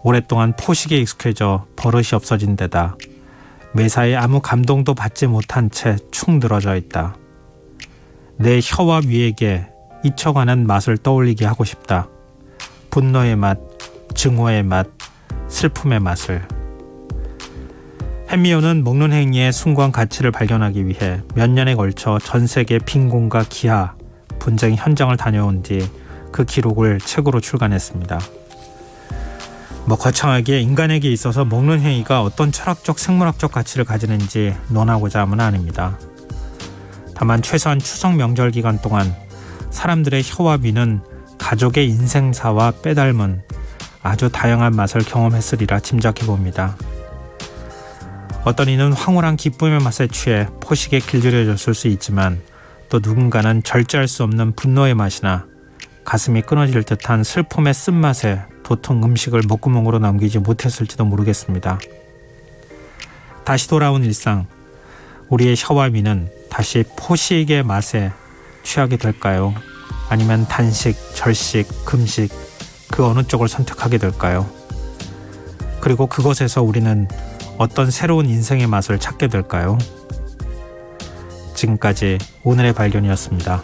오랫동안 포식에 익숙해져 버릇이 없어진 데다 매사에 아무 감동도 받지 못한 채 축 늘어져 있다. 내 혀와 위에게 잊혀가는 맛을 떠올리게 하고 싶다. 분노의 맛, 증오의 맛, 슬픔의 맛을. 헨미오는 먹는 행위의 숭고한 가치를 발견하기 위해 몇 년에 걸쳐 전 세계 빈곤과 기아, 분쟁 현장을 다녀온 뒤 그 기록을 책으로 출간했습니다. 거창하게 인간에게 있어서 먹는 행위가 어떤 철학적 생물학적 가치를 가지는지 논하고자 함은 아닙니다. 다만 최소한 추석 명절 기간 동안 사람들의 혀와 위는 가족의 인생사와 빼닮은 아주 다양한 맛을 경험했으리라 짐작해봅니다. 어떤 이는 황홀한 기쁨의 맛에 취해 포식에 길들여졌을 수 있지만 또 누군가는 절제할 수 없는 분노의 맛이나 가슴이 끊어질 듯한 슬픔의 쓴맛에 도통 음식을 목구멍으로 넘기지 못했을지도 모르겠습니다. 다시 돌아온 일상, 우리의 혀와 위는 다시 포식의 맛에 취하게 될까요? 아니면 단식, 절식, 금식 그 어느 쪽을 선택하게 될까요? 그리고 그것에서 우리는 어떤 새로운 인생의 맛을 찾게 될까요? 지금까지 오늘의 발견이었습니다.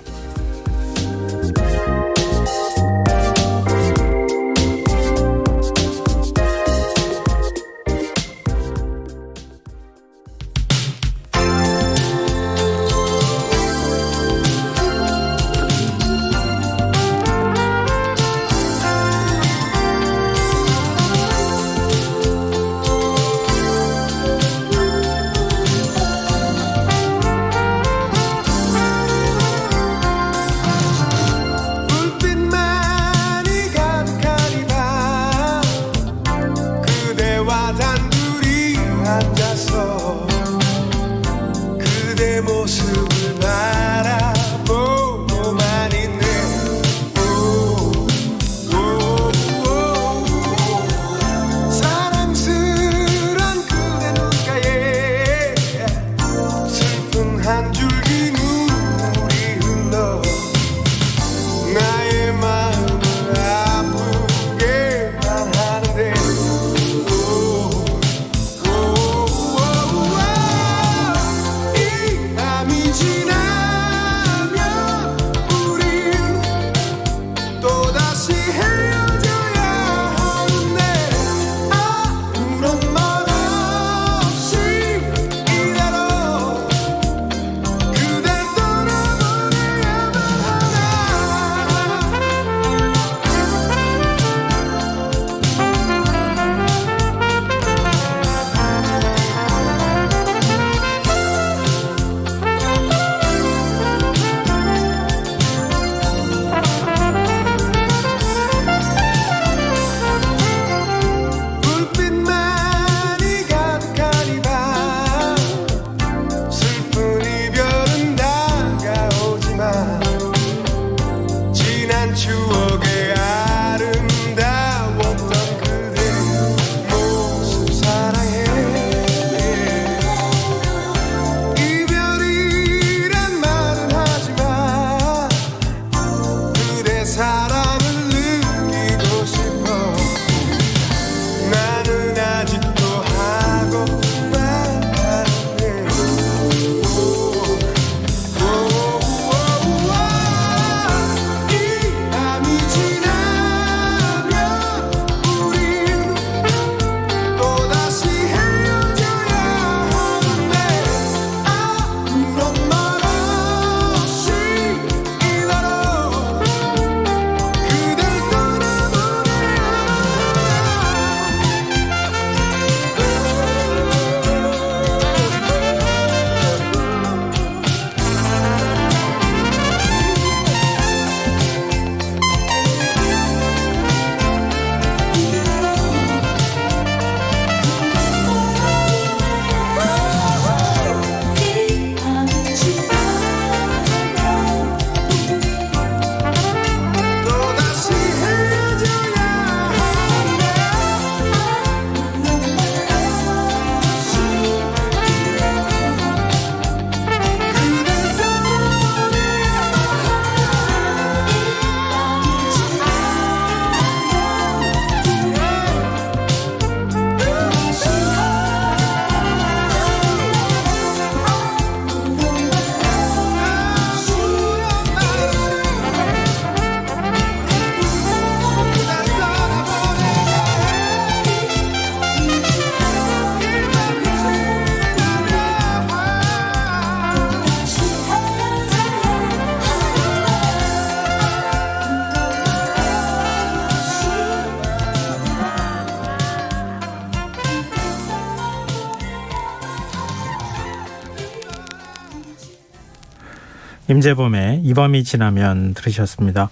임재범의 이 밤이 지나면 들으셨습니다.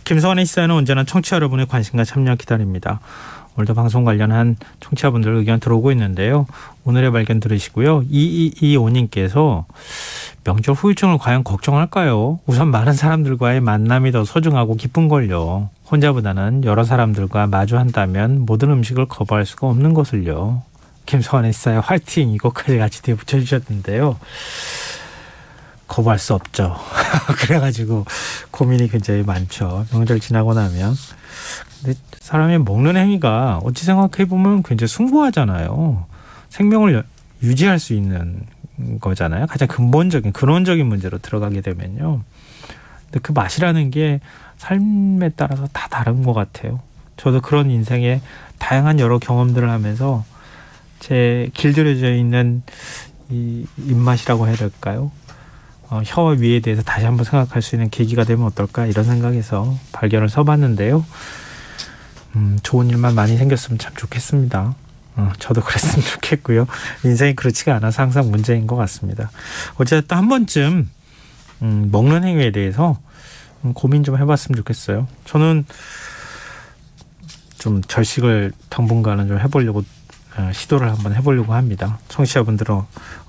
김성환의 시사는 언제나 청취자 여러분의 관심과 참여 기다립니다. 오늘도 방송 관련한 청취자분들 의견 들어오고 있는데요. 오늘의 발견 들으시고요. 2225님께서 명절 후유증을 과연 걱정할까요? 우선 많은 사람들과의 만남이 더 소중하고 기쁜걸요. 혼자보다는 여러 사람들과 마주한다면 모든 음식을 거부할 수가 없는 것을요. 김성환의 시사의 화이팅 이거까지 같이 뒤에 붙여주셨는데요. 거부할 수 없죠. 그래가지고 고민이 굉장히 많죠. 명절 지나고 나면. 근데 사람이 먹는 행위가 어찌 생각해보면 굉장히 숭고하잖아요. 생명을 유지할 수 있는 거잖아요. 가장 근본적인 근원적인 문제로 들어가게 되면요. 근데 그 맛이라는 게 삶에 따라서 다 다른 것 같아요. 저도 그런 인생의 다양한 여러 경험들을 하면서 제 길들여져 있는 이 입맛이라고 해야 될까요? 혀와 위에 대해서 다시 한번 생각할 수 있는 계기가 되면 어떨까 이런 생각에서 발견을 써봤는데요. 좋은 일만 많이 생겼으면 참 좋겠습니다. 저도 그랬으면 좋겠고요. 인생이 그렇지가 않아서 항상 문제인 것 같습니다. 어쨌든 한 번쯤 먹는 행위에 대해서 고민 좀 해봤으면 좋겠어요. 저는 좀 절식을 당분간은 좀 해보려고 시도를 한번 해보려고 합니다. 청취자분들은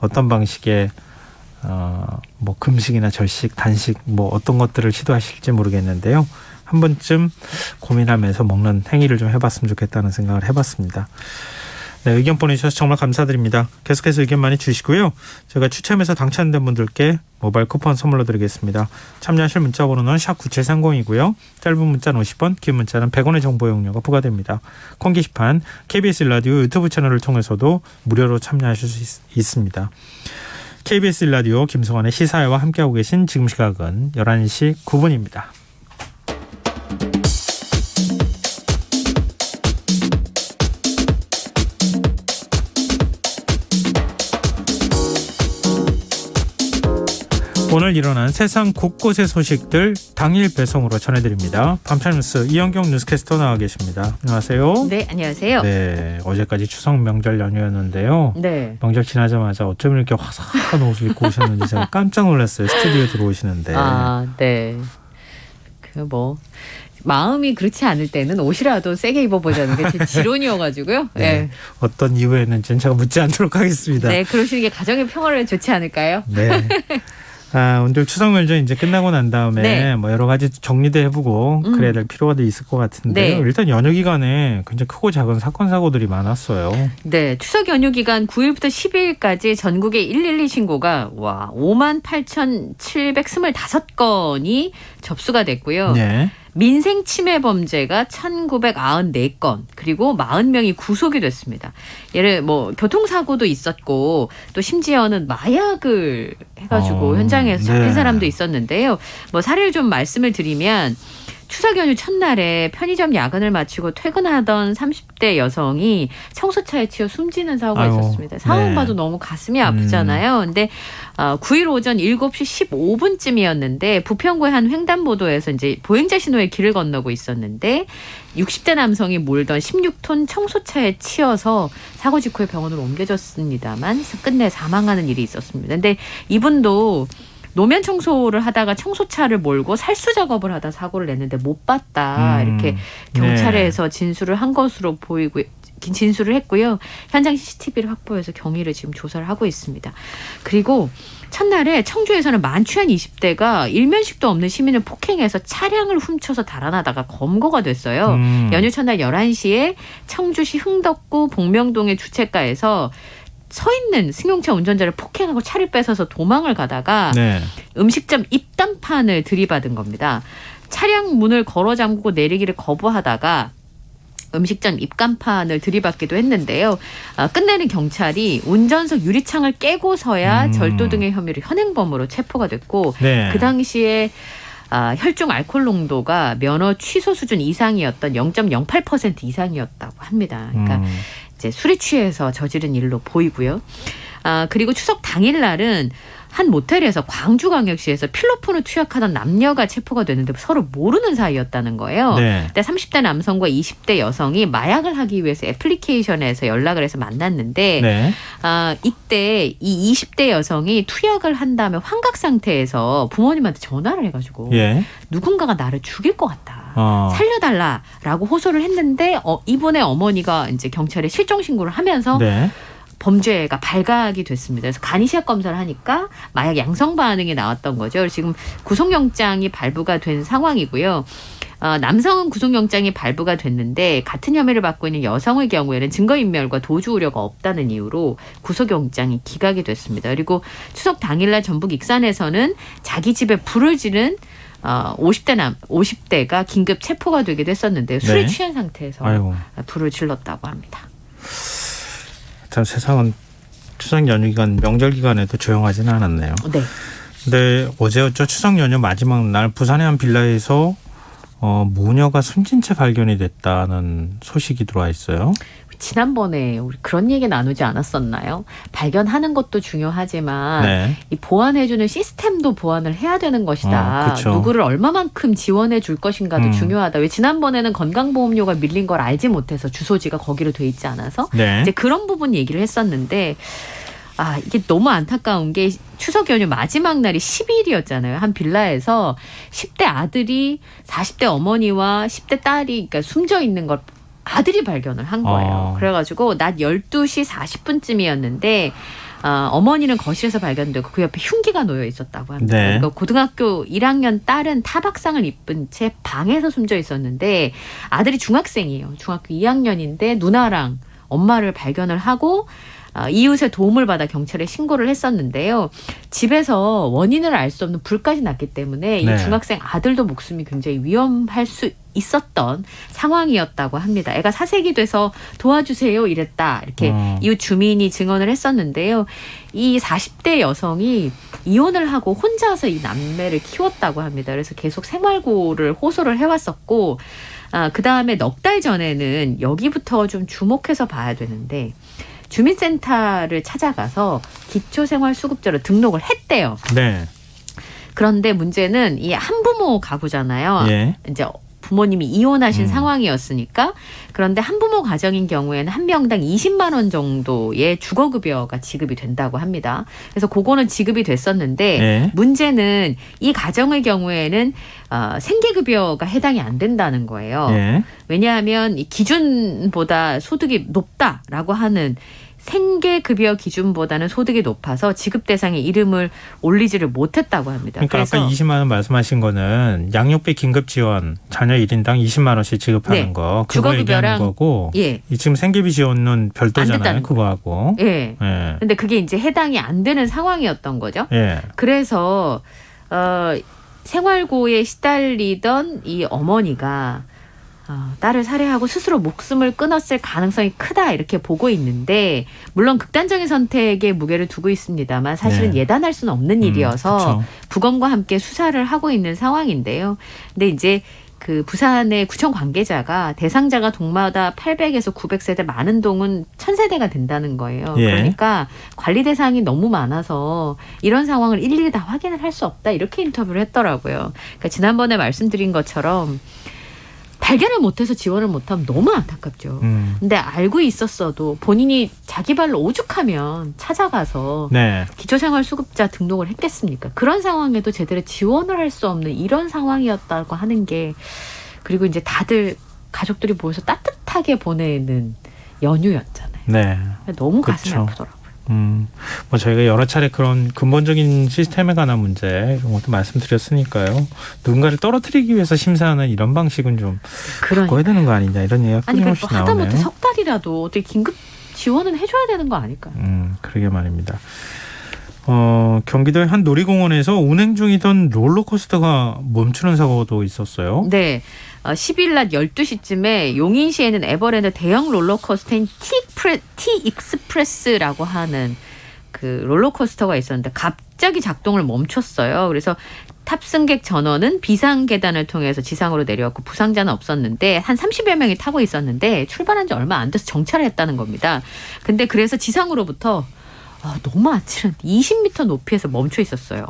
어떤 방식의 뭐 금식이나 절식, 단식 뭐 어떤 것들을 시도하실지 모르겠는데요. 한 번쯤 고민하면서 먹는 행위를 좀 해봤으면 좋겠다는 생각을 해봤습니다. 네, 의견 보내주셔서 정말 감사드립니다. 계속해서 의견 많이 주시고요. 제가 추첨해서 당첨된 분들께 모바일 쿠폰 선물로 드리겠습니다. 참여하실 문자 번호는 샵 9730이고요. 짧은 문자는 50원, 긴 문자는 100원의 정보 이용료가 부과됩니다. 콩 게시판, KBS 라디오 유튜브 채널을 통해서도 무료로 참여하실 수 있습니다. KBS 라디오 김성환의 시사회와 함께하고 계신 지금 시각은 11시 9분입니다. 오늘 일어난 세상 곳곳의 소식들 당일 배송으로 전해드립니다. 밤차뉴스 이현경 뉴스캐스터 나와 계십니다. 안녕하세요. 네, 안녕하세요. 네, 어제까지 추석 명절 연휴였는데요. 네. 명절 지나자마자 어쩜 이렇게 화사한 옷을 입고 오셨는지 제가 깜짝 놀랐어요. 스튜디오에 들어오시는데. 아, 네. 마음이 그렇지 않을 때는 옷이라도 세게 입어보자는 게 제 지론이어가지고요. 네. 네. 어떤 이유였는지는 제가 묻지 않도록 하겠습니다. 네, 그러시는 게 가정의 평화를 좋지 않을까요? 네. 오늘 추석 명절 이제 끝나고 난 다음에 네. 뭐 여러 가지 정리도 해보고 그래야 될 필요가 있을 것 같은데요. 네. 일단 연휴 기간에 굉장히 크고 작은 사건 사고들이 많았어요. 네, 추석 연휴 기간 9일부터 12일까지 전국의 112 신고가 58,725건이 접수가 됐고요. 네. 민생 침해 범죄가 1,994건 그리고 40명이 구속이 됐습니다. 예를 교통사고도 있었고 또 심지어는 마약을 해가지고 현장에서 잡힌 네. 사람도 있었는데요. 사례를 좀 말씀을 드리면 추석 연휴 첫날에 편의점 야근을 마치고 퇴근하던 30대 여성이 청소차에 치여 숨지는 사고가 있었습니다. 상황 네. 봐도 너무 가슴이 아프잖아요. 근데 9일 오전 7시 15분쯤이었는데 부평구의 한 횡단보도에서 이제 보행자 신호에 길을 건너고 있었는데 60대 남성이 몰던 16톤 청소차에 치여서 사고 직후에 병원으로 옮겨졌습니다만 끝내 사망하는 일이 있었습니다. 근데 이분도 노면 청소를 하다가 청소차를 몰고 살수 작업을 하다 사고를 냈는데 못 봤다. 이렇게 경찰에서 진술을 한 것으로 보이고 진술을 했고요. 현장 CCTV를 확보해서 경위를 지금 조사를 하고 있습니다. 그리고 첫날에 청주에서는 만취한 20대가 일면식도 없는 시민을 폭행해서 차량을 훔쳐서 달아나다가 검거가 됐어요. 연휴 첫날 11시에 청주시 흥덕구 복명동의 주택가에서 서 있는 승용차 운전자를 폭행하고 차를 뺏어서 도망을 가다가 음식점 입단판을 들이받은 겁니다. 차량 문을 걸어 잠그고 내리기를 거부하다가 음식점 입간판을 들이받기도 했는데요. 끝내는 경찰이 운전석 유리창을 깨고서야 절도 등의 혐의로 현행범으로 체포가 됐고 그 당시에 혈중 알코올 농도가 면허 취소 수준 이상이었던 0.08% 이상이었다고 합니다. 그러니까 이제 술에 취해서 저지른 일로 보이고요. 그리고 추석 당일날은 한 모텔에서 광주광역시에서 필로폰을 투약하던 남녀가 체포가 됐는데 서로 모르는 사이였다는 거예요. 네. 근데 30대 남성과 20대 여성이 마약을 하기 위해서 애플리케이션에서 연락을 해서 만났는데 네. 이때 이 20대 여성이 투약을 한 다음에 환각 상태에서 부모님한테 전화를 해가지고 예. 누군가가 나를 죽일 것 같다. 살려달라라고 호소를 했는데 이분의 어머니가 이제 경찰에 실종 신고를 하면서 네. 범죄가 발각이 됐습니다. 그래서 간이시약 검사를 하니까 마약 양성 반응이 나왔던 거죠. 지금 구속영장이 발부가 된 상황이고요. 남성은 구속영장이 발부가 됐는데 같은 혐의를 받고 있는 여성의 경우에는 증거인멸과 도주 우려가 없다는 이유로 구속영장이 기각이 됐습니다. 그리고 추석 당일날 전북 익산에서는 자기 집에 불을 지른 50대가 긴급 체포가 되기도 했었는데 술에 네. 취한 상태에서 아이고. 불을 질렀다고 합니다. 참 세상은 추석 연휴 기간, 명절 기간에도 조용하지는 않았네요. 네. 근데 어제였죠. 추석 연휴 마지막 날 부산의 한 빌라에서 모녀가 숨진 채 발견이 됐다는 소식이 들어와 있어요. 지난번에 우리 그런 얘기 나누지 않았었나요? 발견하는 것도 중요하지만 네. 이 보완해주는 시스템도 보완을 해야 되는 것이다. 그쵸. 누구를 얼마만큼 지원해 줄 것인가도 중요하다. 왜 지난번에는 건강보험료가 밀린 걸 알지 못해서 주소지가 거기로 돼 있지 않아서 네. 이제 그런 부분 얘기를 했었는데 이게 너무 안타까운 게 추석 연휴 마지막 날이 10일이었잖아요. 한 빌라에서 10대 아들이 40대 어머니와 10대 딸이 그러니까 숨져 있는 걸 아들이 발견을 한 거예요. 그래가지고 낮 12시 40분쯤이었는데 어머니는 거실에서 발견되고 그 옆에 흉기가 놓여 있었다고 합니다. 네. 그러니까 고등학교 1학년 딸은 타박상을 입은 채 방에서 숨져 있었는데 아들이 중학생이에요. 중학교 2학년인데 누나랑 엄마를 발견을 하고 이웃의 도움을 받아 경찰에 신고를 했었는데요. 집에서 원인을 알 수 없는 불까지 났기 때문에 네. 이 중학생 아들도 목숨이 굉장히 위험할 수 있었던 상황이었다고 합니다. 애가 사색이 돼서 도와주세요 이랬다. 이렇게 이웃 주민이 증언을 했었는데요. 이 40대 여성이 이혼을 하고 혼자서 이 남매를 키웠다고 합니다. 그래서 계속 생활고를 호소를 해왔었고 그다음에 넉 달 전에는 여기부터 좀 주목해서 봐야 되는데 주민센터를 찾아가서 기초생활수급자로 등록을 했대요. 네. 그런데 문제는 이 한부모 가구잖아요. 예. 이제 부모님이 이혼하신 상황이었으니까 그런데 한부모 가정인 경우에는 한 명당 20만 원 정도의 주거급여가 지급이 된다고 합니다. 그래서 그거는 지급이 됐었는데 네. 문제는 이 가정의 경우에는 생계급여가 해당이 안 된다는 거예요. 네. 왜냐하면 이 기준보다 소득이 높다라고 하는 생계급여 기준보다는 소득이 높아서 지급 대상에 이름을 올리지를 못했다고 합니다. 그러니까 그래서 아까 20만 원 말씀하신 거는 양육비 긴급 지원 자녀 1인당 20만 원씩 지급하는 네. 거 그거 얘기하는 거고 예. 지금 생계비 지원은 별도잖아요. 그거하고. 예. 예. 근데 그게 이제 해당이 안 되는 상황이었던 거죠. 예. 그래서 생활고에 시달리던 이 어머니가 딸을 살해하고 스스로 목숨을 끊었을 가능성이 크다 이렇게 보고 있는데 물론 극단적인 선택에 무게를 두고 있습니다만 사실은 네. 예단할 수는 없는 일이어서 그쵸. 부검과 함께 수사를 하고 있는 상황인데요. 근데 이제 그 부산의 구청 관계자가 대상자가 동마다 800에서 900세대 많은 동은 1000세대가 된다는 거예요. 예. 그러니까 관리 대상이 너무 많아서 이런 상황을 일일이 다 확인을 할 수 없다 이렇게 인터뷰를 했더라고요. 그러니까 지난번에 말씀드린 것처럼 발견을 못해서 지원을 못하면 너무 안타깝죠. 근데 알고 있었어도 본인이 자기 발로 오죽하면 찾아가서 네. 기초생활수급자 등록을 했겠습니까? 그런 상황에도 제대로 지원을 할 수 없는 이런 상황이었다고 하는 게 그리고 이제 다들 가족들이 모여서 따뜻하게 보내는 연휴였잖아요. 네. 너무 가슴이 그렇죠. 아프더라고요. 뭐 저희가 여러 차례 그런 근본적인 시스템에 관한 문제 이런 것도 말씀드렸으니까요. 누군가를 떨어뜨리기 위해서 심사하는 이런 방식은 좀 바꿔야 되는 거 아니냐 이런 얘기가 아니 끊임없이 그래도 나오네요. 하다못해 석 달이라도 어떻게 긴급 지원은 해줘야 되는 거 아닐까요? 그러게 말입니다. 경기도의 한 놀이공원에서 운행 중이던 롤러코스터가 멈추는 사고도 있었어요. 네. 10일 낮 12시쯤에 용인시에는 에버랜드 대형 롤러코스터인 T-익스프레스라고 하는 그 롤러코스터가 있었는데 갑자기 작동을 멈췄어요. 그래서 탑승객 전원은 비상 계단을 통해서 지상으로 내려왔고 부상자는 없었는데 한 30여 명이 타고 있었는데 출발한 지 얼마 안 돼서 정차를 했다는 겁니다. 근데 그래서 지상으로부터 너무 아찔한데 20m 높이에서 멈춰 있었어요.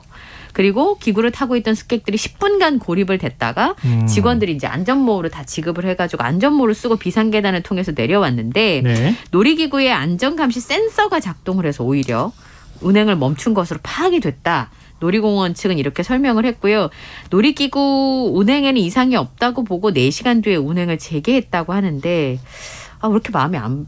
그리고 기구를 타고 있던 승객들이 10분간 고립을 됐다가 직원들이 이제 안전모를 다 지급을 해가지고 안전모를 쓰고 비상계단을 통해서 내려왔는데 네. 놀이기구의 안전감시 센서가 작동을 해서 오히려 운행을 멈춘 것으로 파악이 됐다. 놀이공원 측은 이렇게 설명을 했고요. 놀이기구 운행에는 이상이 없다고 보고 4시간 뒤에 운행을 재개했다고 하는데 왜 이렇게 마음이 안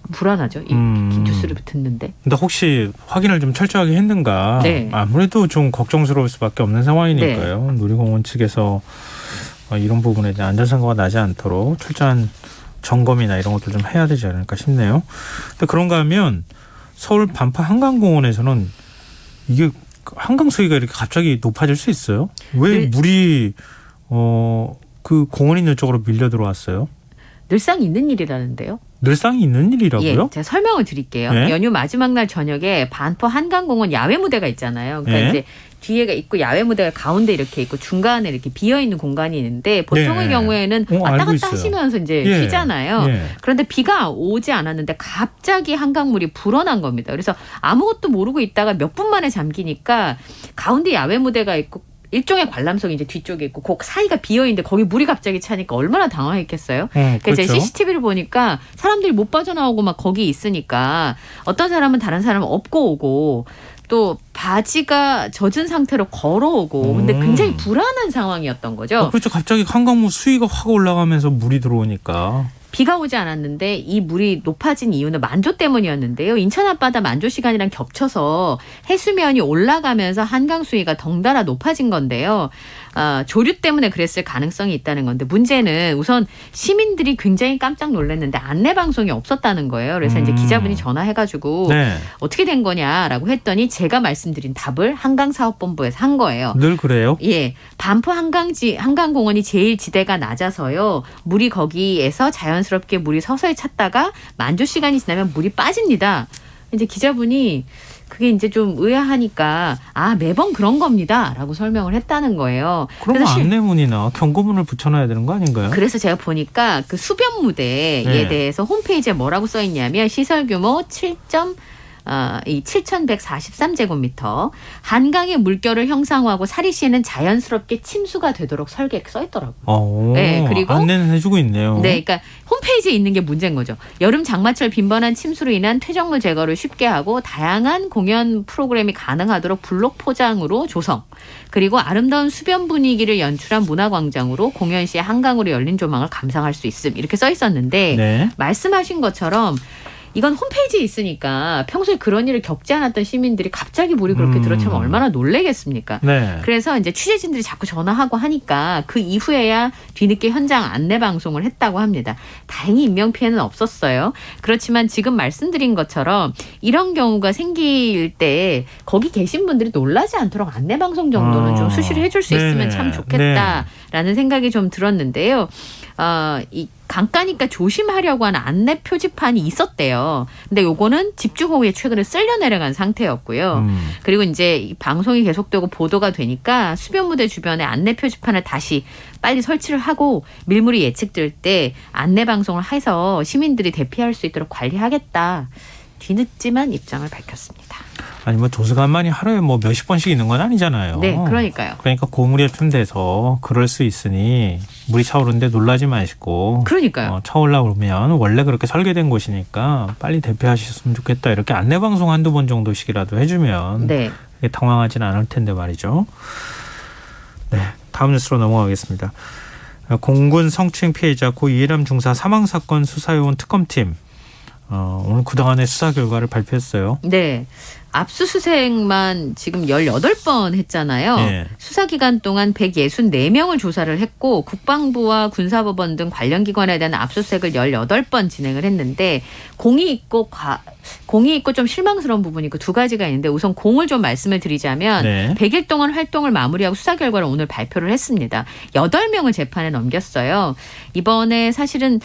불안하죠? 이 뉴스를 듣는데. 근데 혹시 확인을 좀 철저하게 했는가? 네. 아무래도 좀 걱정스러울 수밖에 없는 상황이니까요. 네. 놀이공원 측에서 이런 부분에 대한 안전사고가 나지 않도록 철저한 점검이나 이런 것도 좀 해야 되지 않을까 싶네요. 근데 그런가 하면 서울 반포 한강공원에서는 이게 한강 수위가 이렇게 갑자기 높아질 수 있어요? 왜 물이 그 공원 있는 쪽으로 밀려 들어왔어요? 늘상 있는 일이라는데요. 늘상 있는 일이라고요? 예, 제가 설명을 드릴게요. 네? 연휴 마지막 날 저녁에 반포 한강공원 야외 무대가 있잖아요. 그러니까 네? 이제 뒤에가 있고 야외 무대가 가운데 이렇게 있고 중간에 이렇게 비어 있는 공간이 있는데 보통의 네. 경우에는 왔다 알고 갔다 있어요. 하시면서 이제 예. 쉬잖아요. 예. 그런데 비가 오지 않았는데 갑자기 한강물이 불어난 겁니다. 그래서 아무것도 모르고 있다가 몇 분 만에 잠기니까 가운데 야외 무대가 있고 일종의 관람석이 이제 뒤쪽에 있고 그 사이가 비어있는데 거기 물이 갑자기 차니까 얼마나 당황했겠어요. 그러니까 이제 그렇죠. CCTV를 보니까 사람들이 못 빠져나오고 막 거기 있으니까 어떤 사람은 다른 사람을 업고 오고 또 바지가 젖은 상태로 걸어오고 근데 굉장히 불안한 상황이었던 거죠. 그렇죠. 갑자기 한강물 수위가 확 올라가면서 물이 들어오니까. 비가 오지 않았는데 이 물이 높아진 이유는 만조 때문이었는데요. 인천 앞바다 만조 시간이랑 겹쳐서 해수면이 올라가면서 한강 수위가 덩달아 높아진 건데요. 조류 때문에 그랬을 가능성이 있다는 건데 문제는 우선 시민들이 굉장히 깜짝 놀랐는데 안내 방송이 없었다는 거예요. 그래서 이제 기자분이 전화해가지고 네. 어떻게 된 거냐라고 했더니 제가 말씀드린 답을 한강사업본부에서 한 거예요. 늘 그래요? 예, 반포 한강공원이 제일 지대가 낮아서요. 물이 거기에서 자연스럽게 물이 서서히 찼다가 만조 시간이 지나면 물이 빠집니다. 이제 기자분이 그게 이제 좀 의아하니까 매번 그런 겁니다라고 설명을 했다는 거예요. 그럼 안내문이나 경고문을 붙여놔야 되는 거 아닌가요? 그래서 제가 보니까 그 수변 무대에 네. 대해서 홈페이지에 뭐라고 써 있냐면 시설 규모 7,143제곱미터 한강의 물결을 형상화하고 사리시에는 자연스럽게 침수가 되도록 설계에 써 있더라고요. 네, 그리고 안내는 해주고 있네요. 네, 그러니까 홈페이지에 있는 게 문제인 거죠. 여름 장마철 빈번한 침수로 인한 퇴적물 제거를 쉽게 하고 다양한 공연 프로그램이 가능하도록 블록 포장으로 조성. 그리고 아름다운 수변 분위기를 연출한 문화광장으로 공연 시에 한강으로 열린 조망을 감상할 수 있음. 이렇게 써 있었는데 네. 말씀하신 것처럼 이건 홈페이지에 있으니까 평소에 그런 일을 겪지 않았던 시민들이 갑자기 물이 그렇게 들어차면 얼마나 놀라겠습니까? 네. 그래서 이제 취재진들이 자꾸 전화하고 하니까 그 이후에야 뒤늦게 현장 안내 방송을 했다고 합니다. 다행히 인명피해는 없었어요. 그렇지만 지금 말씀드린 것처럼 이런 경우가 생길 때 거기 계신 분들이 놀라지 않도록 안내 방송 정도는 좀 수시로 해줄 수 있으면 참 좋겠다라는 생각이 좀 들었는데요. 이 강가니까 조심하려고 하는 안내 표지판이 있었대요. 근데 요거는 집주호우에 최근에 쓸려 내려간 상태였고요. 그리고 이제 이 방송이 계속되고 보도가 되니까 수변무대 주변에 안내 표지판을 다시 빨리 설치를 하고 밀물이 예측될 때 안내 방송을 해서 시민들이 대피할 수 있도록 관리하겠다. 뒤늦지만 입장을 밝혔습니다. 아니 도서관만이 하루에 몇십 번씩 있는 건 아니잖아요. 네, 그러니까요. 그러니까 고물이 좀 돼서 그럴 수 있으니 물이 차오르는데 놀라지 마시고. 그러니까요. 차올라오면 원래 그렇게 설계된 곳이니까 빨리 대피하셨으면 좋겠다. 이렇게 안내 방송 한두 번 정도씩이라도 해주면 당황하지는 않을 텐데 말이죠. 네, 다음 뉴스로 넘어가겠습니다. 공군 성추행 피해자 고 이해람 중사 사망 사건 수사해온 특검팀. 오늘 그동안의 수사 결과를 발표했어요. 네. 압수수색만 지금 18번 했잖아요. 네. 수사 기간 동안 164명을 조사를 했고 국방부와 군사법원 등 관련 기관에 대한 압수수색을 18번 진행을 했는데 공이 있고 좀 실망스러운 부분이 있고 두 가지가 있는데 우선 공을 좀 말씀을 드리자면 100일 동안 활동을 마무리하고 수사 결과를 오늘 발표를 했습니다. 8명을 재판에 넘겼어요. 이번에 사실은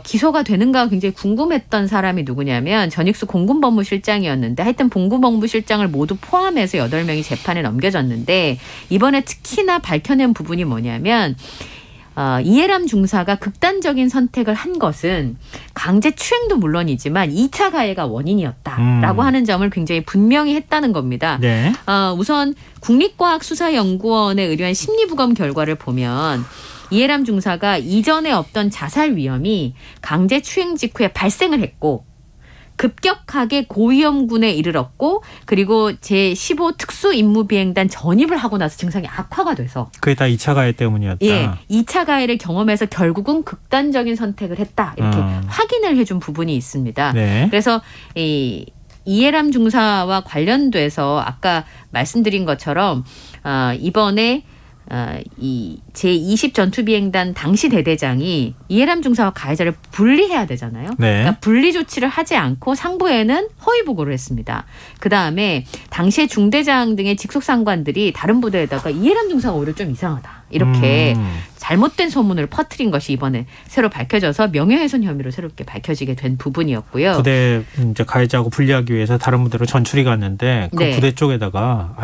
기소가 되는가 굉장히 궁금했던 사람이 누구냐면 전익수 공군법무실장이었는데 하여튼 공군법무실장을 모두 포함해서 8명이 재판에 넘겨졌는데 이번에 특히나 밝혀낸 부분이 뭐냐면 이해람 중사가 극단적인 선택을 한 것은 강제추행도 물론이지만 2차 가해가 원인이었다라고 하는 점을 굉장히 분명히 했다는 겁니다. 네. 우선 국립과학수사연구원에 의뢰한 심리부검 결과를 보면 이해람 중사가 이전에 없던 자살 위험이 강제추행 직후에 발생을 했고 급격하게 고위험군에 이르렀고 그리고 제15 특수임무비행단 전입을 하고 나서 증상이 악화가 돼서 그게 다 2차 가해 때문이었다. 예, 2차 가해를 경험해서 결국은 극단적인 선택을 했다. 이렇게 확인을 해준 부분이 있습니다. 네. 그래서 이해람 중사와 관련돼서 아까 말씀드린 것처럼 이번에 이 제20 전투비행단 당시 대대장이 이해람 중사와 가해자를 분리해야 되잖아요. 네. 그러니까 분리 조치를 하지 않고 상부에는 허위 보고를 했습니다. 그다음에 당시에 중대장 등의 직속 상관들이 다른 부대에다가 이해람 중사가 오히려 좀 이상하다. 이렇게 잘못된 소문을 퍼뜨린 것이 이번에 새로 밝혀져서 명예훼손 혐의로 새롭게 밝혀지게 된 부분이었고요. 부대 이제 가해자하고 분리하기 위해서 다른 부대로 전출이 갔는데 그 네. 부대 쪽에다가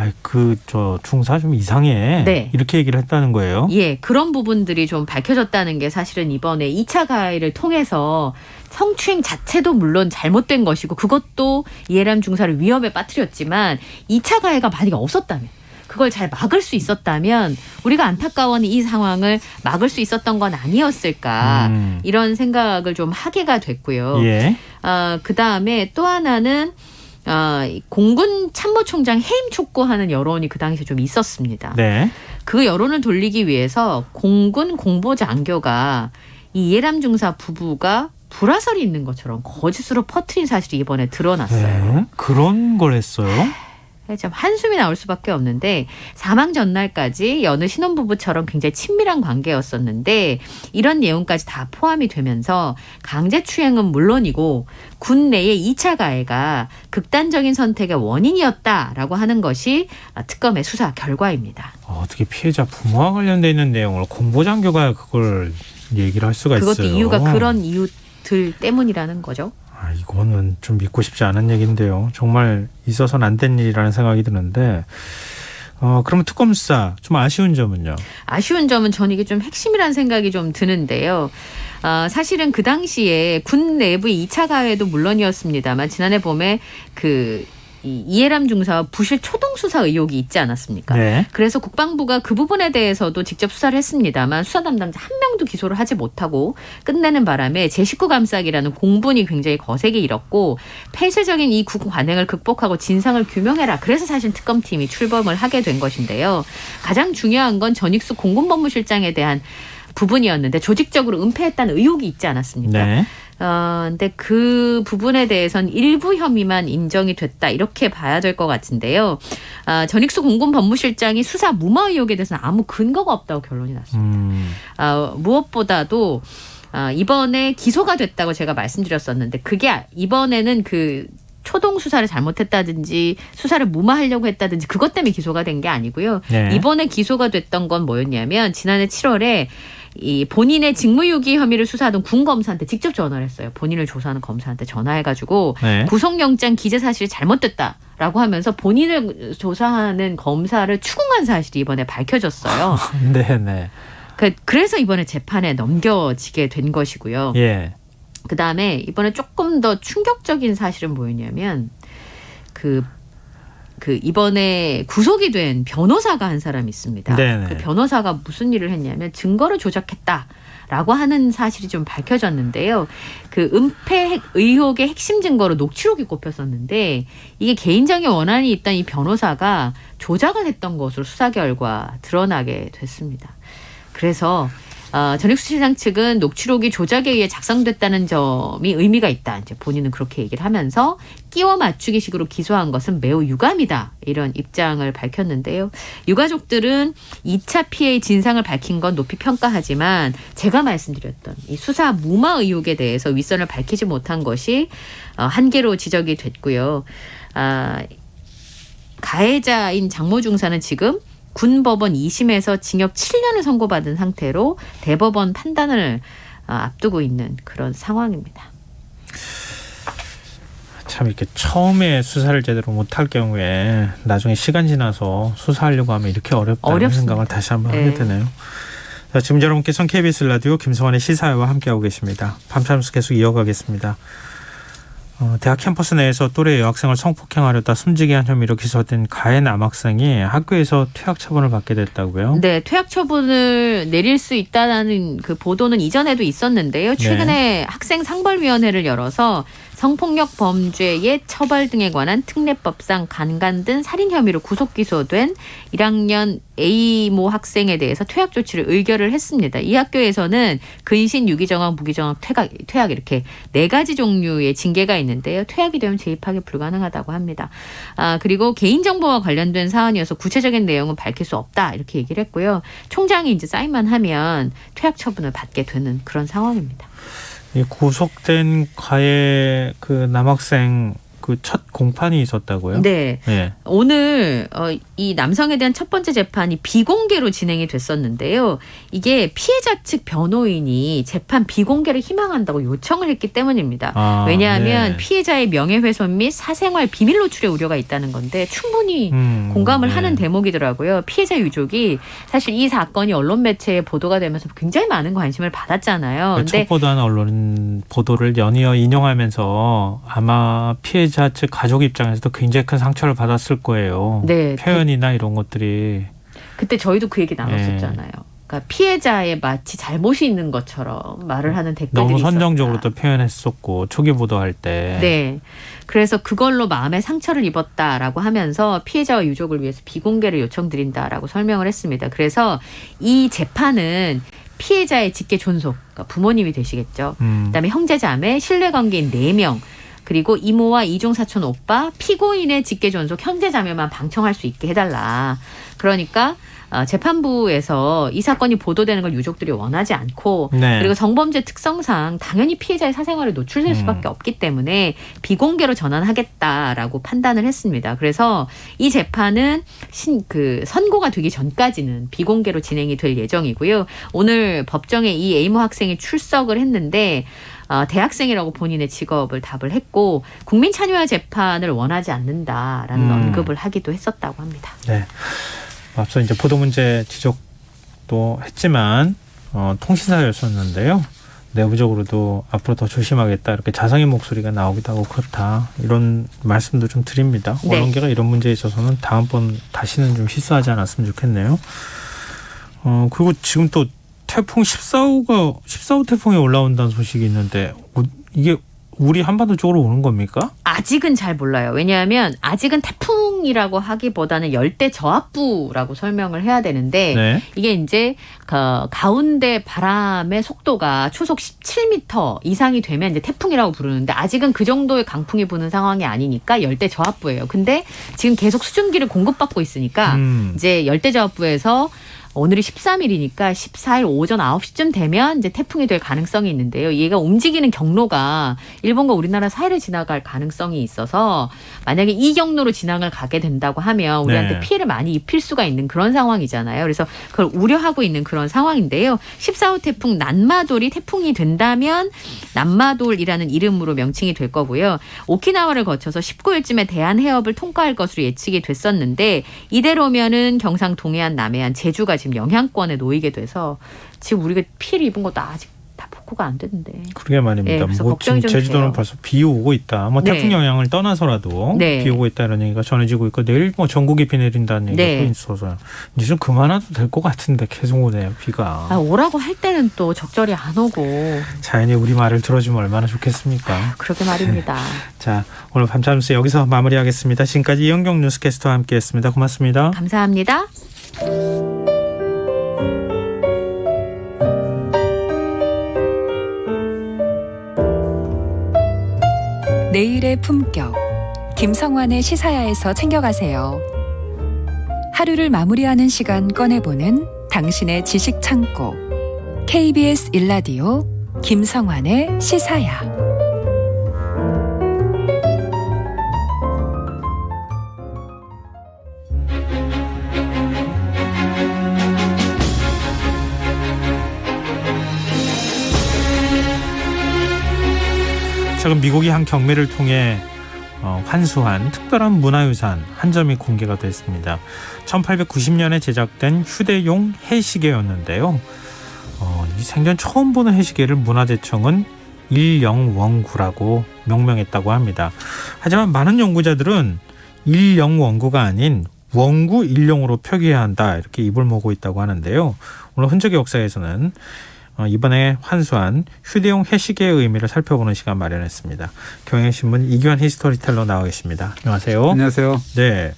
저 중사 좀 이상해. 네. 이렇게 얘기를 했다는 거예요. 예, 그런 부분들이 좀 밝혀졌다는 게 사실은 이번에 2차 가해를 통해서 성추행 자체도 물론 잘못된 것이고 그것도 이해람 중사를 위험에 빠뜨렸지만 2차 가해가 만약에 없었다면 그걸 잘 막을 수 있었다면 우리가 안타까워하는 이 상황을 막을 수 있었던 건 아니었을까 이런 생각을 좀 하게가 됐고요. 예. 그다음에 또 하나는 공군 참모총장 해임 촉구하는 여론이 그 당시에 좀 있었습니다. 네. 그 여론을 돌리기 위해서 공군 공보장교가 이 이해람 중사 부부가 불화설이 있는 것처럼 거짓으로 퍼뜨린 사실이 이번에 드러났어요. 네. 그런 걸 했어요? 참 한숨이 나올 수밖에 없는데 사망 전날까지 여느 신혼부부처럼 굉장히 친밀한 관계였었는데 이런 내용까지 다 포함이 되면서 강제추행은 물론이고 군 내의 2차 가해가 극단적인 선택의 원인이었다라고 하는 것이 특검의 수사 결과입니다. 어떻게 피해자 부모와 관련돼 있는 내용을 공보장교가 그걸 얘기를 할 수가 있어요. 그것도 이유가 그런 이유들 때문이라는 거죠. 이거는 좀 믿고 싶지 않은 얘기인데요. 정말 있어서는 안 된 일이라는 생각이 드는데 그러면 특검 수사 좀 아쉬운 점은요? 아쉬운 점은 전 이게 좀 핵심이라는 생각이 좀 드는데요. 사실은 그 당시에 군 내부의 2차 가해도 물론이었습니다만 지난해 봄에 이해람 중사와 부실 초동 수사 의혹이 있지 않았습니까? 네. 그래서 국방부가 그 부분에 대해서도 직접 수사를 했습니다만 수사 담당자 한 명도 기소를 하지 못하고 끝내는 바람에 제19 감싸기라는 공분이 굉장히 거세게 일었고 폐쇄적인 이 군 관행을 극복하고 진상을 규명해라. 그래서 사실 특검팀이 출범을 하게 된 것인데요. 가장 중요한 건 전익수 공군법무실장에 대한 부분이었는데 조직적으로 은폐했다는 의혹이 있지 않았습니까? 네. 근데 그 부분에 대해서는 일부 혐의만 인정이 됐다 이렇게 봐야 될 것 같은데요. 전익수 공군법무실장이 수사 무마 의혹에 대해서는 아무 근거가 없다고 결론이 났습니다. 무엇보다도 이번에 기소가 됐다고 제가 말씀드렸었는데 그게 이번에는 초동 수사를 잘못했다든지 수사를 무마하려고 했다든지 그것 때문에 기소가 된 게 아니고요. 네. 이번에 기소가 됐던 건 뭐였냐면 지난해 7월에 이 본인의 직무유기 혐의를 수사하던 군 검사한테 직접 전화를 했어요. 본인을 조사하는 검사한테 전화해가지고 네. 구속영장 기재 사실이 잘못됐다라고 하면서 본인을 조사하는 검사를 추궁한 사실이 이번에 밝혀졌어요. 네네. 그래서 이번에 재판에 넘겨지게 된 것이고요. 예. 그다음에 이번에 조금 더 충격적인 사실은 뭐였냐면 이번에 구속이 된 변호사가 한 사람이 있습니다. 네네. 그 변호사가 무슨 일을 했냐면 증거를 조작했다라고 하는 사실이 좀 밝혀졌는데요. 그 은폐 의혹의 핵심 증거로 녹취록이 꼽혔었는데 이게 개인정의 원한이 있던 이 변호사가 조작을 했던 것으로 수사 결과 드러나게 됐습니다. 그래서 전익수 실장 측은 녹취록이 조작에 의해 작성됐다는 점이 의미가 있다. 이제 본인은 그렇게 얘기를 하면서 끼워 맞추기식으로 기소한 것은 매우 유감이다. 이런 입장을 밝혔는데요. 유가족들은 2차 피해의 진상을 밝힌 건 높이 평가하지만 제가 말씀드렸던 이 수사 무마 의혹에 대해서 윗선을 밝히지 못한 것이 한계로 지적이 됐고요. 가해자인 장모 중사는 지금 군법원 2심에서 징역 7년을 선고받은 상태로 대법원 판단을 앞두고 있는 그런 상황입니다. 참 이렇게 처음에 수사를 제대로 못할 경우에 나중에 시간 지나서 수사하려고 하면 이렇게 어렵다는 어렵습니다. 생각을 다시 한번 하게 되네요. 자, 지금 여러분께서는 KBS 라디오 김성환의 시사회와 함께하고 계십니다. 밤참수 계속 이어가겠습니다. 대학 캠퍼스 내에서 또래 여학생을 성폭행하려다 숨지게 한 혐의로 기소된 가해 남학생이 학교에서 퇴학 처분을 받게 됐다고요? 네, 퇴학 처분을 내릴 수 있다는 그 보도는 이전에도 있었는데요. 최근에 학생 상벌위원회를 열어서 성폭력 범죄의 처벌 등에 관한 특례법상 간간 등 살인 혐의로 구속 기소된 1학년 A모 학생에 대해서 퇴학 조치를 의결을 했습니다. 이 학교에서는 근신, 유기정학, 무기정학, 퇴학 이렇게 4가지 종류의 징계가 있는데요. 퇴학이 되면 재입학이 불가능하다고 합니다. 그리고 개인정보와 관련된 사안이어서 구체적인 내용은 밝힐 수 없다 이렇게 얘기를 했고요. 총장이 이제 사인만 하면 퇴학 처분을 받게 되는 그런 상황입니다. 이 구속된 가해 그 남학생 그 첫 공판이 있었다고요? 네. 네. 오늘 이 남성에 대한 첫 번째 재판이 비공개로 진행이 됐었는데요. 이게 피해자 측 변호인이 재판 비공개를 희망한다고 요청을 했기 때문입니다. 왜냐하면 피해자의 명예훼손 및 사생활 비밀 노출의 우려가 있다는 건데 충분히 공감을 하는 대목이더라고요. 피해자 유족이 사실 이 사건이 언론 매체에 보도가 되면서 굉장히 많은 관심을 받았잖아요. 근데 첫 보도하는 언론 보도를 연이어 인용하면서 아마 피해자 측 가족 입장에서도 굉장히 큰 상처를 받았을 거예요. 네. 표현이나 이런 것들이. 그때 저희도 그 얘기 나눴었잖아요. 그러니까 피해자의 마치 잘못이 있는 것처럼 말을 하는 댓글들이 너무 선정적으로 있었다. 또 표현했었고 초기 보도할 때. 네. 그래서 그걸로 마음에 상처를 입었다라고 하면서 피해자와 유족을 위해서 비공개를 요청드린다라고 설명을 했습니다. 그래서 이 재판은 피해자의 직계 존속, 그러니까 부모님이 되시겠죠. 그다음에 형제 자매, 신뢰관계인 4명. 그리고 이모와 이종 사촌 오빠, 피고인의 직계존속 형제자매만 방청할 수 있게 해달라. 그러니까 재판부에서 이 사건이 보도되는 걸 유족들이 원하지 않고 그리고 성범죄 특성상 당연히 피해자의 사생활에 노출될 수밖에 없기 때문에 비공개로 전환하겠다라고 판단을 했습니다. 그래서 이 재판은 선고가 되기 전까지는 비공개로 진행이 될 예정이고요. 오늘 법정에 이 A모 학생이 출석을 했는데 대학생이라고 본인의 직업을 답을 했고 국민 참여와 재판을 원하지 않는다라는 언급을 하기도 했었다고 합니다. 네. 앞서 이제 보도 문제 지적도 했지만 통신사였었는데요. 내부적으로도 앞으로 더 조심하겠다 이렇게 자성의 목소리가 나오기도 하고 그렇다 이런 말씀도 좀 드립니다. 네. 언론계가 이런 문제에 있어서는 다음번 다시는 좀 실수하지 않았으면 좋겠네요. 그리고 지금 또 태풍 14호 태풍이 올라온다는 소식이 있는데 이게 우리 한반도 쪽으로 오는 겁니까? 아직은 잘 몰라요. 왜냐하면 아직은 태풍이라고 하기보다는 열대 저압부라고 설명을 해야 되는데 이게 이제 가운데 바람의 속도가 초속 17m 이상이 되면 이제 태풍이라고 부르는데 아직은 그 정도의 강풍이 부는 상황이 아니니까 열대 저압부예요. 근데 지금 계속 수증기를 공급받고 있으니까 이제 열대 저압부에서 오늘이 13일이니까 14일 오전 9시쯤 되면 이제 태풍이 될 가능성이 있는데요. 얘가 움직이는 경로가 일본과 우리나라 사이를 지나갈 가능성이 있어서 만약에 이 경로로 진앙을 가게 된다고 하면 우리한테 피해를 많이 입힐 수가 있는 그런 상황이잖아요. 그래서 그걸 우려하고 있는 그런 상황인데요. 14호 태풍 난마돌이 태풍이 된다면 난마돌이라는 이름으로 명칭이 될 거고요. 오키나와를 거쳐서 19일쯤에 대한 해협을 통과할 것으로 예측이 됐었는데 이대로면은 경상 동해안, 남해안, 제주가 지금 영향권에 놓이게 돼서 지금 우리가 피해를 입은 것도 아직 다 복구가 안 됐는데. 그러게 말입니다. 뭐 지금 제주도는 돼요. 벌써 비 오고 있다. 뭐 태풍 영향을 떠나서라도 비 오고 있다 이런 얘기가 전해지고 있고 내일 뭐 전국이 비 내린다는 얘기가 또 있어서 이제 좀 그만해도 될 것 같은데 계속 오네요 비가. 오라고 할 때는 또 적절히 안 오고. 자연이 우리 말을 들어주면 얼마나 좋겠습니까? 그러게 말입니다. 자, 오늘 밤참수 여기서 마무리하겠습니다. 지금까지 이영경 뉴스캐스터와 함께했습니다. 고맙습니다. 감사합니다. 내일의 품격 김성환의 시사야에서 챙겨가세요. 하루를 마무리하는 시간 꺼내보는 당신의 지식 창고 KBS 1라디오 김성환의 시사야. 최근 미국이 한 경매를 통해 환수한 특별한 문화유산 한 점이 공개가 됐습니다. 1890년에 제작된 휴대용 해시계였는데요. 이 생전 처음 보는 해시계를 문화재청은 일영원구라고 명명했다고 합니다. 하지만 많은 연구자들은 일영원구가 아닌 원구 일용으로 표기해야 한다 이렇게 입을 모으고 있다고 하는데요. 오늘 흔적의 역사에서는 이번에 환수한 휴대용 해시계의 의미를 살펴보는 시간 마련했습니다. 경향신문 이규환 히스토리텔러 나와 계십니다. 안녕하세요. 안녕하세요. 네,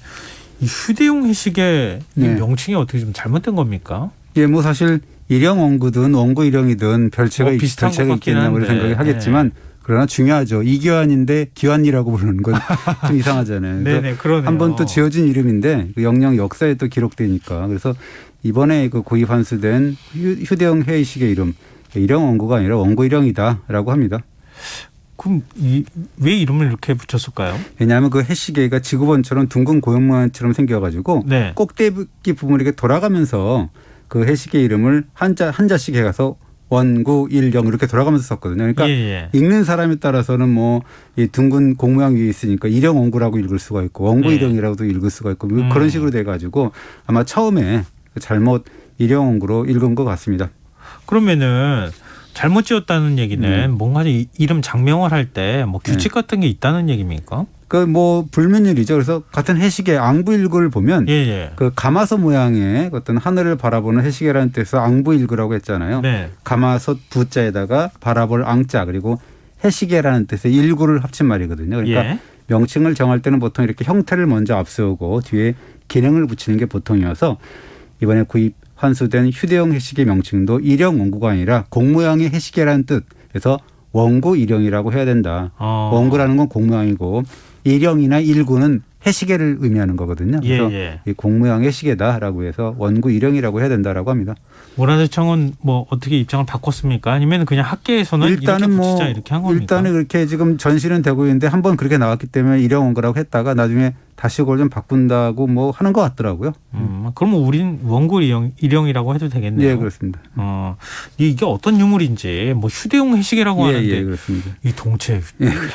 이 휴대용 해시계 명칭이 어떻게 좀 잘못된 겁니까? 예, 뭐 사실 일형 원구든 원구 일형이든 별체가 있겠냐고 생각을 하겠지만 그러나 중요하죠. 이규환인데 기환이라고 부르는 건 좀 이상하잖아요. 네네, 그러네요. 한번 또 지어진 이름인데 그 영영 역사에 또 기록되니까 그래서 이번에 그 고의 환수된 휴대용 해시계 이름 일형 원구가 아니라 원구 일형이다라고 합니다. 그럼 왜 이름을 이렇게 붙였을까요? 왜냐하면 그 해시계가 지구본처럼 둥근 고형 모양처럼 생겨가지고 꼭대기 부분이 이렇게 돌아가면서 그 해시계 이름을 한자씩 해가서 원구 일영 이렇게 돌아가면서 썼거든요. 그러니까 읽는 사람에 따라서는 뭐 이 둥근 공 모양 위에 있으니까 일영 원구라고 읽을 수가 있고 원구 일영이라고도 읽을 수가 있고 그런 식으로 돼가지고 아마 처음에 잘못 일영 원구로 읽은 것 같습니다. 그러면은 잘못 지었다는 얘기는 뭔가 이름 장명을 할 때 뭐 규칙 같은 게 있다는 얘기입니까? 그 뭐 불문율이죠. 그래서 같은 해시계 앙부일구를 보면 그 가마솥 모양의 어떤 하늘을 바라보는 해시계라는 뜻에서 앙부일구라고 했잖아요. 가마솥 부자에다가 바라볼 앙자 그리고 해시계라는 뜻의 일구를 합친 말이거든요. 그러니까 명칭을 정할 때는 보통 이렇게 형태를 먼저 앞세우고 뒤에 기능을 붙이는 게 보통이어서 이번에 구입 환수된 휴대용 해시계 명칭도 일형 원구가 아니라 공 모양의 해시계라는 뜻에서 원구 일형이라고 해야 된다. 원구라는 건 공 모양이고 일형이나 일구는 해시계를 의미하는 거거든요. 그래서 이 공 모양의 해시계다라고 해서 원구 일형이라고 해야 된다라고 합니다. 문화재청은 뭐 어떻게 입장을 바꿨습니까? 아니면 그냥 학계에서는 일단은 이렇게 붙이자 이렇게 한 겁니까? 일단은 그렇게 지금 전시는 되고 있는데 한번 그렇게 나왔기 때문에 일형 원구라고 했다가 나중에 다시 그걸 좀 바꾼다고 뭐 하는 것 같더라고요. 그러면 우린 원구 일형이라고 해도 되겠네요. 네, 그렇습니다. 이게 어떤 유물인지 뭐 휴대용 해시계라고 하는데 그렇습니다. 이 동체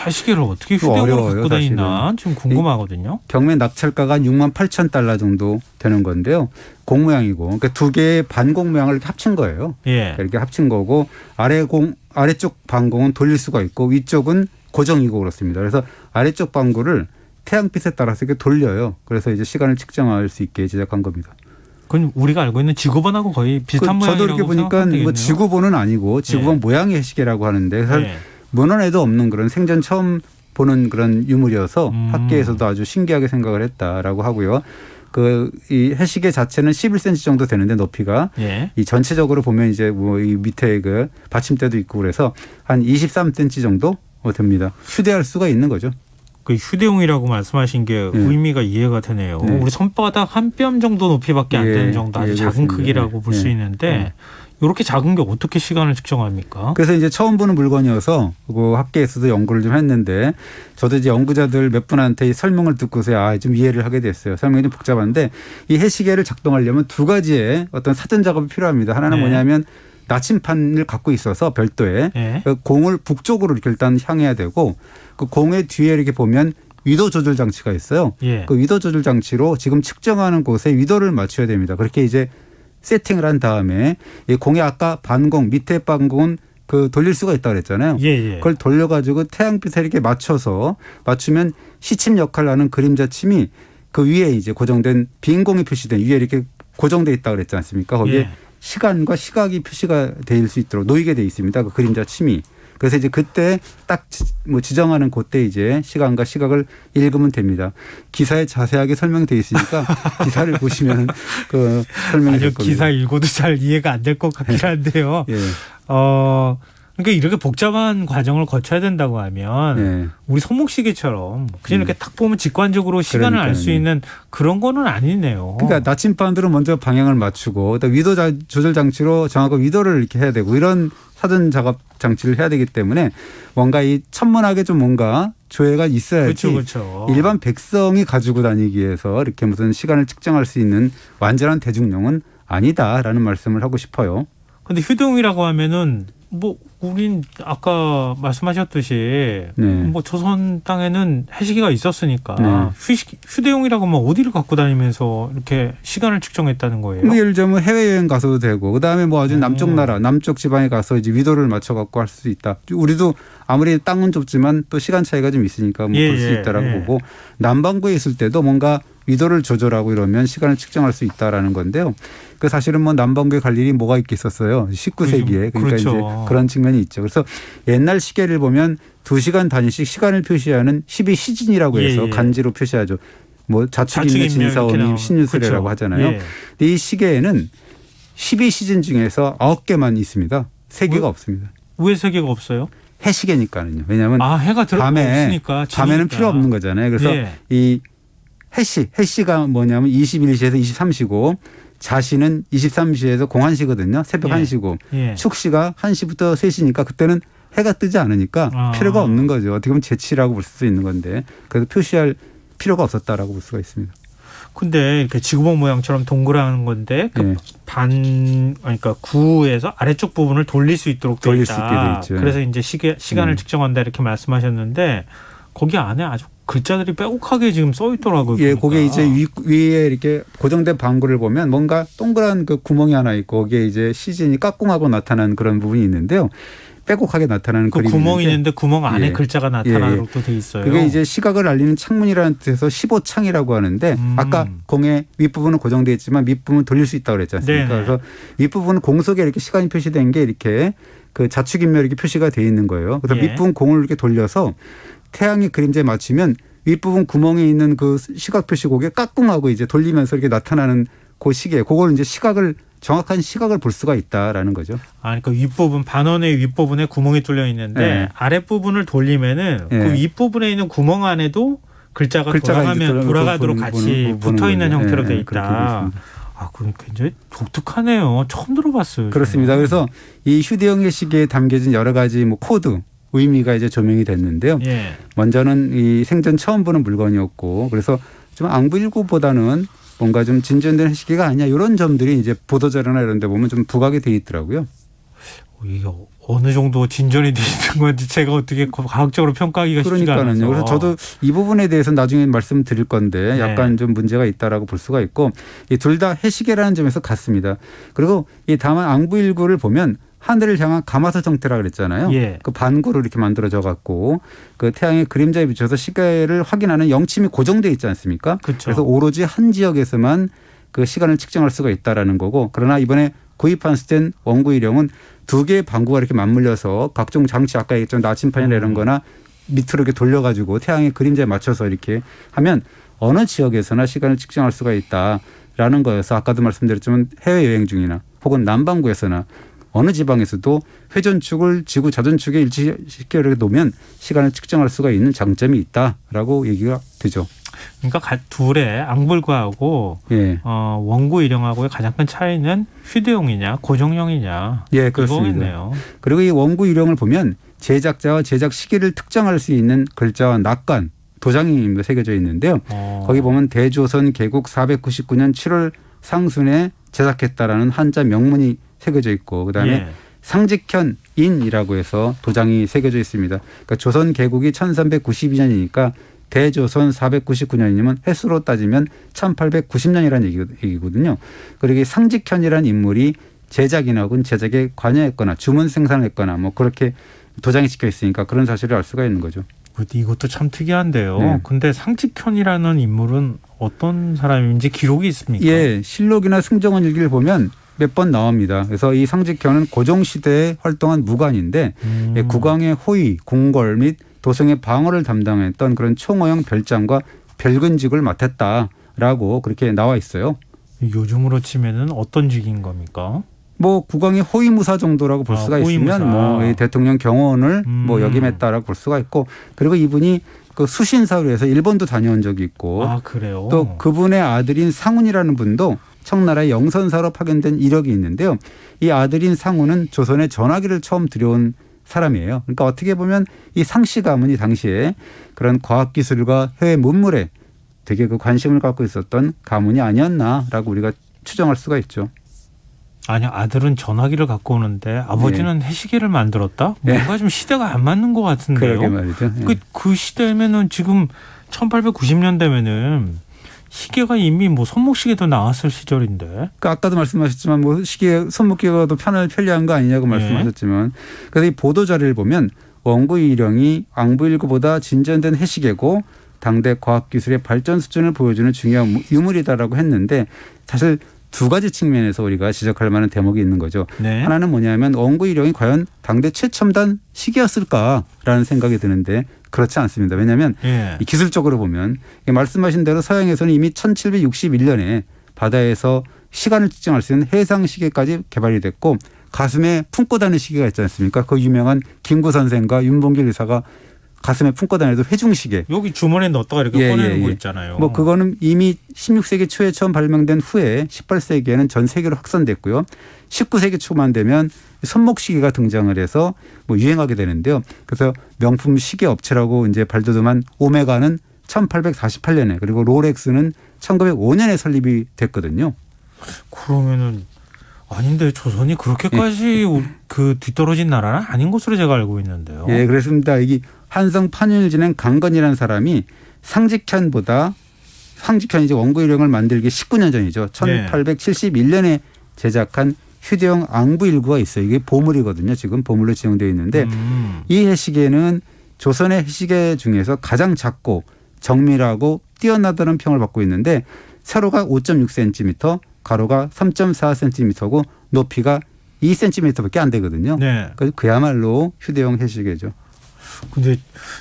해시계를 어떻게 휴대용으로 갖고 다니나 좀 궁금하거든요. 경매 낙찰가가 68,000달러 정도 되는 건데요. 공 모양이고 그러니까 두 개의 반공 모양을 이렇게 합친 거예요. 이렇게 합친 거고 아래쪽 반공은 돌릴 수가 있고 위쪽은 고정이고 그렇습니다. 그래서 아래쪽 반구를 태양빛에 따라서 이렇게 돌려요. 그래서 이제 시간을 측정할 수 있게 제작한 겁니다. 그건 우리가 알고 있는 지구본하고 거의 비슷한 모양이라고 저도 이렇게 보니까 뭐 지구본은 아니고 지구본 모양의 해시계라고 하는데 사실 문헌에도 없는 그런 생전 처음 보는 그런 유물이어서 학계에서도 아주 신기하게 생각을 했다라고 하고요. 이 해시계 자체는 11cm 정도 되는데 높이가 이 전체적으로 보면 이제 뭐 이 밑에 그 받침대도 있고 그래서 한 23cm 정도 됩니다. 휴대할 수가 있는 거죠. 그 휴대용이라고 말씀하신 게 의미가 이해가 되네요. 우리 손바닥 한 뼘 정도 높이밖에 안 되는 정도 아주 작은 크기라고 볼 수 있는데 이렇게 작은 게 어떻게 시간을 측정합니까? 그래서 이제 처음 보는 물건이어서 그 학계에서도 연구를 좀 했는데 저도 이제 연구자들 몇 분한테 설명을 듣고서 좀 이해를 하게 됐어요. 설명이 좀 복잡한데 이 해시계를 작동하려면 두 가지의 어떤 사전 작업이 필요합니다. 하나는 뭐냐면 나침판을 갖고 있어서 별도의 그 공을 북쪽으로 이렇게 일단 향해야 되고 그 공의 뒤에 이렇게 보면 위도 조절 장치가 있어요. 그 위도 조절 장치로 지금 측정하는 곳에 위도를 맞춰야 됩니다. 그렇게 이제 세팅을 한 다음에 이 공의 아까 반공 밑에 반공은 그 돌릴 수가 있다고 그랬잖아요. 그걸 돌려가지고 태양빛에 이렇게 맞추면 시침 역할을 하는 그림자 침이 그 위에 이제 고정된 빈 공이 표시된 위에 이렇게 고정돼 있다고 그랬지 않습니까? 거기에 시간과 시각이 표시가 될 수 있도록 놓이게 돼 있습니다. 그 그림자 침이. 그래서 이제 그때 딱 뭐 지정하는 그때 이제 시간과 시각을 읽으면 됩니다. 기사에 자세하게 설명되어 있으니까 기사를 보시면 그 설명이 될 겁니다. 기사 읽어도 잘 이해가 안 될 것 같긴 한데요. 그러니까 이렇게 복잡한 과정을 거쳐야 된다고 하면 우리 손목시계처럼 그냥 이렇게 딱 보면 직관적으로 시간을 알 수 있는 그런 거는 아니네요. 그러니까 나침반으로 먼저 방향을 맞추고 위도 조절 장치로 정확하게 위도를 이렇게 해야 되고 이런 사전 작업 장치를 해야 되기 때문에 뭔가 이 천문학에 좀 뭔가 조회가 있어야지 일반 백성이 가지고 다니기 위해서 이렇게 무슨 시간을 측정할 수 있는 완전한 대중용은 아니다라는 말씀을 하고 싶어요. 근데 휴대용이라고 하면은 뭐 우린 아까 말씀하셨듯이 뭐 조선 땅에는 해시계가 있었으니까 휴대용이라고 뭐 어디를 갖고 다니면서 이렇게 시간을 측정했다는 거예요? 뭐 예를 들면 해외여행 가서도 되고 그다음에 뭐 아주 남쪽 나라, 남쪽 지방에 가서 이제 위도를 맞춰 갖고 할 수 있다. 우리도 아무리 땅은 좁지만 또 시간 차이가 좀 있으니까 뭐 그럴 수 있다라고 보고 남반구에 있을 때도 뭔가 위도를 조절하고 이러면 시간을 측정할 수 있다라는 건데요. 그 사실은 뭐 남반구에 갈 일이 뭐가 있겠었어요. 19세기에. 그러니까 그렇죠. 이제 그런 측면이 있죠. 그래서 옛날 시계를 보면 2시간 단위씩 시간을 표시하는 12시즌이라고 해서 간지로 표시하죠. 뭐 자축인묘, 진사오미, 신유술래라고 그렇죠. 하잖아요. 근데 이 시계에는 12시즌 중에서 9개만 있습니다. 3개가 없습니다. 왜 3개가 없어요? 해시계니까는요. 왜냐하면 해가 없으니까 밤에는 필요 없는 거잖아요. 그래서 이 해시가 뭐냐면 21시에서 23시고 자시는 23시에서 01시거든요. 새벽 1시고 축시가 1시부터 3시니까 그때는 해가 뜨지 않으니까 필요가 없는 거죠. 어떻게 보면 재치라고 볼 수 있는 건데 그래서 표시할 필요가 없었다라고 볼 수가 있습니다. 근데 이렇게 지구본 모양처럼 동그란 건데 그러니까 구에서 아래쪽 부분을 돌릴 수 있도록 되어 있다. 그래서 이제 시간을 측정한다 이렇게 말씀하셨는데 거기 안에 아주 글자들이 빼곡하게 지금 써 있더라고요. 예, 그게 이제 위에 이렇게 고정된 방구를 보면 뭔가 동그란 그 구멍이 하나 있고 거기에 이제 시즌이 까꿍하고 나타나는 그런 부분이 있는데요. 빼곡하게 나타나는 그림이 구멍이 있는데 구멍 안에 글자가 나타나도록 돼 있어요. 그게 이제 시각을 알리는 창문이라는 뜻에서 15창이라고 하는데 아까 공의 윗부분은 고정되어 있지만 밑부분은 돌릴 수 있다고 그랬지 않습니까? 그래서 윗부분은 공 속에 이렇게 시간이 표시된 게 이렇게 그 자축인묘 이렇게 표시가 되어 있는 거예요. 그래서 밑부분 공을 이렇게 돌려서 태양의 그림자에 맞추면 윗부분 구멍에 있는 그 시각 표시곡에 까꿍하고 이제 돌리면서 이렇게 나타나는 그 시계, 그걸 이제 정확한 시각을 볼 수가 있다라는 거죠. 그러니까 윗부분, 반원의 윗부분에 구멍이 뚫려 있는데 아랫부분을 돌리면은 그 윗부분에 있는 구멍 안에도 글자가 돌아가도록 같이 붙어 있는 형태로 돼 있다. 그럼 굉장히 독특하네요. 처음 들어봤어요. 그렇습니다. 그래서 이 휴대용 해시계에 담겨진 여러 가지 뭐 코드, 의미가 이제 조명이 됐는데요. 먼저는 이 생전 처음 보는 물건이었고 그래서 좀 앙부일구보다는 뭔가 좀 진전된 해시계가 아니냐 이런 점들이 이제 보도자료나 이런 데 보면 좀 부각이 돼 있더라고요. 이게 어느 정도 진전이 돼 있는 건지 제가 어떻게 과학적으로 평가하기가 쉽지가 않아서. 그러니까요. 그래서 저도 이 부분에 대해서 나중에 말씀드릴 건데 약간 좀 문제가 있다라고 볼 수가 있고 이 둘 다 해시계라는 점에서 같습니다. 그리고 이 다만 앙부일구를 보면 하늘을 향한 가마솥 형태라 그랬잖아요. 그 반구로 이렇게 만들어져 갖고 그 태양의 그림자에 비춰서 시계를 확인하는 영침이 고정돼 있지 않습니까? 그래서 오로지 한 지역에서만 그 시간을 측정할 수가 있다라는 거고 그러나 이번에 구입한 스텐 원구일형은 2개의 반구가 이렇게 맞물려서 각종 장치 아까 얘기했던 나침판이나 이런 거나 밑으로 이렇게 돌려가지고 태양의 그림자에 맞춰서 이렇게 하면 어느 지역에서나 시간을 측정할 수가 있다라는 거여서 아까도 말씀드렸지만 해외여행 중이나 혹은 남반구에서나 어느 지방에서도 회전축을 지구 자전축에 일치시켜 이렇게 놓으면 시간을 측정할 수가 있는 장점이 있다라고 얘기가 되죠. 그러니까 둘의 앙불과하고 원구 일형하고의 가장 큰 차이는 휴대용이냐 고정형이냐. 그렇습니다. 그리고 이 원구 일형을 보면 제작자와 제작 시기를 특정할 수 있는 글자와 낙관, 도장이 새겨져 있는데요. 거기 보면 대조선 개국 499년 7월 상순에 제작했다라는 한자 명문이 새겨져 있고 그다음에 상직현인이라고 해서 도장이 새겨져 있습니다. 그러니까 조선 개국이 1392년이니까 대조선 499년이면 횟수로 따지면 1890년이라는 얘기거든요. 그리고 상직현이라는 인물이 제작인하고 혹은 제작에 관여했거나 주문 생산했거나 뭐 그렇게 도장이 찍혀 있으니까 그런 사실을 알 수가 있는 거죠. 이것도 참 특이한데요. 근데 상직현이라는 인물은 어떤 사람인지 기록이 있습니까? 실록이나 승정원 일기를 보면 몇 번 나옵니다. 그래서 이 상직현은 고종시대에 활동한 무관인데 국왕의 호위, 궁궐 및 도성의 방어를 담당했던 그런 총어형 별장과 별근직을 맡았다라고 그렇게 나와 있어요. 요즘으로 치면은 어떤 직인 겁니까? 뭐 국왕의 호위무사 정도라고 볼 수가 있으면 뭐 대통령 경호원을 뭐 역임했다라고 볼 수가 있고 그리고 이분이 그 수신사로 해서 일본도 다녀온 적이 있고 그래요? 또 그분의 아들인 상훈이라는 분도 청나라의 영선사로 파견된 이력이 있는데요. 이 아들인 상훈은 조선에 전화기를 처음 들여온 사람이에요. 그러니까 어떻게 보면 이 상씨 가문이 당시에 그런 과학기술과 해외 문물에 되게 그 관심을 갖고 있었던 가문이 아니었나라고 우리가 추정할 수가 있죠. 아니 아들은 전화기를 갖고 오는데 아버지는 해시계를 만들었다? 뭔가 좀 시대가 안 맞는 것 같은데요. 그러게 말이죠. 그 시대면은 지금 1890년대면은 시계가 이미 뭐 손목시계도 나왔을 시절인데. 그러니까 아까도 말씀하셨지만 뭐 시계 손목시계가 더 편리한 거 아니냐고 말씀하셨지만 그래서 이 보도 자료를 보면 원구 일령이 앙부19보다 진전된 해시계고 당대 과학기술의 발전 수준을 보여주는 중요한 유물이다라고 했는데 사실 두 가지 측면에서 우리가 지적할 만한 대목이 있는 거죠. 네. 하나는 뭐냐면 원구 일령이 과연 당대 최첨단 시계였을까라는 생각이 드는데 그렇지 않습니다. 왜냐하면 이 기술적으로 보면 말씀하신 대로 서양에서는 이미 1761년에 바다에서 시간을 측정할 수 있는 해상 시계까지 개발이 됐고 가슴에 품고 다니는 시계가 있지 않습니까? 그 유명한 김구 선생과 윤봉길 의사가 가슴에 품고 다니던 회중시계. 여기 주머니에 넣었다가 이렇게 꺼내는 거 있잖아요. 뭐 그거는 이미 16세기 초에 처음 발명된 후에 18세기에는 전 세계로 확산됐고요. 19세기 초만 되면 손목시계가 등장을 해서 뭐 유행하게 되는데요. 그래서 명품 시계 업체라고 이제 발돋움한 오메가는 1848년에 그리고 롤렉스는 1905년에 설립이 됐거든요. 그러면은 아닌데 조선이 그렇게까지 그 뒤떨어진 나라는 아닌 것으로 제가 알고 있는데요. 예, 그렇습니다. 이게 한성 판윤을 지낸 강건이라는 사람이 상직현이 이제 원구 일령을 만들기 19년 전이죠. 1871년에 제작한 휴대용 앙부19가 있어요. 이게 보물이거든요. 지금 보물로 지정되어 있는데 이 해시계는 조선의 해시계 중에서 가장 작고 정밀하고 뛰어나다는 평을 받고 있는데 세로가 5.6cm, 가로가 3.4cm고 높이가 2cm밖에 안 되거든요. 네. 그래서 그야말로 휴대용 해시계죠. 근데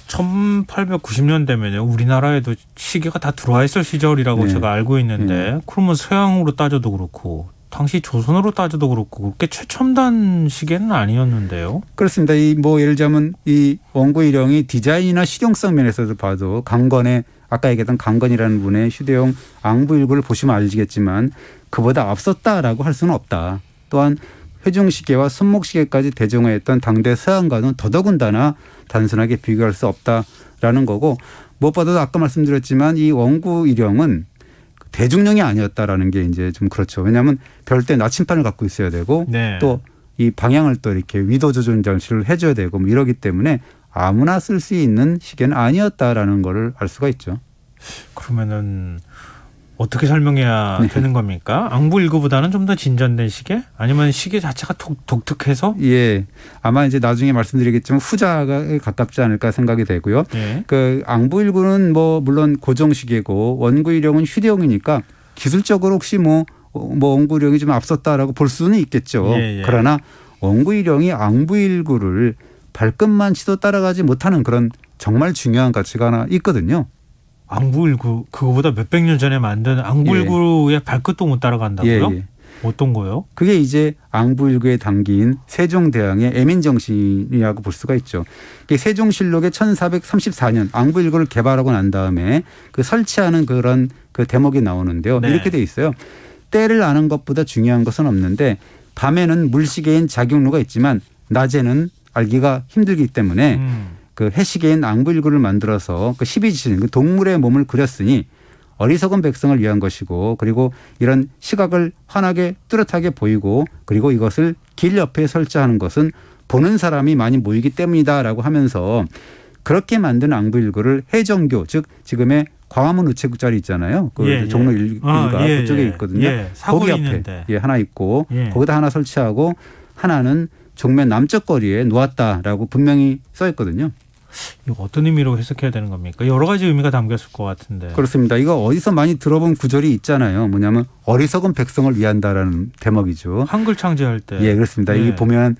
1890년대면요. 우리나라에도 시계가 다 들어와 있을 시절이라고 제가 알고 있는데 그러면 서양으로 따져도 그렇고 당시 조선으로 따져도 그렇고 그렇게 최첨단 시계는 아니었는데요. 그렇습니다. 이 뭐 예를 들자면 이 원구 일령이 디자인이나 실용성 면에서도 봐도 강건의 아까 얘기했던 강건이라는 분의 휴대용 앙부19를 보시면 알지겠지만 그보다 앞섰다라고 할 수는 없다. 또한 회중시계와 손목시계까지 대중화했던 당대 서양과는 더더군다나 단순하게 비교할 수 없다라는 거고 무엇보다도 아까 말씀드렸지만 이 원구 일령은 대중용이 아니었다라는 게 이제 좀 그렇죠. 왜냐하면 별대 나침판을 갖고 있어야 되고 또 이 방향을 또 이렇게 위도 조절 장치를 해줘야 되고 뭐 이러기 때문에 아무나 쓸 수 있는 시계는 아니었다라는 거를 알 수가 있죠. 그러면은 어떻게 설명해야 되는 겁니까? 앙부19보다는 좀 더 진전된 시계? 아니면 시계 자체가 독특해서? 예. 아마 이제 나중에 말씀드리겠지만 후자가 가깝지 않을까 생각이 되고요. 그 앙부19는 뭐 물론 고정시계고 원구 일령은 휴대용이니까 기술적으로 혹시 뭐 원구 일령이 좀 앞섰다라고 볼 수는 있겠죠. 그러나 원구 일령이 앙부19를 발끝만치도 따라가지 못하는 그런 정말 중요한 가치가 하나 있거든요. 앙부19 그거보다 몇백 년 전에 만든 앙부19의 발끝도 못 따라간다고요? 어떤 거요? 그게 이제 앙부19의 당기인 세종대왕의 애민정신이라고 볼 수가 있죠. 세종실록의 1434년 앙부19를 개발하고 난 다음에 그 설치하는 그런 그 대목이 나오는데요. 이렇게 돼 있어요. 때를 아는 것보다 중요한 것은 없는데 밤에는 물시계인 작용루가 있지만 낮에는 알기가 힘들기 때문에 그 해시계인 앙부19를 만들어서 그 12지신 그 동물의 몸을 그렸으니 어리석은 백성을 위한 것이고 그리고 이런 시각을 환하게 뚜렷하게 보이고 그리고 이것을 길 옆에 설치하는 것은 보는 사람이 많이 모이기 때문이다라고 하면서 그렇게 만든 앙부19를 해정교 즉 지금의 광화문 우체국 자리 있잖아요. 그 종로 1가 그쪽에 있거든요. 거기 앞에 하나 있고 거기다 하나 설치하고 하나는 종면 남쪽 거리에 놓았다라고 분명히 써 있거든요. 이거 어떤 의미로 해석해야 되는 겁니까? 여러 가지 의미가 담겼을 것 같은데. 그렇습니다. 이거 어디서 많이 들어본 구절이 있잖아요. 뭐냐면 어리석은 백성을 위한다라는 대목이죠. 한글 창제할 때. 예, 그렇습니다. 이게 보면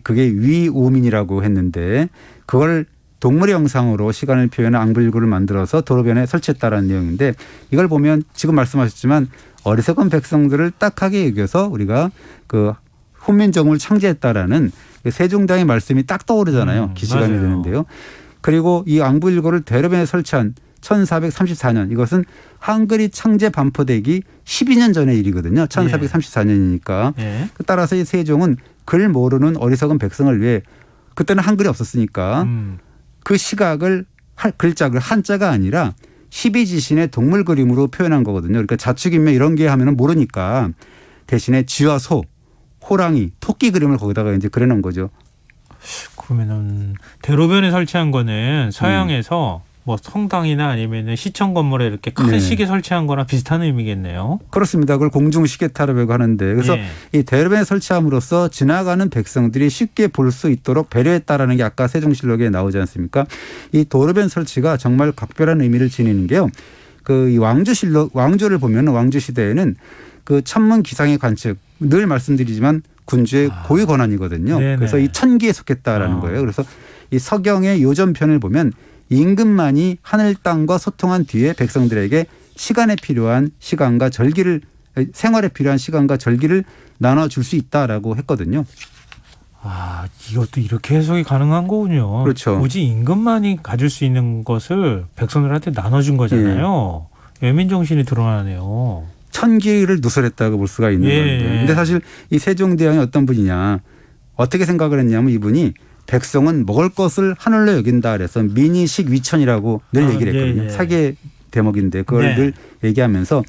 그게 위우민이라고 했는데 그걸 동물의 형상으로 시간을 표현한 앙부19를 만들어서 도로변에 설치했다라는 내용인데 이걸 보면 지금 말씀하셨지만 어리석은 백성들을 딱하게 여겨서 우리가 그 훈민정음을 창제했다라는 세종대왕의 말씀이 딱 떠오르잖아요. 기시감이 되는데요. 그리고 이 앙부19를 대로변에 설치한 1434년 이것은 한글이 창제 반포되기 12년 전의 일이거든요. 1434년이니까. 따라서 이 세종은 글 모르는 어리석은 백성을 위해 그때는 한글이 없었으니까 그 시각을 글자를 한자가 아니라 12지신의 동물 그림으로 표현한 거거든요. 그러니까 자축인묘 이런 게 하면 모르니까 대신에 쥐와 소 호랑이, 토끼 그림을 거기다가 이제 그려놓은 거죠. 그러면은 대로변에 설치한 거는 서양에서 뭐 성당이나 아니면 시청 건물에 이렇게 큰 네. 시계 설치한 거나 비슷한 의미겠네요. 그렇습니다. 그걸 공중시계타라고 하는데 그래서 이 대로변에 설치함으로써 지나가는 백성들이 쉽게 볼 수 있도록 배려했다라는 게 아까 세종실록에 나오지 않습니까? 이 도로변 설치가 정말 각별한 의미를 지니는 게요. 그 이 왕조실록 왕조를 보면 왕조 시대에는 그 천문 기상의 관측 늘 말씀드리지만 군주의 고유 권한이거든요. 네네. 그래서 이 천기에 속했다라는 거예요. 그래서 이 서경의 요전편을 보면 임금만이 하늘 땅과 소통한 뒤에 백성들에게 시간에 필요한 시간과 절기를 생활에 필요한 시간과 절기를 나눠줄 수 있다라고 했거든요. 아, 이것도 이렇게 해석이 가능한 거군요. 그렇죠. 오직 임금만이 가질 수 있는 것을 백성들한테 나눠준 거잖아요. 외민 정신이 드러나네요. 천기를 누설했다고 볼 수가 있는 건데. 근데 사실 이 세종대왕이 어떤 분이냐. 어떻게 생각을 했냐면 이분이 백성은 먹을 것을 하늘로 여긴다 그래서 민의식 위천이라고 늘 얘기를 했거든요. 사계 대목인데 그걸 늘 얘기하면서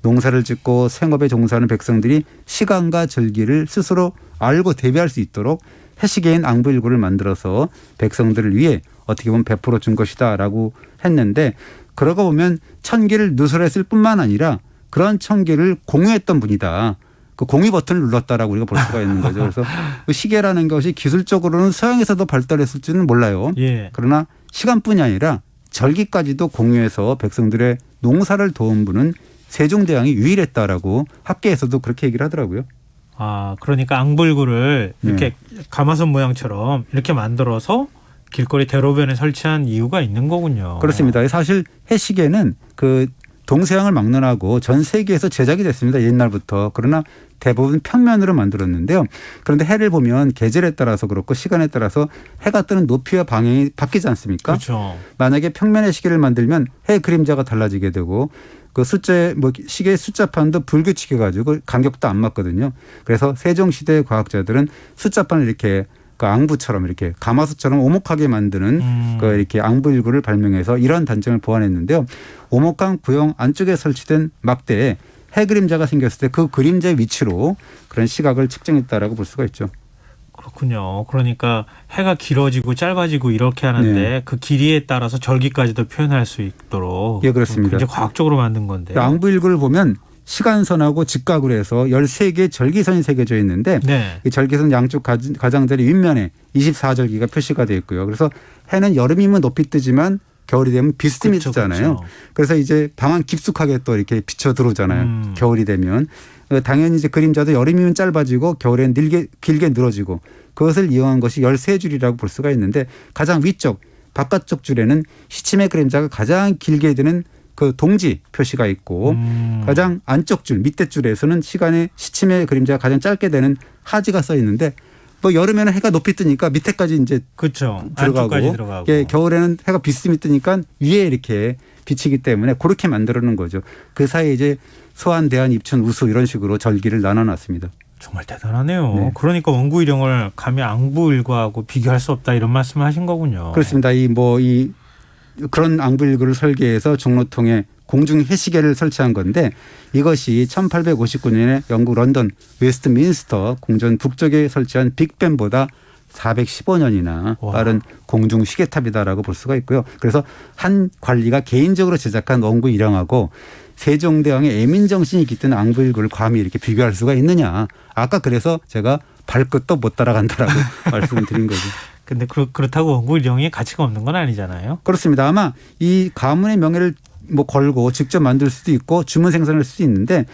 농사를 짓고 생업에 종사하는 백성들이 시간과 절기를 스스로 알고 대비할 수 있도록 해시계인 앙부일구를 만들어서 백성들을 위해 어떻게 보면 베풀어 준 것이다라고 했는데 그러고 보면 천기를 누설했을 뿐만 아니라 그런 천기를 공유했던 분이다. 그 공유 버튼을 눌렀다라고 우리가 볼 수가 있는 거죠. 그래서 그 시계라는 것이 기술적으로는 서양에서도 발달했을지는 몰라요. 그러나 시간뿐이 아니라 절기까지도 공유해서 백성들의 농사를 도운 분은 세종대왕이 유일했다라고 학계에서도 그렇게 얘기를 하더라고요. 아, 그러니까 앙불구를 이렇게 가마솥 모양처럼 이렇게 만들어서 길거리 대로변에 설치한 이유가 있는 거군요. 그렇습니다. 사실 해시계는 그 동서양을 막론하고 전 세계에서 제작이 됐습니다. 옛날부터. 그러나 대부분 평면으로 만들었는데요. 그런데 해를 보면 계절에 따라서 그렇고 시간에 따라서 해가 뜨는 높이와 방향이 바뀌지 않습니까? 그렇죠. 만약에 평면의 시계를 만들면 해 그림자가 달라지게 되고 그 숫자 뭐 시계 숫자판도 불규칙해 가지고 간격도 안 맞거든요. 그래서 세종시대 과학자들은 숫자판을 이렇게 그 앙부처럼 이렇게 가마솥처럼 오목하게 만드는 그 이렇게 앙부일구를 발명해서 이런 단점을 보완했는데요. 오목한 구형 안쪽에 설치된 막대에 해 그림자가 생겼을 때 그 그림자의 위치로 그런 시각을 측정했다라고 볼 수가 있죠. 그렇군요. 그러니까 해가 길어지고 짧아지고 이렇게 하는데 그 길이에 따라서 절기까지도 표현할 수 있도록. 예, 그렇습니다. 굉장히 과학적으로 만든 건데. 앙부일구를 보면 시간선하고 직각으로 해서 13개의 절기선이 새겨져 있는데 이 절기선 양쪽 가장자리 윗면에 24절기가 표시가 되어 있고요. 그래서 해는 여름이면 높이 뜨지만 겨울이 되면 비스듬히 뜨잖아요. 그래서 이제 방안 깊숙하게 또 이렇게 비쳐 들어오잖아요. 겨울이 되면. 당연히 이제 그림자도 여름이면 짧아지고 겨울엔 길게 늘어지고 그것을 이용한 것이 13줄이라고 볼 수가 있는데 가장 위쪽 바깥쪽 줄에는 시침의 그림자가 가장 길게 되는 그 동지 표시가 있고 가장 안쪽 줄 밑에 줄에서는 시간의 시침의 그림자가 가장 짧게 되는 하지가 써 있는데 뭐 여름에는 해가 높이 뜨니까 밑에까지 이제 들어가고 예, 겨울에는 해가 비스듬히 뜨니까 위에 이렇게 비치기 때문에 그렇게 만들어 놓은 거죠. 그 사이에 이제 소환, 대한, 입춘, 우수 이런 식으로 절기를 나눠놨습니다. 정말 대단하네요. 그러니까 원구일용을 감히 앙부일구하고 비교할 수 없다 이런 말씀을 하신 거군요. 그렇습니다. 그런 앙부일구를 설계해서 종로통에 공중 해시계를 설치한 건데 이것이 1859년에 영국 런던 웨스트민스터 궁전 북쪽에 설치한 빅벤보다 415년이나 빠른 공중 시계탑이다라고 볼 수가 있고요. 그래서 한 관리가 개인적으로 제작한 원구 일형하고 세종대왕의 애민정신이 깃든 앙부일구를 감히 이렇게 비교할 수가 있느냐. 아까 그래서 제가 발끝도 못 따라간다라고 말씀을 드린 거죠. 근데 그렇다고 원구일형이 가치가 없는 건 아니잖아요. 그렇습니다. 아마 이 가문의 명예를 뭐 걸고 직접 만들 수도 있고 주문 생산할 수도 있는데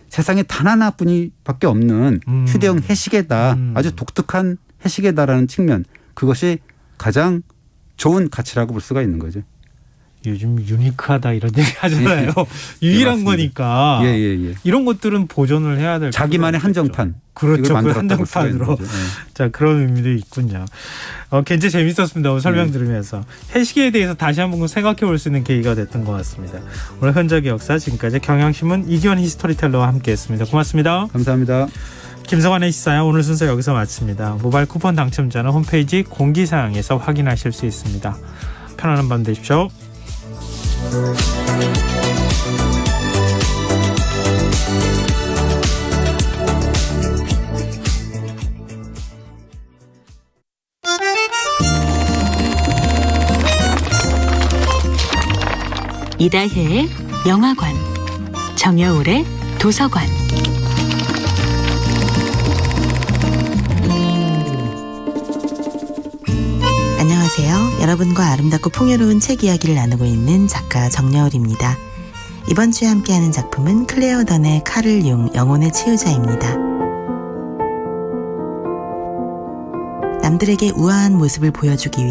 세상에 단 하나뿐이밖에 없는 휴대용 해시계다. 아주 독특한 해시계다라는 측면 그것이 가장 좋은 가치라고 볼 수가 있는 거죠. 요즘 유니크하다 이런 얘기 하잖아요. 유일한 거니까. 이런 것들은 보존을 해야 될 자기만의 한정판. 그렇죠. 그 한정판으로. 자, 그런 의미도 있군요. 굉장히 재밌었습니다. 오늘 설명 들으면서. 해시계에 대해서 다시 한번 생각해 볼 수 있는 계기가 됐던 것 같습니다. 오늘 현장의 역사 지금까지 경향신문 이기원 히스토리텔러와 함께했습니다. 고맙습니다. 감사합니다. 김성환의 시사야 오늘 순서 여기서 마칩니다. 모바일 쿠폰 당첨자는 홈페이지 공지사항에서 확인하실 수 있습니다. 편안한 밤 되십시오. 이다혜의 영화관, 정여울의 도서관. 안녕하세요. 여러분과 아름답고 풍요로운 책 이야기를 나누고 있는 작가 정여울입니다. 이번 주에 함께하는 작품은 클레어 던의 카를 융, 영혼의 치유자입니다. 남들에게 우아한 모습을 보여주기 위해